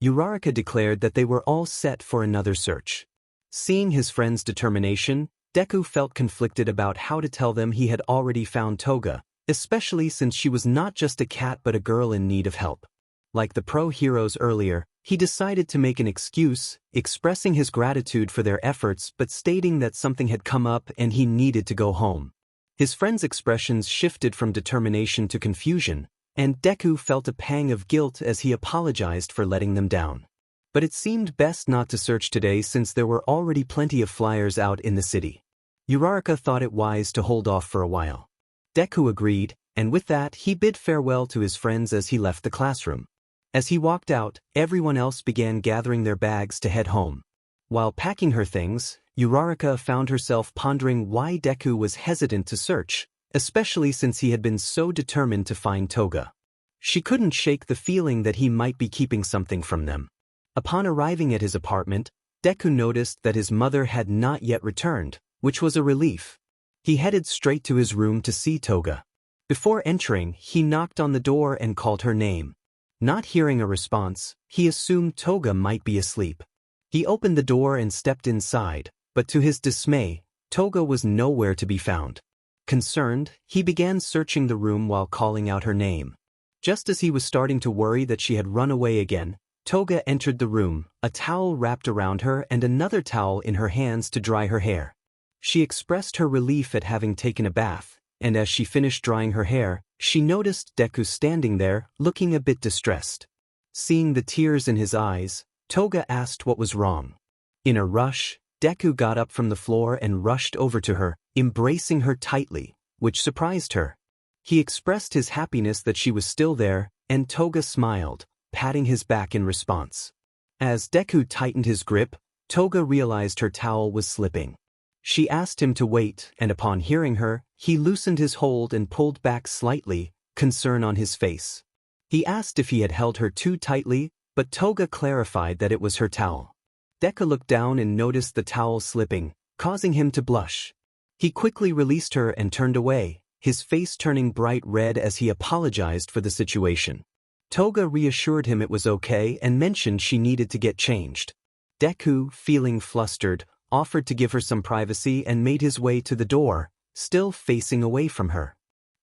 Uraraka declared that they were all set for another search. Seeing his friend's determination, Deku felt conflicted about how to tell them he had already found Toga, especially since she was not just a cat but a girl in need of help. Like the pro heroes earlier, he decided to make an excuse, expressing his gratitude for their efforts but stating that something had come up and he needed to go home. His friend's expressions shifted from determination to confusion, and Deku felt a pang of guilt as he apologized for letting them down. But it seemed best not to search today since there were already plenty of flyers out in the city. Uraraka thought it wise to hold off for a while. Deku agreed, and with that he bid farewell to his friends as he left the classroom. As he walked out, everyone else began gathering their bags to head home. While packing her things, Uraraka found herself pondering why Deku was hesitant to search, especially since he had been so determined to find Toga. She couldn't shake the feeling that he might be keeping something from them. Upon arriving at his apartment, Deku noticed that his mother had not yet returned, which was a relief. He headed straight to his room to see Toga. Before entering, he knocked on the door and called her name. Not hearing a response, he assumed Toga might be asleep. He opened the door and stepped inside, but to his dismay, Toga was nowhere to be found. Concerned, he began searching the room while calling out her name. Just as he was starting to worry that she had run away again, Toga entered the room, a towel wrapped around her and another towel in her hands to dry her hair. She expressed her relief at having taken a bath, and as she finished drying her hair, she noticed Deku standing there, looking a bit distressed. Seeing the tears in his eyes, Toga asked what was wrong. In a rush, Deku got up from the floor and rushed over to her, embracing her tightly, which surprised her. He expressed his happiness that she was still there, and Toga smiled, patting his back in response. As Deku tightened his grip, Toga realized her towel was slipping. She asked him to wait, and upon hearing her, he loosened his hold and pulled back slightly, concern on his face. He asked if he had held her too tightly, but Toga clarified that it was her towel. Deku looked down and noticed the towel slipping, causing him to blush. He quickly released her and turned away, his face turning bright red as he apologized for the situation. Toga reassured him it was okay and mentioned she needed to get changed. Deku, feeling flustered, offered to give her some privacy and made his way to the door, still facing away from her.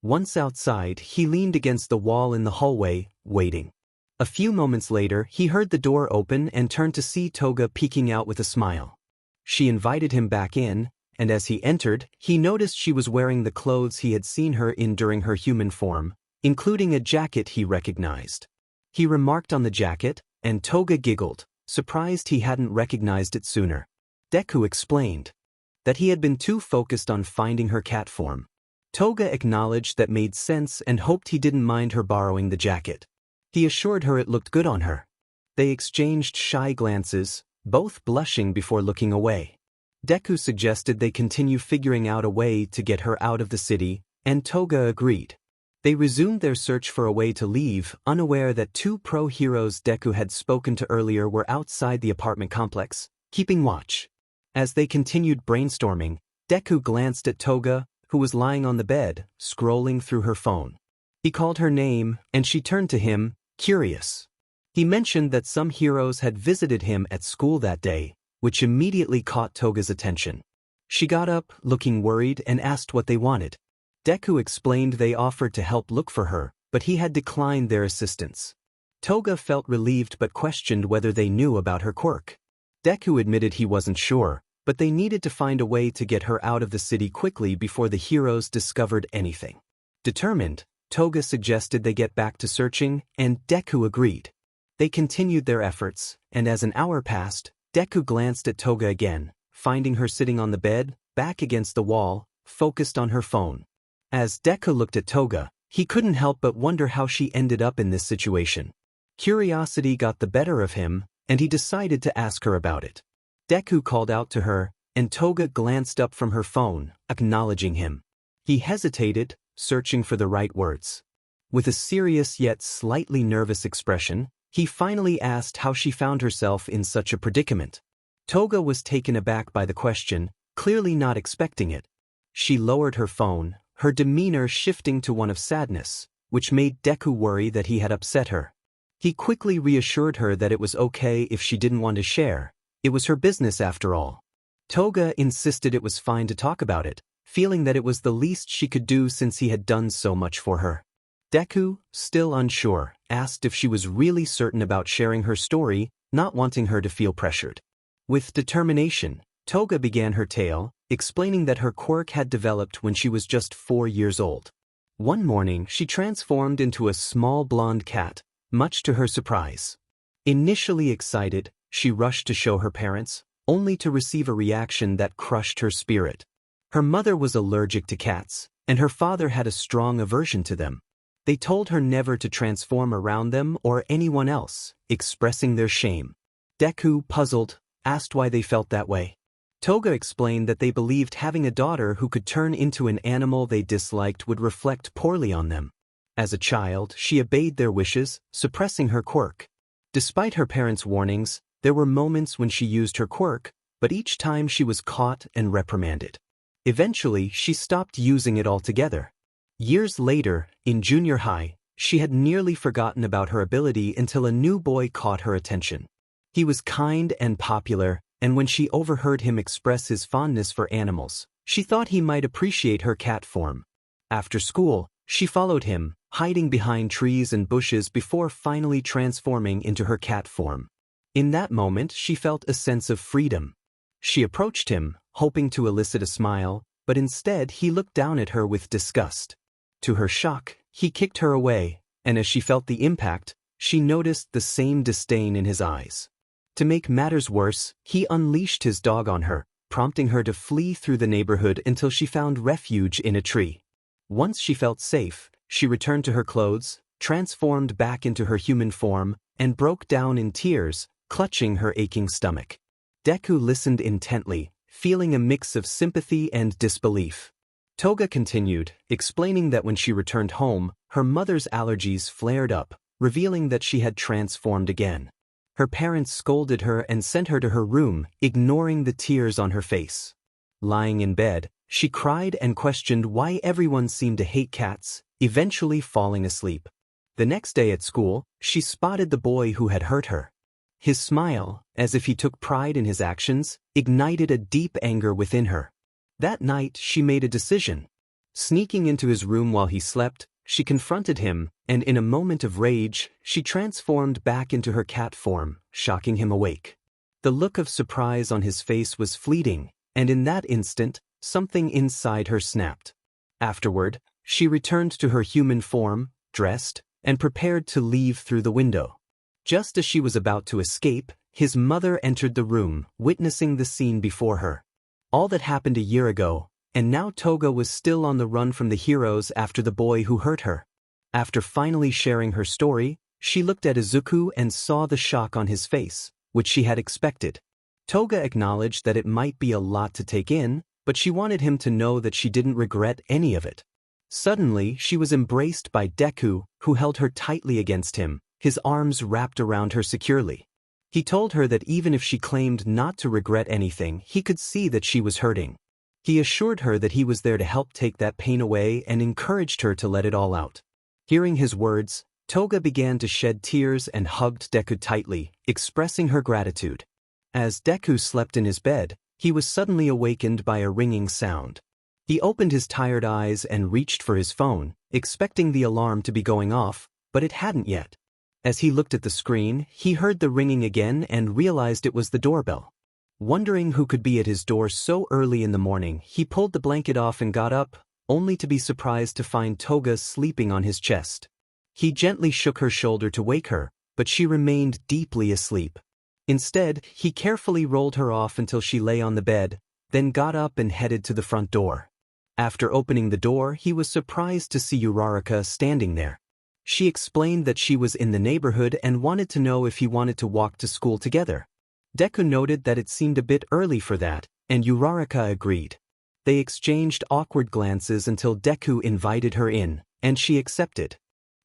Once outside, he leaned against the wall in the hallway, waiting. A few moments later, he heard the door open and turned to see Toga peeking out with a smile. She invited him back in, and as he entered, he noticed she was wearing the clothes he had seen her in during her human form, including a jacket he recognized. He remarked on the jacket, and Toga giggled, surprised he hadn't recognized it sooner. Deku explained that he had been too focused on finding her cat form. Toga acknowledged that made sense and hoped he didn't mind her borrowing the jacket. He assured her it looked good on her. They exchanged shy glances, both blushing before looking away. Deku suggested they continue figuring out a way to get her out of the city, and Toga agreed. They resumed their search for a way to leave, unaware that two pro-heroes Deku had spoken to earlier were outside the apartment complex, keeping watch. As they continued brainstorming, Deku glanced at Toga, who was lying on the bed, scrolling through her phone. He called her name, and she turned to him, curious. He mentioned that some heroes had visited him at school that day, which immediately caught Toga's attention. She got up, looking worried, and asked what they wanted. Deku explained they offered to help look for her, but he had declined their assistance. Toga felt relieved but questioned whether they knew about her quirk. Deku admitted he wasn't sure, but they needed to find a way to get her out of the city quickly before the heroes discovered anything. Determined, Toga suggested they get back to searching, and Deku agreed. They continued their efforts, and as an hour passed, Deku glanced at Toga again, finding her sitting on the bed, back against the wall, focused on her phone. As Deku looked at Toga, he couldn't help but wonder how she ended up in this situation. Curiosity got the better of him, and he decided to ask her about it. Deku called out to her, and Toga glanced up from her phone, acknowledging him. He hesitated, searching for the right words. With a serious yet slightly nervous expression, he finally asked how she found herself in such a predicament. Toga was taken aback by the question, clearly not expecting it. She lowered her phone, her demeanor shifting to one of sadness, which made Deku worry that he had upset her. He quickly reassured her that it was okay if she didn't want to share. It was her business after all. Toga insisted it was fine to talk about it, feeling that it was the least she could do since he had done so much for her. Deku, still unsure, asked if she was really certain about sharing her story, not wanting her to feel pressured. With determination, Toga began her tale, explaining that her quirk had developed when she was just 4 years old. One morning, she transformed into a small blonde cat, much to her surprise. Initially excited, she rushed to show her parents, only to receive a reaction that crushed her spirit. Her mother was allergic to cats, and her father had a strong aversion to them. They told her never to transform around them or anyone else, expressing their shame. Deku, puzzled, asked why they felt that way. Toga explained that they believed having a daughter who could turn into an animal they disliked would reflect poorly on them. As a child, she obeyed their wishes, suppressing her quirk. Despite her parents' warnings, there were moments when she used her quirk, but each time she was caught and reprimanded. Eventually, she stopped using it altogether. Years later, in junior high, she had nearly forgotten about her ability until a new boy caught her attention. He was kind and popular, and when she overheard him express his fondness for animals, she thought he might appreciate her cat form. After school, she followed him, hiding behind trees and bushes before finally transforming into her cat form. In that moment, she felt a sense of freedom. She approached him, hoping to elicit a smile, but instead he looked down at her with disgust. To her shock, he kicked her away, and as she felt the impact, she noticed the same disdain in his eyes. To make matters worse, he unleashed his dog on her, prompting her to flee through the neighborhood until she found refuge in a tree. Once she felt safe, she returned to her clothes, transformed back into her human form, and broke down in tears, clutching her aching stomach. Deku listened intently, feeling a mix of sympathy and disbelief. Toga continued, explaining that when she returned home, her mother's allergies flared up, revealing that she had transformed again. Her parents scolded her and sent her to her room, ignoring the tears on her face. Lying in bed, she cried and questioned why everyone seemed to hate cats, eventually falling asleep. The next day at school, she spotted the boy who had hurt her. His smile, as if he took pride in his actions, ignited a deep anger within her. That night, she made a decision. Sneaking into his room while he slept, she confronted him, and in a moment of rage, she transformed back into her cat form, shocking him awake. The look of surprise on his face was fleeting, and in that instant, something inside her snapped. Afterward, she returned to her human form, dressed, and prepared to leave through the window. Just as she was about to escape, his mother entered the room, witnessing the scene before her. All that happened a year ago, and now Toga was still on the run from the heroes after the boy who hurt her. After finally sharing her story, she looked at Izuku and saw the shock on his face, which she had expected. Toga acknowledged that it might be a lot to take in, but she wanted him to know that she didn't regret any of it. Suddenly, she was embraced by Deku, who held her tightly against him, his arms wrapped around her securely. He told her that even if she claimed not to regret anything, he could see that she was hurting. He assured her that he was there to help take that pain away and encouraged her to let it all out. Hearing his words, Toga began to shed tears and hugged Deku tightly, expressing her gratitude. As Deku slept in his bed, he was suddenly awakened by a ringing sound. He opened his tired eyes and reached for his phone, expecting the alarm to be going off, but it hadn't yet. As he looked at the screen, he heard the ringing again and realized it was the doorbell. Wondering who could be at his door so early in the morning, he pulled the blanket off and got up, only to be surprised to find Toga sleeping on his chest. He gently shook her shoulder to wake her, but she remained deeply asleep. Instead, he carefully rolled her off until she lay on the bed, then got up and headed to the front door. After opening the door, he was surprised to see Uraraka standing there. She explained that she was in the neighborhood and wanted to know if he wanted to walk to school together. Deku noted that it seemed a bit early for that, and Uraraka agreed. They exchanged awkward glances until Deku invited her in, and she accepted.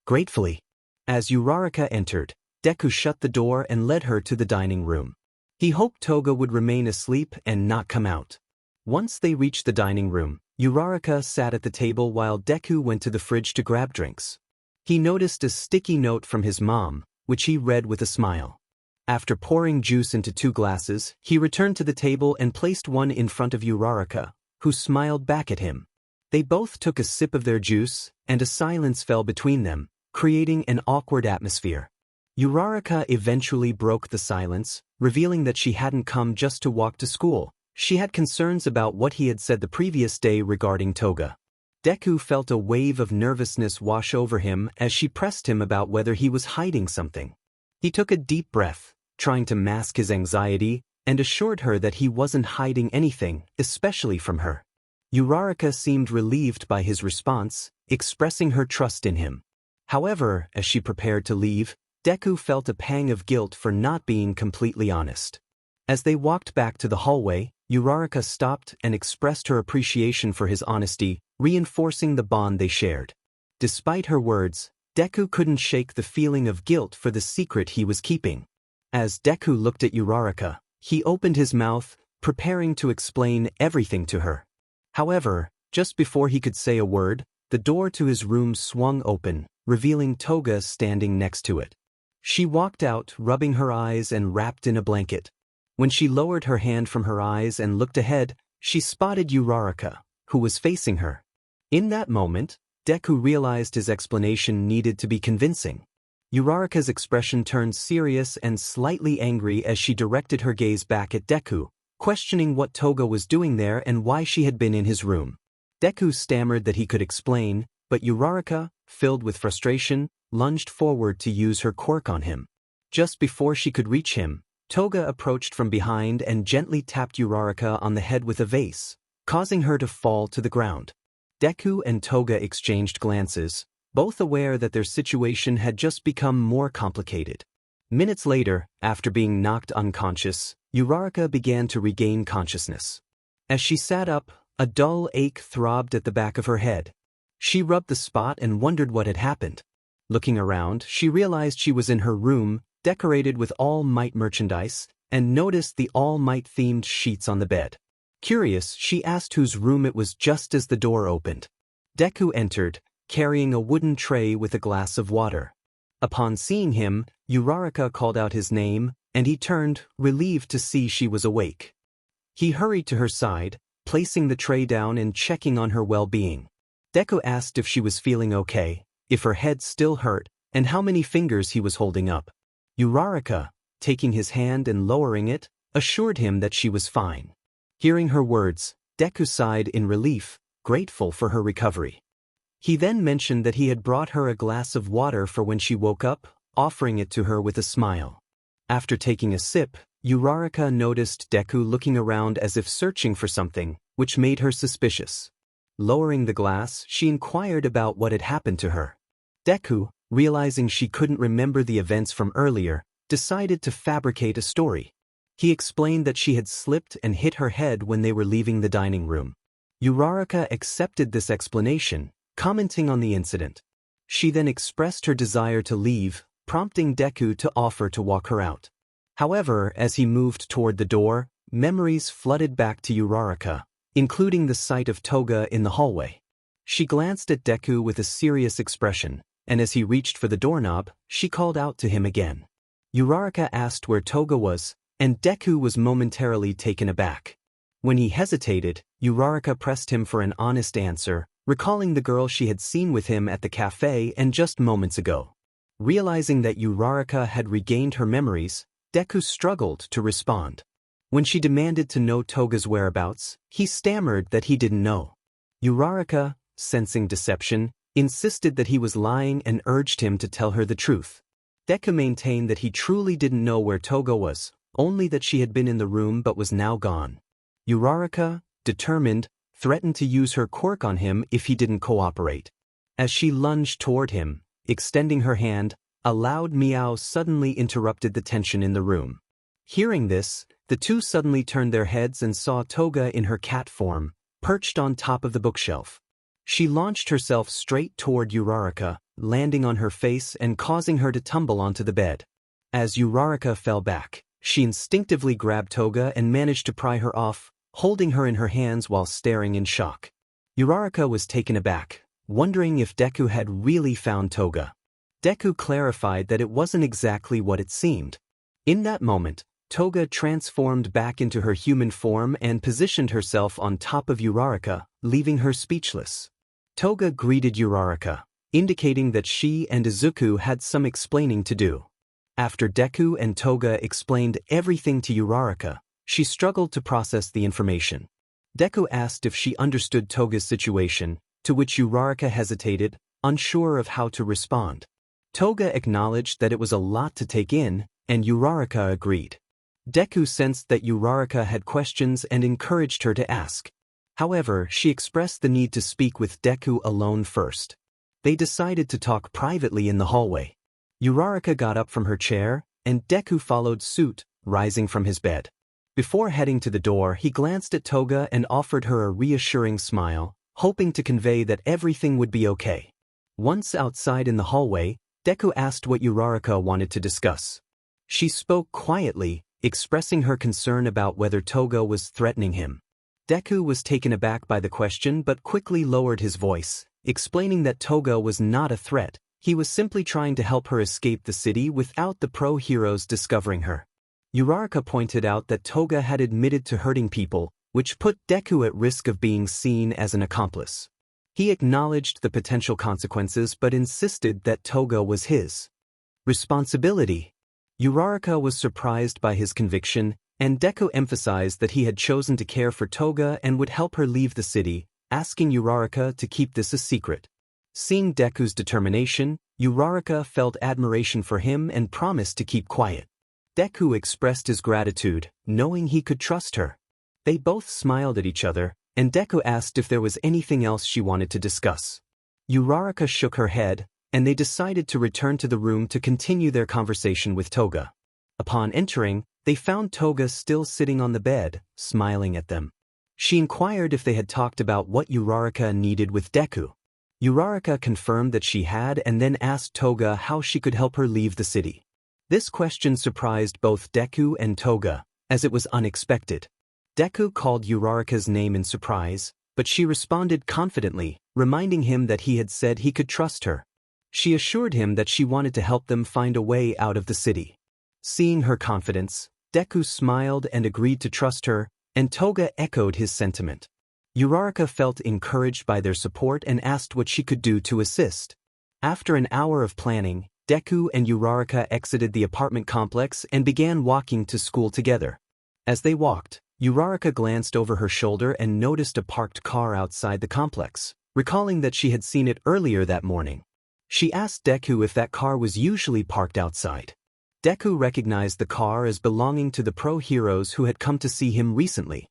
Gratefully. As Uraraka entered, Deku shut the door and led her to the dining room. He hoped Toga would remain asleep and not come out. Once they reached the dining room, Uraraka sat at the table while Deku went to the fridge to grab drinks. He noticed a sticky note from his mom, which he read with a smile. After pouring juice into 2 glasses, he returned to the table and placed one in front of Uraraka, who smiled back at him. They both took a sip of their juice, and a silence fell between them, creating an awkward atmosphere. Uraraka eventually broke the silence, revealing that she hadn't come just to walk to school. She had concerns about what he had said the previous day regarding Toga. Deku felt a wave of nervousness wash over him as she pressed him about whether he was hiding something. He took a deep breath, trying to mask his anxiety, and assured her that he wasn't hiding anything, especially from her. Uraraka seemed relieved by his response, expressing her trust in him. However, as she prepared to leave, Deku felt a pang of guilt for not being completely honest. As they walked back to the hallway, Uraraka stopped and expressed her appreciation for his honesty, reinforcing the bond they shared. Despite her words, Deku couldn't shake the feeling of guilt for the secret he was keeping. As Deku looked at Uraraka, he opened his mouth, preparing to explain everything to her. However, just before he could say a word, the door to his room swung open, revealing Toga standing next to it. She walked out, rubbing her eyes and wrapped in a blanket. When she lowered her hand from her eyes and looked ahead, she spotted Uraraka, who was facing her. In that moment, Deku realized his explanation needed to be convincing. Uraraka's expression turned serious and slightly angry as she directed her gaze back at Deku, questioning what Toga was doing there and why she had been in his room. Deku stammered that he could explain, but Uraraka, filled with frustration, lunged forward to use her quirk on him. Just before she could reach him, Toga approached from behind and gently tapped Uraraka on the head with a vase, causing her to fall to the ground. Deku and Toga exchanged glances, both aware that their situation had just become more complicated. Minutes later, after being knocked unconscious, Uraraka began to regain consciousness. As she sat up, a dull ache throbbed at the back of her head. She rubbed the spot and wondered what had happened. Looking around, she realized she was in her room, decorated with All Might merchandise, and noticed the All Might-themed sheets on the bed. Curious, she asked whose room it was just as the door opened. Deku entered, carrying a wooden tray with a glass of water. Upon seeing him, Uraraka called out his name, and he turned, relieved to see she was awake. He hurried to her side, placing the tray down and checking on her well-being. Deku asked if she was feeling okay, if her head still hurt, and how many fingers he was holding up. Uraraka, taking his hand and lowering it, assured him that she was fine. Hearing her words, Deku sighed in relief, grateful for her recovery. He then mentioned that he had brought her a glass of water for when she woke up, offering it to her with a smile. After taking a sip, Uraraka noticed Deku looking around as if searching for something, which made her suspicious. Lowering the glass, she inquired about what had happened to her. Deku, realizing she couldn't remember the events from earlier, decided to fabricate a story. He explained that she had slipped and hit her head when they were leaving the dining room. Uraraka accepted this explanation, commenting on the incident. She then expressed her desire to leave, prompting Deku to offer to walk her out. However, as he moved toward the door, memories flooded back to Uraraka, including the sight of Toga in the hallway. She glanced at Deku with a serious expression, and as he reached for the doorknob, she called out to him again. Uraraka asked where Toga was, and Deku was momentarily taken aback. When he hesitated, Uraraka pressed him for an honest answer, recalling the girl she had seen with him at the cafe and just moments ago. Realizing that Uraraka had regained her memories, Deku struggled to respond. When she demanded to know Toga's whereabouts, he stammered that he didn't know. Uraraka, sensing deception, insisted that he was lying and urged him to tell her the truth. Deku maintained that he truly didn't know where Toga was, only that she had been in the room but was now gone. Uraraka, determined, threatened to use her quirk on him if he didn't cooperate. As she lunged toward him, extending her hand, a loud meow suddenly interrupted the tension in the room. Hearing this, the two suddenly turned their heads and saw Toga in her cat form, perched on top of the bookshelf. She launched herself straight toward Uraraka, landing on her face and causing her to tumble onto the bed. As Uraraka fell back, she instinctively grabbed Toga and managed to pry her off, holding her in her hands while staring in shock. Uraraka was taken aback, wondering if Deku had really found Toga. Deku clarified that it wasn't exactly what it seemed. In that moment, Toga transformed back into her human form and positioned herself on top of Uraraka, leaving her speechless. Toga greeted Uraraka, indicating that she and Izuku had some explaining to do. After Deku and Toga explained everything to Uraraka, she struggled to process the information. Deku asked if she understood Toga's situation, to which Uraraka hesitated, unsure of how to respond. Toga acknowledged that it was a lot to take in, and Uraraka agreed. Deku sensed that Uraraka had questions and encouraged her to ask. However, she expressed the need to speak with Deku alone first. They decided to talk privately in the hallway. Uraraka got up from her chair, and Deku followed suit, rising from his bed. Before heading to the door, he glanced at Toga and offered her a reassuring smile, hoping to convey that everything would be okay. Once outside in the hallway, Deku asked what Uraraka wanted to discuss. She spoke quietly, expressing her concern about whether Toga was threatening him. Deku was taken aback by the question but quickly lowered his voice, explaining that Toga was not a threat. He was simply trying to help her escape the city without the pro-heroes discovering her. Uraraka pointed out that Toga had admitted to hurting people, which put Deku at risk of being seen as an accomplice. He acknowledged the potential consequences but insisted that Toga was his responsibility. Uraraka was surprised by his conviction, and Deku emphasized that he had chosen to care for Toga and would help her leave the city, asking Uraraka to keep this a secret. Seeing Deku's determination, Uraraka felt admiration for him and promised to keep quiet. Deku expressed his gratitude, knowing he could trust her. They both smiled at each other, and Deku asked if there was anything else she wanted to discuss. Uraraka shook her head, and they decided to return to the room to continue their conversation with Toga. Upon entering, they found Toga still sitting on the bed, smiling at them. She inquired if they had talked about what Uraraka needed with Deku. Uraraka confirmed that she had and then asked Toga how she could help her leave the city. This question surprised both Deku and Toga, as it was unexpected. Deku called Uraraka's name in surprise, but she responded confidently, reminding him that he had said he could trust her. She assured him that she wanted to help them find a way out of the city. Seeing her confidence, Deku smiled and agreed to trust her, and Toga echoed his sentiment. Uraraka felt encouraged by their support and asked what she could do to assist. After an hour of planning, Deku and Uraraka exited the apartment complex and began walking to school together. As they walked, Uraraka glanced over her shoulder and noticed a parked car outside the complex, recalling that she had seen it earlier that morning. She asked Deku if that car was usually parked outside. Deku recognized the car as belonging to the pro-heroes who had come to see him recently.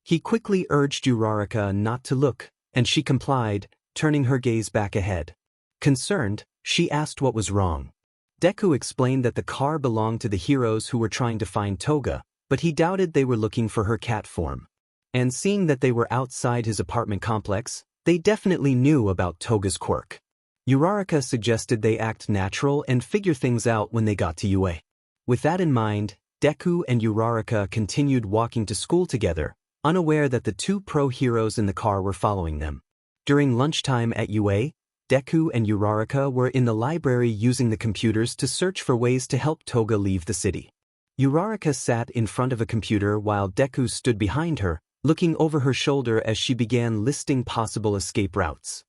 He quickly urged Uraraka not to look, and she complied, turning her gaze back ahead. Concerned, she asked what was wrong. Deku explained that the car belonged to the heroes who were trying to find Toga, but he doubted they were looking for her cat form. And seeing that they were outside his apartment complex, they definitely knew about Toga's quirk. Uraraka suggested they act natural and figure things out when they got to UA. With that in mind, Deku and Uraraka continued walking to school together, unaware that the two pro-heroes in the car were following them. During lunchtime at UA, Deku and Uraraka were in the library using the computers to search for ways to help Toga leave the city. Uraraka sat in front of a computer while Deku stood behind her, looking over her shoulder as she began listing possible escape routes.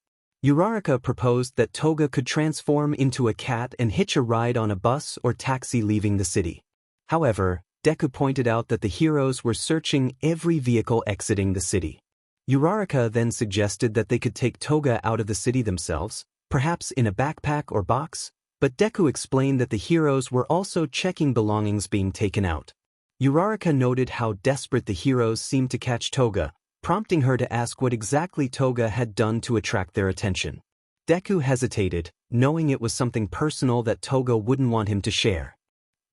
Uraraka proposed that Toga could transform into a cat and hitch a ride on a bus or taxi leaving the city. However, Deku pointed out that the heroes were searching every vehicle exiting the city. Uraraka then suggested that they could take Toga out of the city themselves, perhaps in a backpack or box, but Deku explained that the heroes were also checking belongings being taken out. Uraraka noted how desperate the heroes seemed to catch Toga, prompting her to ask what exactly Toga had done to attract their attention. Deku hesitated, knowing it was something personal that Toga wouldn't want him to share.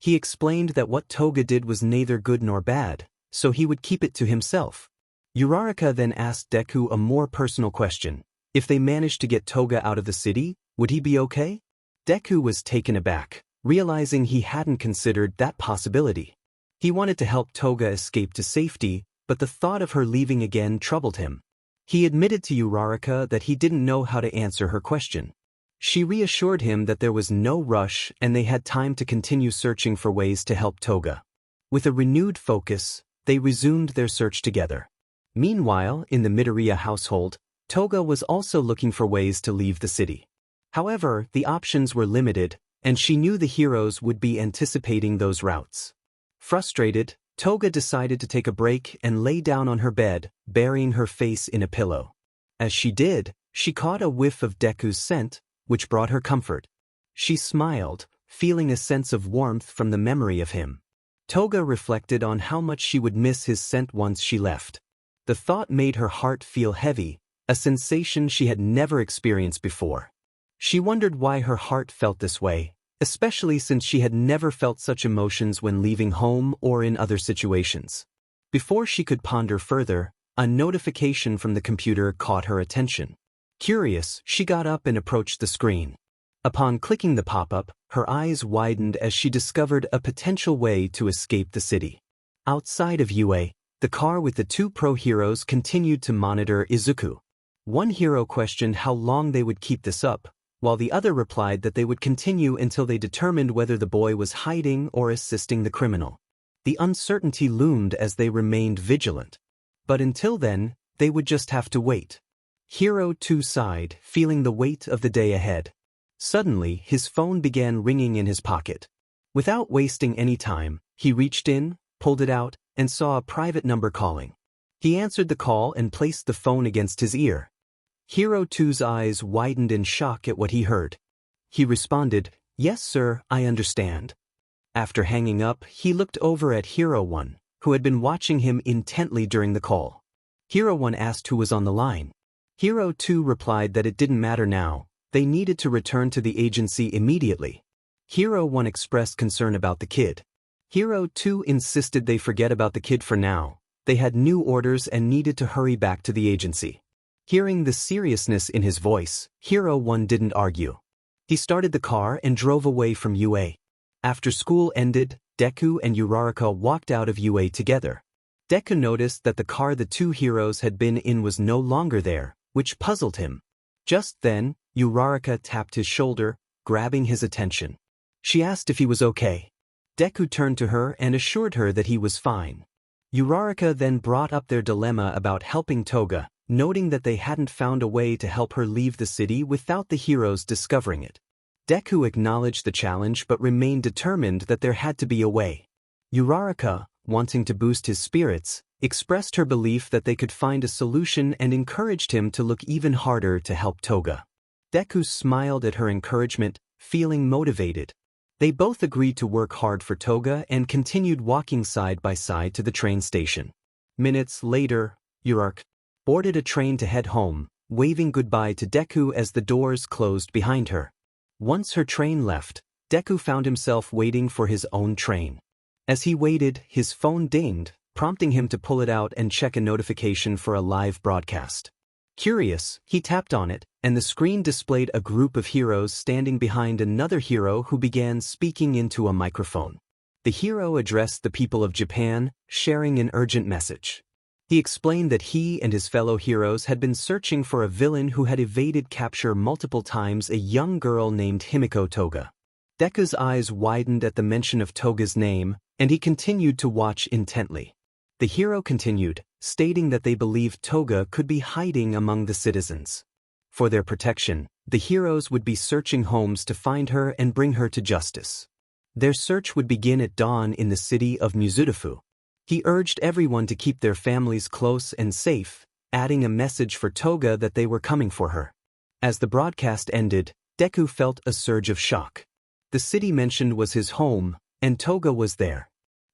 He explained that what Toga did was neither good nor bad, so he would keep it to himself. Uraraka then asked Deku a more personal question. If they managed to get Toga out of the city, would he be okay? Deku was taken aback, realizing he hadn't considered that possibility. He wanted to help Toga escape to safety, but the thought of her leaving again troubled him. He admitted to Uraraka that he didn't know how to answer her question. She reassured him that there was no rush and they had time to continue searching for ways to help Toga. With a renewed focus, they resumed their search together. Meanwhile, in the Midoriya household, Toga was also looking for ways to leave the city. However, the options were limited, and she knew the heroes would be anticipating those routes. Frustrated, Toga decided to take a break and lay down on her bed, burying her face in a pillow. As she did, she caught a whiff of Deku's scent, which brought her comfort. She smiled, feeling a sense of warmth from the memory of him. Toga reflected on how much she would miss his scent once she left. The thought made her heart feel heavy, a sensation she had never experienced before. She wondered why her heart felt this way, especially since she had never felt such emotions when leaving home or in other situations. Before she could ponder further, a notification from the computer caught her attention. Curious, she got up and approached the screen. Upon clicking the pop-up, her eyes widened as she discovered a potential way to escape the city. Outside of UA, the car with the two pro-heroes continued to monitor Izuku. One hero questioned how long they would keep this up, while the other replied that they would continue until they determined whether the boy was hiding or assisting the criminal. The uncertainty loomed as they remained vigilant. But until then, they would just have to wait. Hero 2 sighed, feeling the weight of the day ahead. Suddenly, his phone began ringing in his pocket. Without wasting any time, he reached in, pulled it out, and saw a private number calling. He answered the call and placed the phone against his ear. Hero 2's eyes widened in shock at what he heard. He responded, "Yes, sir, I understand." After hanging up, he looked over at Hero 1, who had been watching him intently during the call. Hero 1 asked who was on the line. Hero 2 replied that it didn't matter now, they needed to return to the agency immediately. Hero 1 expressed concern about the kid. Hero 2 insisted they forget about the kid for now. They had new orders and needed to hurry back to the agency. Hearing the seriousness in his voice, Hero 1 didn't argue. He started the car and drove away from UA. After school ended, Deku and Uraraka walked out of UA together. Deku noticed that the car the two heroes had been in was no longer there, which puzzled him. Just then, Uraraka tapped his shoulder, grabbing his attention. She asked if he was okay. Deku turned to her and assured her that he was fine. Uraraka then brought up their dilemma about helping Toga, noting that they hadn't found a way to help her leave the city without the heroes discovering it. Deku acknowledged the challenge but remained determined that there had to be a way. Uraraka, wanting to boost his spirits, expressed her belief that they could find a solution and encouraged him to look even harder to help Toga. Deku smiled at her encouragement, feeling motivated. They both agreed to work hard for Toga and continued walking side by side to the train station. Minutes later, Uraraka boarded a train to head home, waving goodbye to Deku as the doors closed behind her. Once her train left, Deku found himself waiting for his own train. As he waited, his phone dinged, prompting him to pull it out and check a notification for a live broadcast. Curious, he tapped on it, and the screen displayed a group of heroes standing behind another hero who began speaking into a microphone. The hero addressed the people of Japan, sharing an urgent message. He explained that he and his fellow heroes had been searching for a villain who had evaded capture multiple times, a young girl named Himiko Toga. Deku's eyes widened at the mention of Toga's name, and he continued to watch intently. The hero continued, stating that they believed Toga could be hiding among the citizens. For their protection, the heroes would be searching homes to find her and bring her to justice. Their search would begin at dawn in the city of Mizudafu. He urged everyone to keep their families close and safe, adding a message for Toga that they were coming for her. As the broadcast ended, Deku felt a surge of shock. The city mentioned was his home, and Toga was there.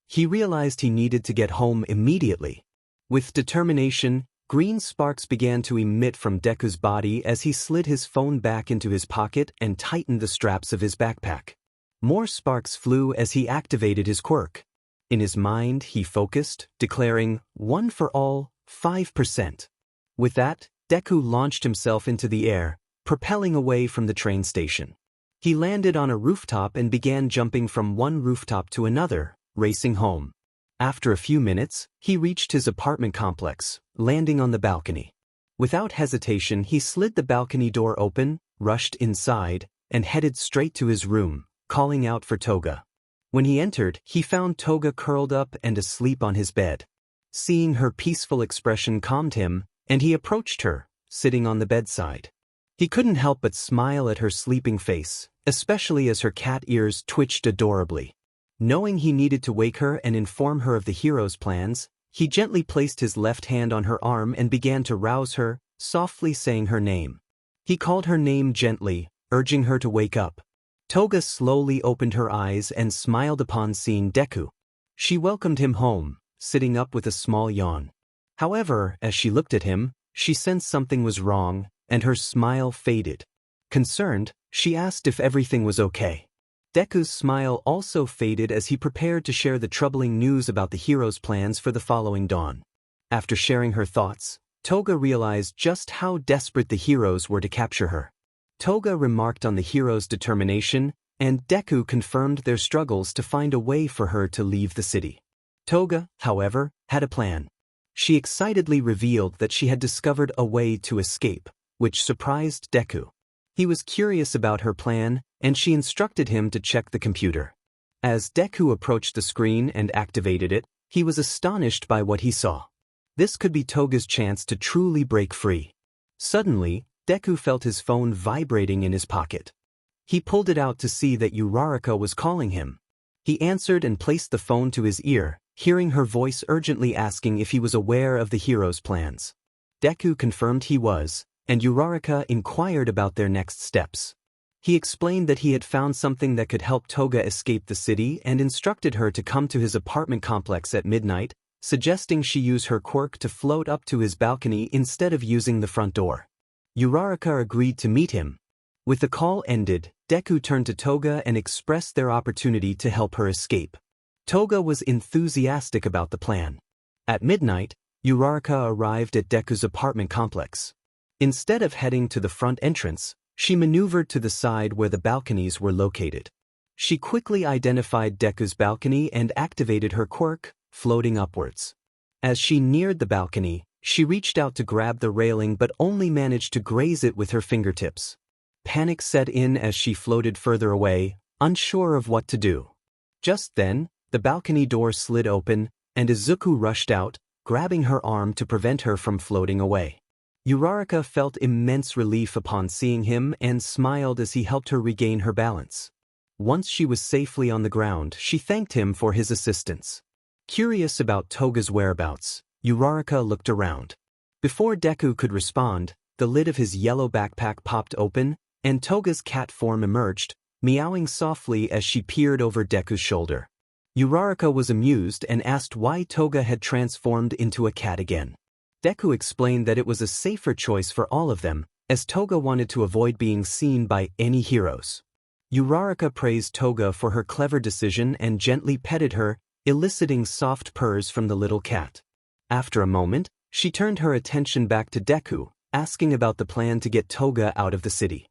He realized he needed to get home immediately. With determination, green sparks began to emit from Deku's body as he slid his phone back into his pocket and tightened the straps of his backpack. More sparks flew as he activated his quirk. In his mind, he focused, declaring, "One for all, 5%. With that, Deku launched himself into the air, propelling away from the train station. He landed on a rooftop and began jumping from one rooftop to another, racing home. After a few minutes, he reached his apartment complex, landing on the balcony. Without hesitation, he slid the balcony door open, rushed inside, and headed straight to his room, calling out for Toga. When he entered, he found Toga curled up and asleep on his bed. Seeing her peaceful expression calmed him, and he approached her, sitting on the bedside. He couldn't help but smile at her sleeping face, especially as her cat ears twitched adorably. Knowing he needed to wake her and inform her of the hero's plans, he gently placed his left hand on her arm and began to rouse her, softly saying her name. He called her name gently, urging her to wake up. Toga slowly opened her eyes and smiled upon seeing Deku. She welcomed him home, sitting up with a small yawn. However, as she looked at him, she sensed something was wrong, and her smile faded. Concerned, she asked if everything was okay. Deku's smile also faded as he prepared to share the troubling news about the hero's plans for the following dawn. After sharing her thoughts, Toga realized just how desperate the heroes were to capture her. Toga remarked on the hero's determination, and Deku confirmed their struggles to find a way for her to leave the city. Toga, however, had a plan. She excitedly revealed that she had discovered a way to escape, which surprised Deku. He was curious about her plan, and she instructed him to check the computer. As Deku approached the screen and activated it, he was astonished by what he saw. This could be Toga's chance to truly break free. Suddenly, Deku felt his phone vibrating in his pocket. He pulled it out to see that Uraraka was calling him. He answered and placed the phone to his ear, hearing her voice urgently asking if he was aware of the hero's plans. Deku confirmed he was, and Uraraka inquired about their next steps. He explained that he had found something that could help Toga escape the city and instructed her to come to his apartment complex at midnight, suggesting she use her quirk to float up to his balcony instead of using the front door. Uraraka agreed to meet him. With the call ended, Deku turned to Toga and expressed their opportunity to help her escape. Toga was enthusiastic about the plan. At midnight, Uraraka arrived at Deku's apartment complex. Instead of heading to the front entrance, she maneuvered to the side where the balconies were located. She quickly identified Deku's balcony and activated her quirk, floating upwards. As she neared the balcony, she reached out to grab the railing but only managed to graze it with her fingertips. Panic set in as she floated further away, unsure of what to do. Just then, the balcony door slid open, and Izuku rushed out, grabbing her arm to prevent her from floating away. Uraraka felt immense relief upon seeing him and smiled as he helped her regain her balance. Once she was safely on the ground, she thanked him for his assistance. Curious about Toga's whereabouts, Uraraka looked around. Before Deku could respond, the lid of his yellow backpack popped open, and Toga's cat form emerged, meowing softly as she peered over Deku's shoulder. Uraraka was amused and asked why Toga had transformed into a cat again. Deku explained that it was a safer choice for all of them, as Toga wanted to avoid being seen by any heroes. Uraraka praised Toga for her clever decision and gently petted her, eliciting soft purrs from the little cat. After a moment, she turned her attention back to Deku, asking about the plan to get Toga out of the city.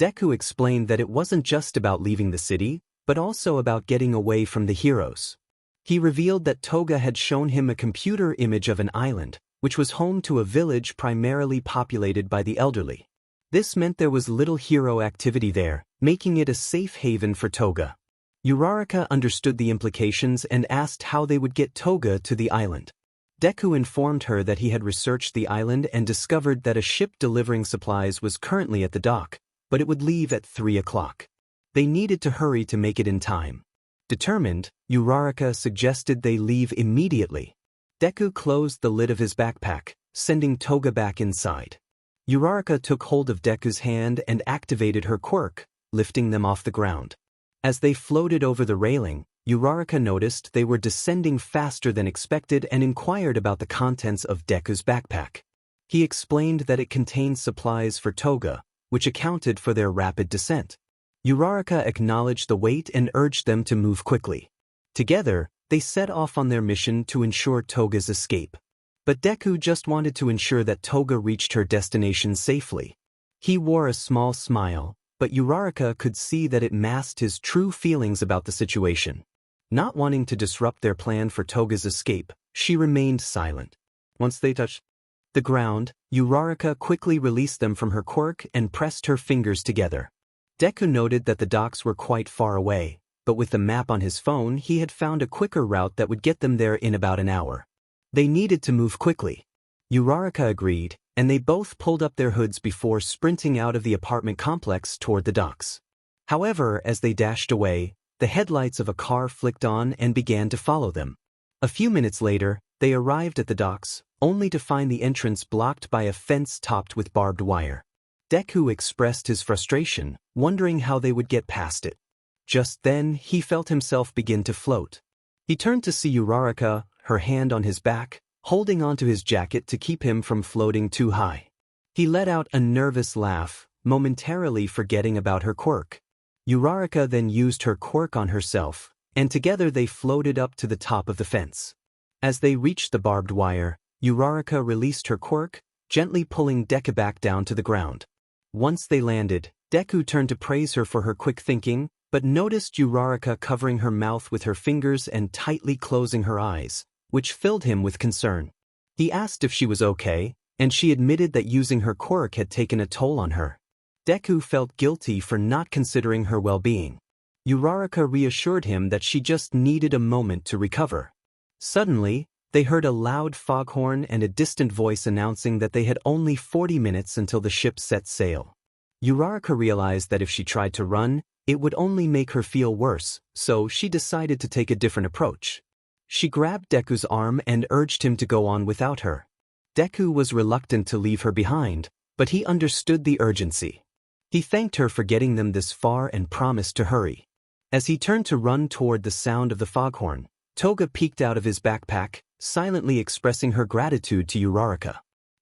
Deku explained that it wasn't just about leaving the city, but also about getting away from the heroes. He revealed that Toga had shown him a computer image of an island, which was home to a village primarily populated by the elderly. This meant there was little hero activity there, making it a safe haven for Toga. Uraraka understood the implications and asked how they would get Toga to the island. Deku informed her that he had researched the island and discovered that a ship delivering supplies was currently at the dock, but it would leave at 3 o'clock. They needed to hurry to make it in time. Determined, Uraraka suggested they leave immediately. Deku closed the lid of his backpack, sending Toga back inside. Uraraka took hold of Deku's hand and activated her quirk, lifting them off the ground. As they floated over the railing, Uraraka noticed they were descending faster than expected and inquired about the contents of Deku's backpack. He explained that it contained supplies for Toga, which accounted for their rapid descent. Uraraka acknowledged the weight and urged them to move quickly. Together, they set off on their mission to ensure Toga's escape. But Deku just wanted to ensure that Toga reached her destination safely. He wore a small smile, but Uraraka could see that it masked his true feelings about the situation. Not wanting to disrupt their plan for Toga's escape, she remained silent. Once they touched the ground, Uraraka quickly released them from her quirk and pressed her fingers together. Deku noted that the docks were quite far away, but with the map on his phone he had found a quicker route that would get them there in about an hour. They needed to move quickly. Uraraka agreed, and they both pulled up their hoods before sprinting out of the apartment complex toward the docks. However, as they dashed away, the headlights of a car flicked on and began to follow them. A few minutes later, they arrived at the docks, only to find the entrance blocked by a fence topped with barbed wire. Deku expressed his frustration, wondering how they would get past it. Just then, he felt himself begin to float. He turned to see Uraraka, her hand on his back, holding onto his jacket to keep him from floating too high. He let out a nervous laugh, momentarily forgetting about her quirk. Uraraka then used her quirk on herself, and together they floated up to the top of the fence. As they reached the barbed wire, Uraraka released her quirk, gently pulling Deku back down to the ground. Once they landed, Deku turned to praise her for her quick thinking, but noticed Uraraka covering her mouth with her fingers and tightly closing her eyes, which filled him with concern. He asked if she was okay, and she admitted that using her quirk had taken a toll on her. Deku felt guilty for not considering her well-being. Uraraka reassured him that she just needed a moment to recover. Suddenly, they heard a loud foghorn and a distant voice announcing that they had only 40 minutes until the ship set sail. Uraraka realized that if she tried to run, it would only make her feel worse, so she decided to take a different approach. She grabbed Deku's arm and urged him to go on without her. Deku was reluctant to leave her behind, but he understood the urgency. He thanked her for getting them this far and promised to hurry. As he turned to run toward the sound of the foghorn, Toga peeked out of his backpack, silently expressing her gratitude to Uraraka.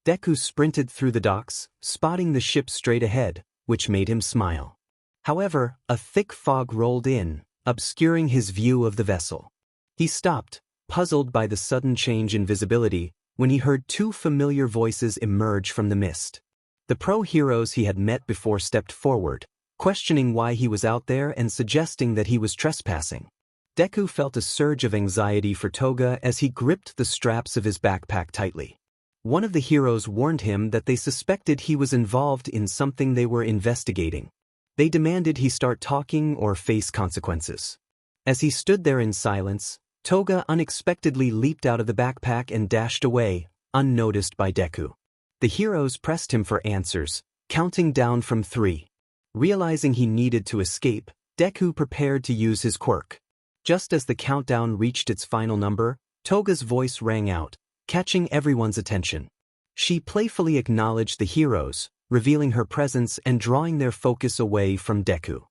Deku sprinted through the docks, spotting the ship straight ahead, which made him smile. However, a thick fog rolled in, obscuring his view of the vessel. He stopped, puzzled by the sudden change in visibility, when he heard two familiar voices emerge from the mist. The pro-heroes he had met before stepped forward, questioning why he was out there and suggesting that he was trespassing. Deku felt a surge of anxiety for Toga as he gripped the straps of his backpack tightly. One of the heroes warned him that they suspected he was involved in something they were investigating. They demanded he start talking or face consequences. As he stood there in silence, Toga unexpectedly leaped out of the backpack and dashed away, unnoticed by Deku. The heroes pressed him for answers, counting down from 3. Realizing he needed to escape, Deku prepared to use his quirk. Just as the countdown reached its final number, Toga's voice rang out, catching everyone's attention. She playfully acknowledged the heroes, revealing her presence and drawing their focus away from Deku.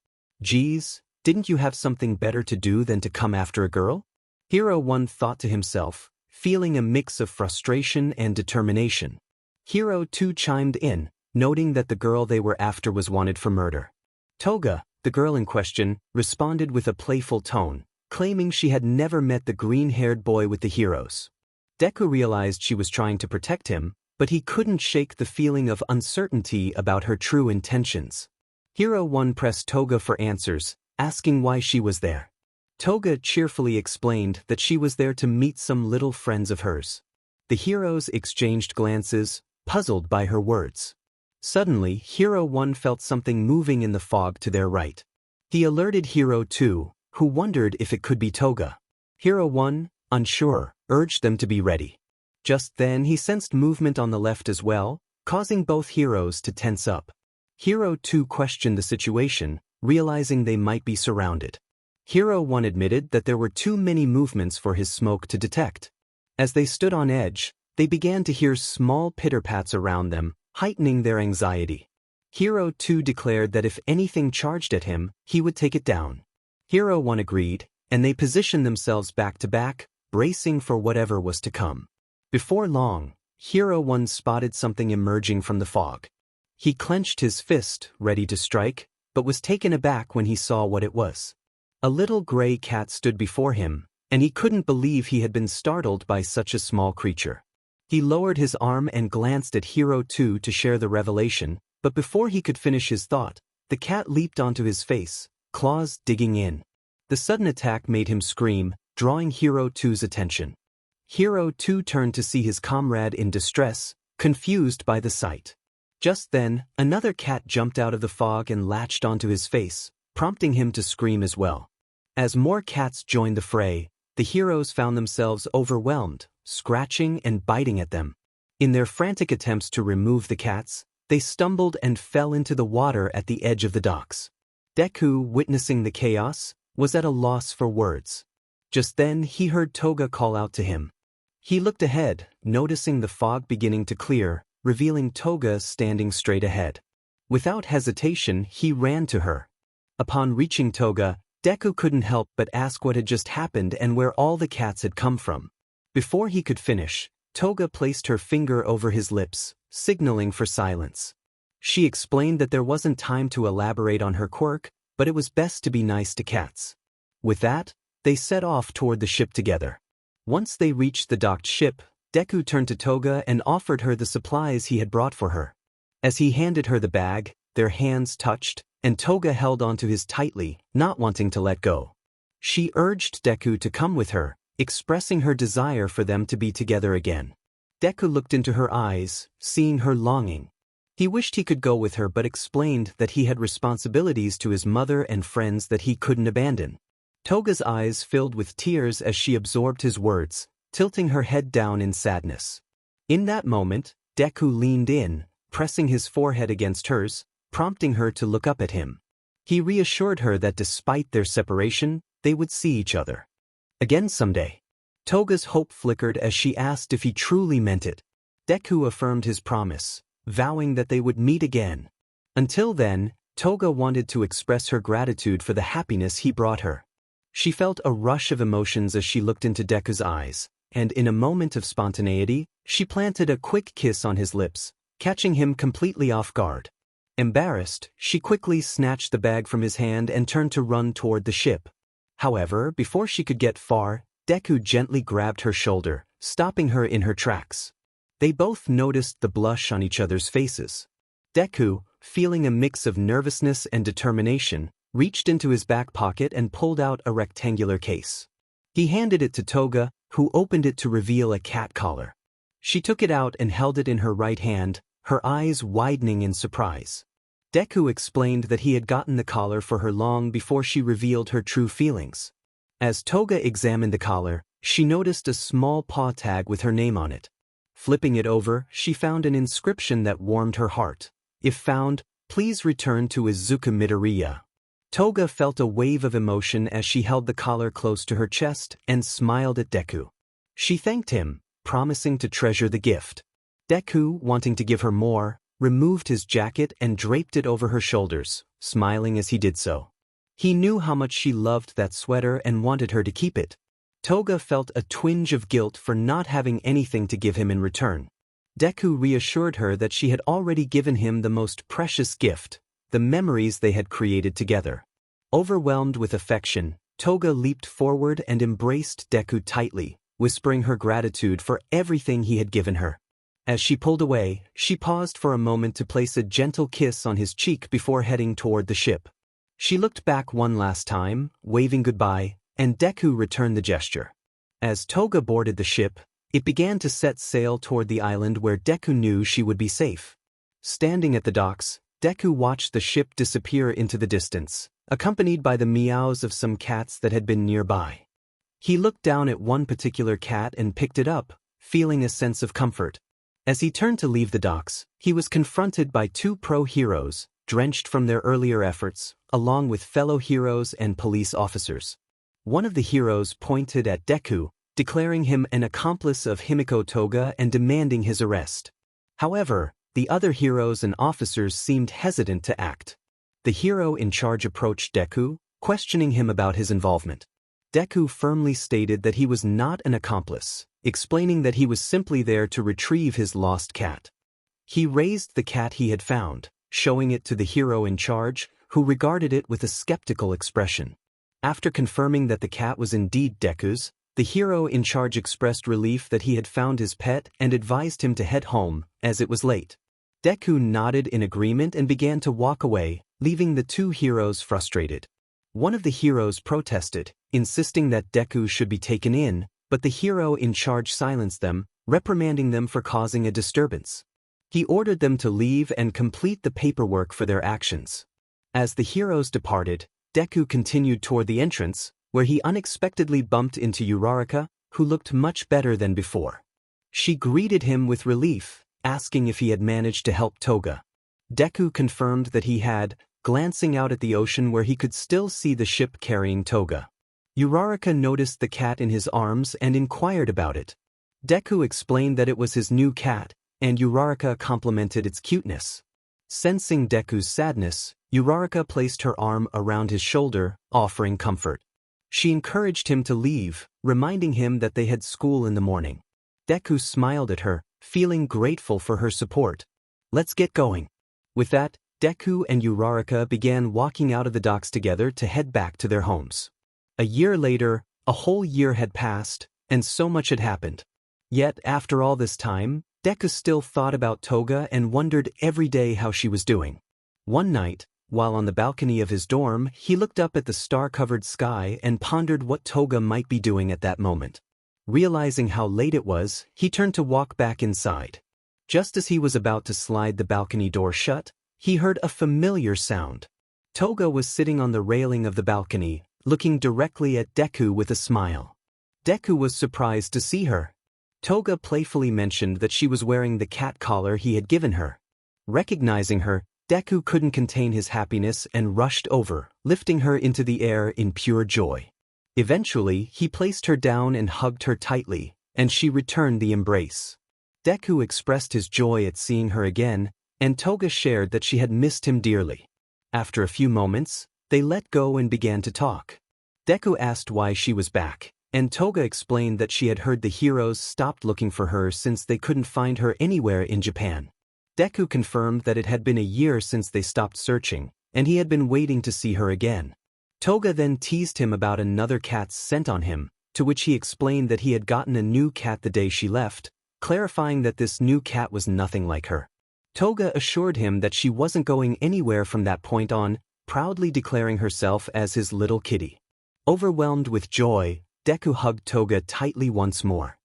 "Geez, didn't you have something better to do than to come after a girl?" Hero 1 thought to himself, feeling a mix of frustration and determination. Hero 2 chimed in, noting that the girl they were after was wanted for murder. Toga, the girl in question, responded with a playful tone, claiming she had never met the green-haired boy with the heroes. Deku realized she was trying to protect him, but he couldn't shake the feeling of uncertainty about her true intentions. Hero 1 pressed Toga for answers, asking why she was there. Toga cheerfully explained that she was there to meet some little friends of hers. The heroes exchanged glances, puzzled by her words. Suddenly, Hero 1 felt something moving in the fog to their right. He alerted Hero 2, who wondered if it could be Toga. Hero 1, unsure, urged them to be ready. Just then he sensed movement on the left as well, causing both heroes to tense up. Hero 2 questioned the situation, realizing they might be surrounded. Hero 1 admitted that there were too many movements for his smoke to detect. As they stood on edge, they began to hear small pitter-pats around them, heightening their anxiety. Hero 2 declared that if anything charged at him, he would take it down. Hero 1 agreed, and they positioned themselves back to back, bracing for whatever was to come. Before long, Hero 1 spotted something emerging from the fog. He clenched his fist, ready to strike, but was taken aback when he saw what it was. A little gray cat stood before him, and he couldn't believe he had been startled by such a small creature. He lowered his arm and glanced at Hero 2 to share the revelation, but before he could finish his thought, the cat leaped onto his face, claws digging in. The sudden attack made him scream, drawing Hero 2's attention. Hero 2 turned to see his comrade in distress, confused by the sight. Just then, another cat jumped out of the fog and latched onto his face, prompting him to scream as well. As more cats joined the fray, the heroes found themselves overwhelmed, scratching and biting at them. In their frantic attempts to remove the cats, they stumbled and fell into the water at the edge of the docks. Deku, witnessing the chaos, was at a loss for words. Just then he heard Toga call out to him. He looked ahead, noticing the fog beginning to clear, revealing Toga standing straight ahead. Without hesitation, he ran to her. Upon reaching Toga, Deku couldn't help but ask what had just happened and where all the cats had come from. Before he could finish, Toga placed her finger over his lips, signaling for silence. She explained that there wasn't time to elaborate on her quirk, but it was best to be nice to cats. With that, they set off toward the ship together. Once they reached the docked ship, Deku turned to Toga and offered her the supplies he had brought for her. As he handed her the bag, their hands touched, and Toga held onto his tightly, not wanting to let go. She urged Deku to come with her, expressing her desire for them to be together again. Deku looked into her eyes, seeing her longing. He wished he could go with her but explained that he had responsibilities to his mother and friends that he couldn't abandon. Toga's eyes filled with tears as she absorbed his words, tilting her head down in sadness. In that moment, Deku leaned in, pressing his forehead against hers, prompting her to look up at him. He reassured her that despite their separation, they would see each other again someday. Toga's hope flickered as she asked if he truly meant it. Deku affirmed his promise, vowing that they would meet again. Until then, Toga wanted to express her gratitude for the happiness he brought her. She felt a rush of emotions as she looked into Deku's eyes, and in a moment of spontaneity, she planted a quick kiss on his lips, catching him completely off guard. Embarrassed, she quickly snatched the bag from his hand and turned to run toward the ship. However, before she could get far, Deku gently grabbed her shoulder, stopping her in her tracks. They both noticed the blush on each other's faces. Deku, feeling a mix of nervousness and determination, reached into his back pocket and pulled out a rectangular case. He handed it to Toga, who opened it to reveal a cat collar. She took it out and held it in her right hand, her eyes widening in surprise. Deku explained that he had gotten the collar for her long before she revealed her true feelings. As Toga examined the collar, she noticed a small paw tag with her name on it. Flipping it over, she found an inscription that warmed her heart. If found, please return to Izuku Midoriya. Toga felt a wave of emotion as she held the collar close to her chest and smiled at Deku. She thanked him, promising to treasure the gift. Deku, wanting to give her more, removed his jacket and draped it over her shoulders, smiling as he did so. He knew how much she loved that sweater and wanted her to keep it. Toga felt a twinge of guilt for not having anything to give him in return. Deku reassured her that she had already given him the most precious gift, the memories they had created together. Overwhelmed with affection, Toga leaped forward and embraced Deku tightly, whispering her gratitude for everything he had given her. As she pulled away, she paused for a moment to place a gentle kiss on his cheek before heading toward the ship. She looked back one last time, waving goodbye, and Deku returned the gesture. As Toga boarded the ship, it began to set sail toward the island where Deku knew she would be safe. Standing at the docks, Deku watched the ship disappear into the distance, accompanied by the meows of some cats that had been nearby. He looked down at one particular cat and picked it up, feeling a sense of comfort. As he turned to leave the docks, he was confronted by two pro-heroes, drenched from their earlier efforts, along with fellow heroes and police officers. One of the heroes pointed at Deku, declaring him an accomplice of Himiko Toga and demanding his arrest. However, the other heroes and officers seemed hesitant to act. The hero in charge approached Deku, questioning him about his involvement. Deku firmly stated that he was not an accomplice, explaining that he was simply there to retrieve his lost cat. He raised the cat he had found, showing it to the hero in charge, who regarded it with a skeptical expression. After confirming that the cat was indeed Deku's, the hero in charge expressed relief that he had found his pet and advised him to head home, as it was late. Deku nodded in agreement and began to walk away, leaving the two heroes frustrated. One of the heroes protested, insisting that Deku should be taken in, but the hero in charge silenced them, reprimanding them for causing a disturbance. He ordered them to leave and complete the paperwork for their actions. As the heroes departed, Deku continued toward the entrance, where he unexpectedly bumped into Uraraka, who looked much better than before. She greeted him with relief, asking if he had managed to help Toga. Deku confirmed that he had, glancing out at the ocean where he could still see the ship carrying Toga. Uraraka noticed the cat in his arms and inquired about it. Deku explained that it was his new cat, and Uraraka complimented its cuteness. Sensing Deku's sadness, Uraraka placed her arm around his shoulder, offering comfort. She encouraged him to leave, reminding him that they had school in the morning. Deku smiled at her, feeling grateful for her support. "Let's get going." With that, Deku and Uraraka began walking out of the docks together to head back to their homes. A year later, a whole year had passed, and so much had happened. Yet, after all this time, Deku still thought about Toga and wondered every day how she was doing. One night, while on the balcony of his dorm, he looked up at the star-covered sky and pondered what Toga might be doing at that moment. Realizing how late it was, he turned to walk back inside. Just as he was about to slide the balcony door shut, he heard a familiar sound. Toga was sitting on the railing of the balcony, looking directly at Deku with a smile. Deku was surprised to see her. Toga playfully mentioned that she was wearing the cat collar he had given her. Recognizing her, Deku couldn't contain his happiness and rushed over, lifting her into the air in pure joy. Eventually, he placed her down and hugged her tightly, and she returned the embrace. Deku expressed his joy at seeing her again, and Toga shared that she had missed him dearly. After a few moments, they let go and began to talk. Deku asked why she was back, and Toga explained that she had heard the heroes stopped looking for her since they couldn't find her anywhere in Japan. Deku confirmed that it had been a year since they stopped searching, and he had been waiting to see her again. Toga then teased him about another cat's scent on him, to which he explained that he had gotten a new cat the day she left, clarifying that this new cat was nothing like her. Toga assured him that she wasn't going anywhere from that point on, proudly declaring herself as his little kitty. Overwhelmed with joy, Deku hugged Toga tightly once more.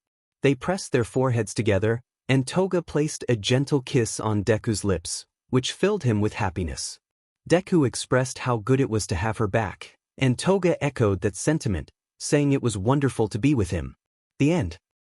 They pressed their foreheads together, and Toga placed a gentle kiss on Deku's lips, which filled him with happiness. Deku expressed how good it was to have her back, and Toga echoed that sentiment, saying it was wonderful to be with him. The end.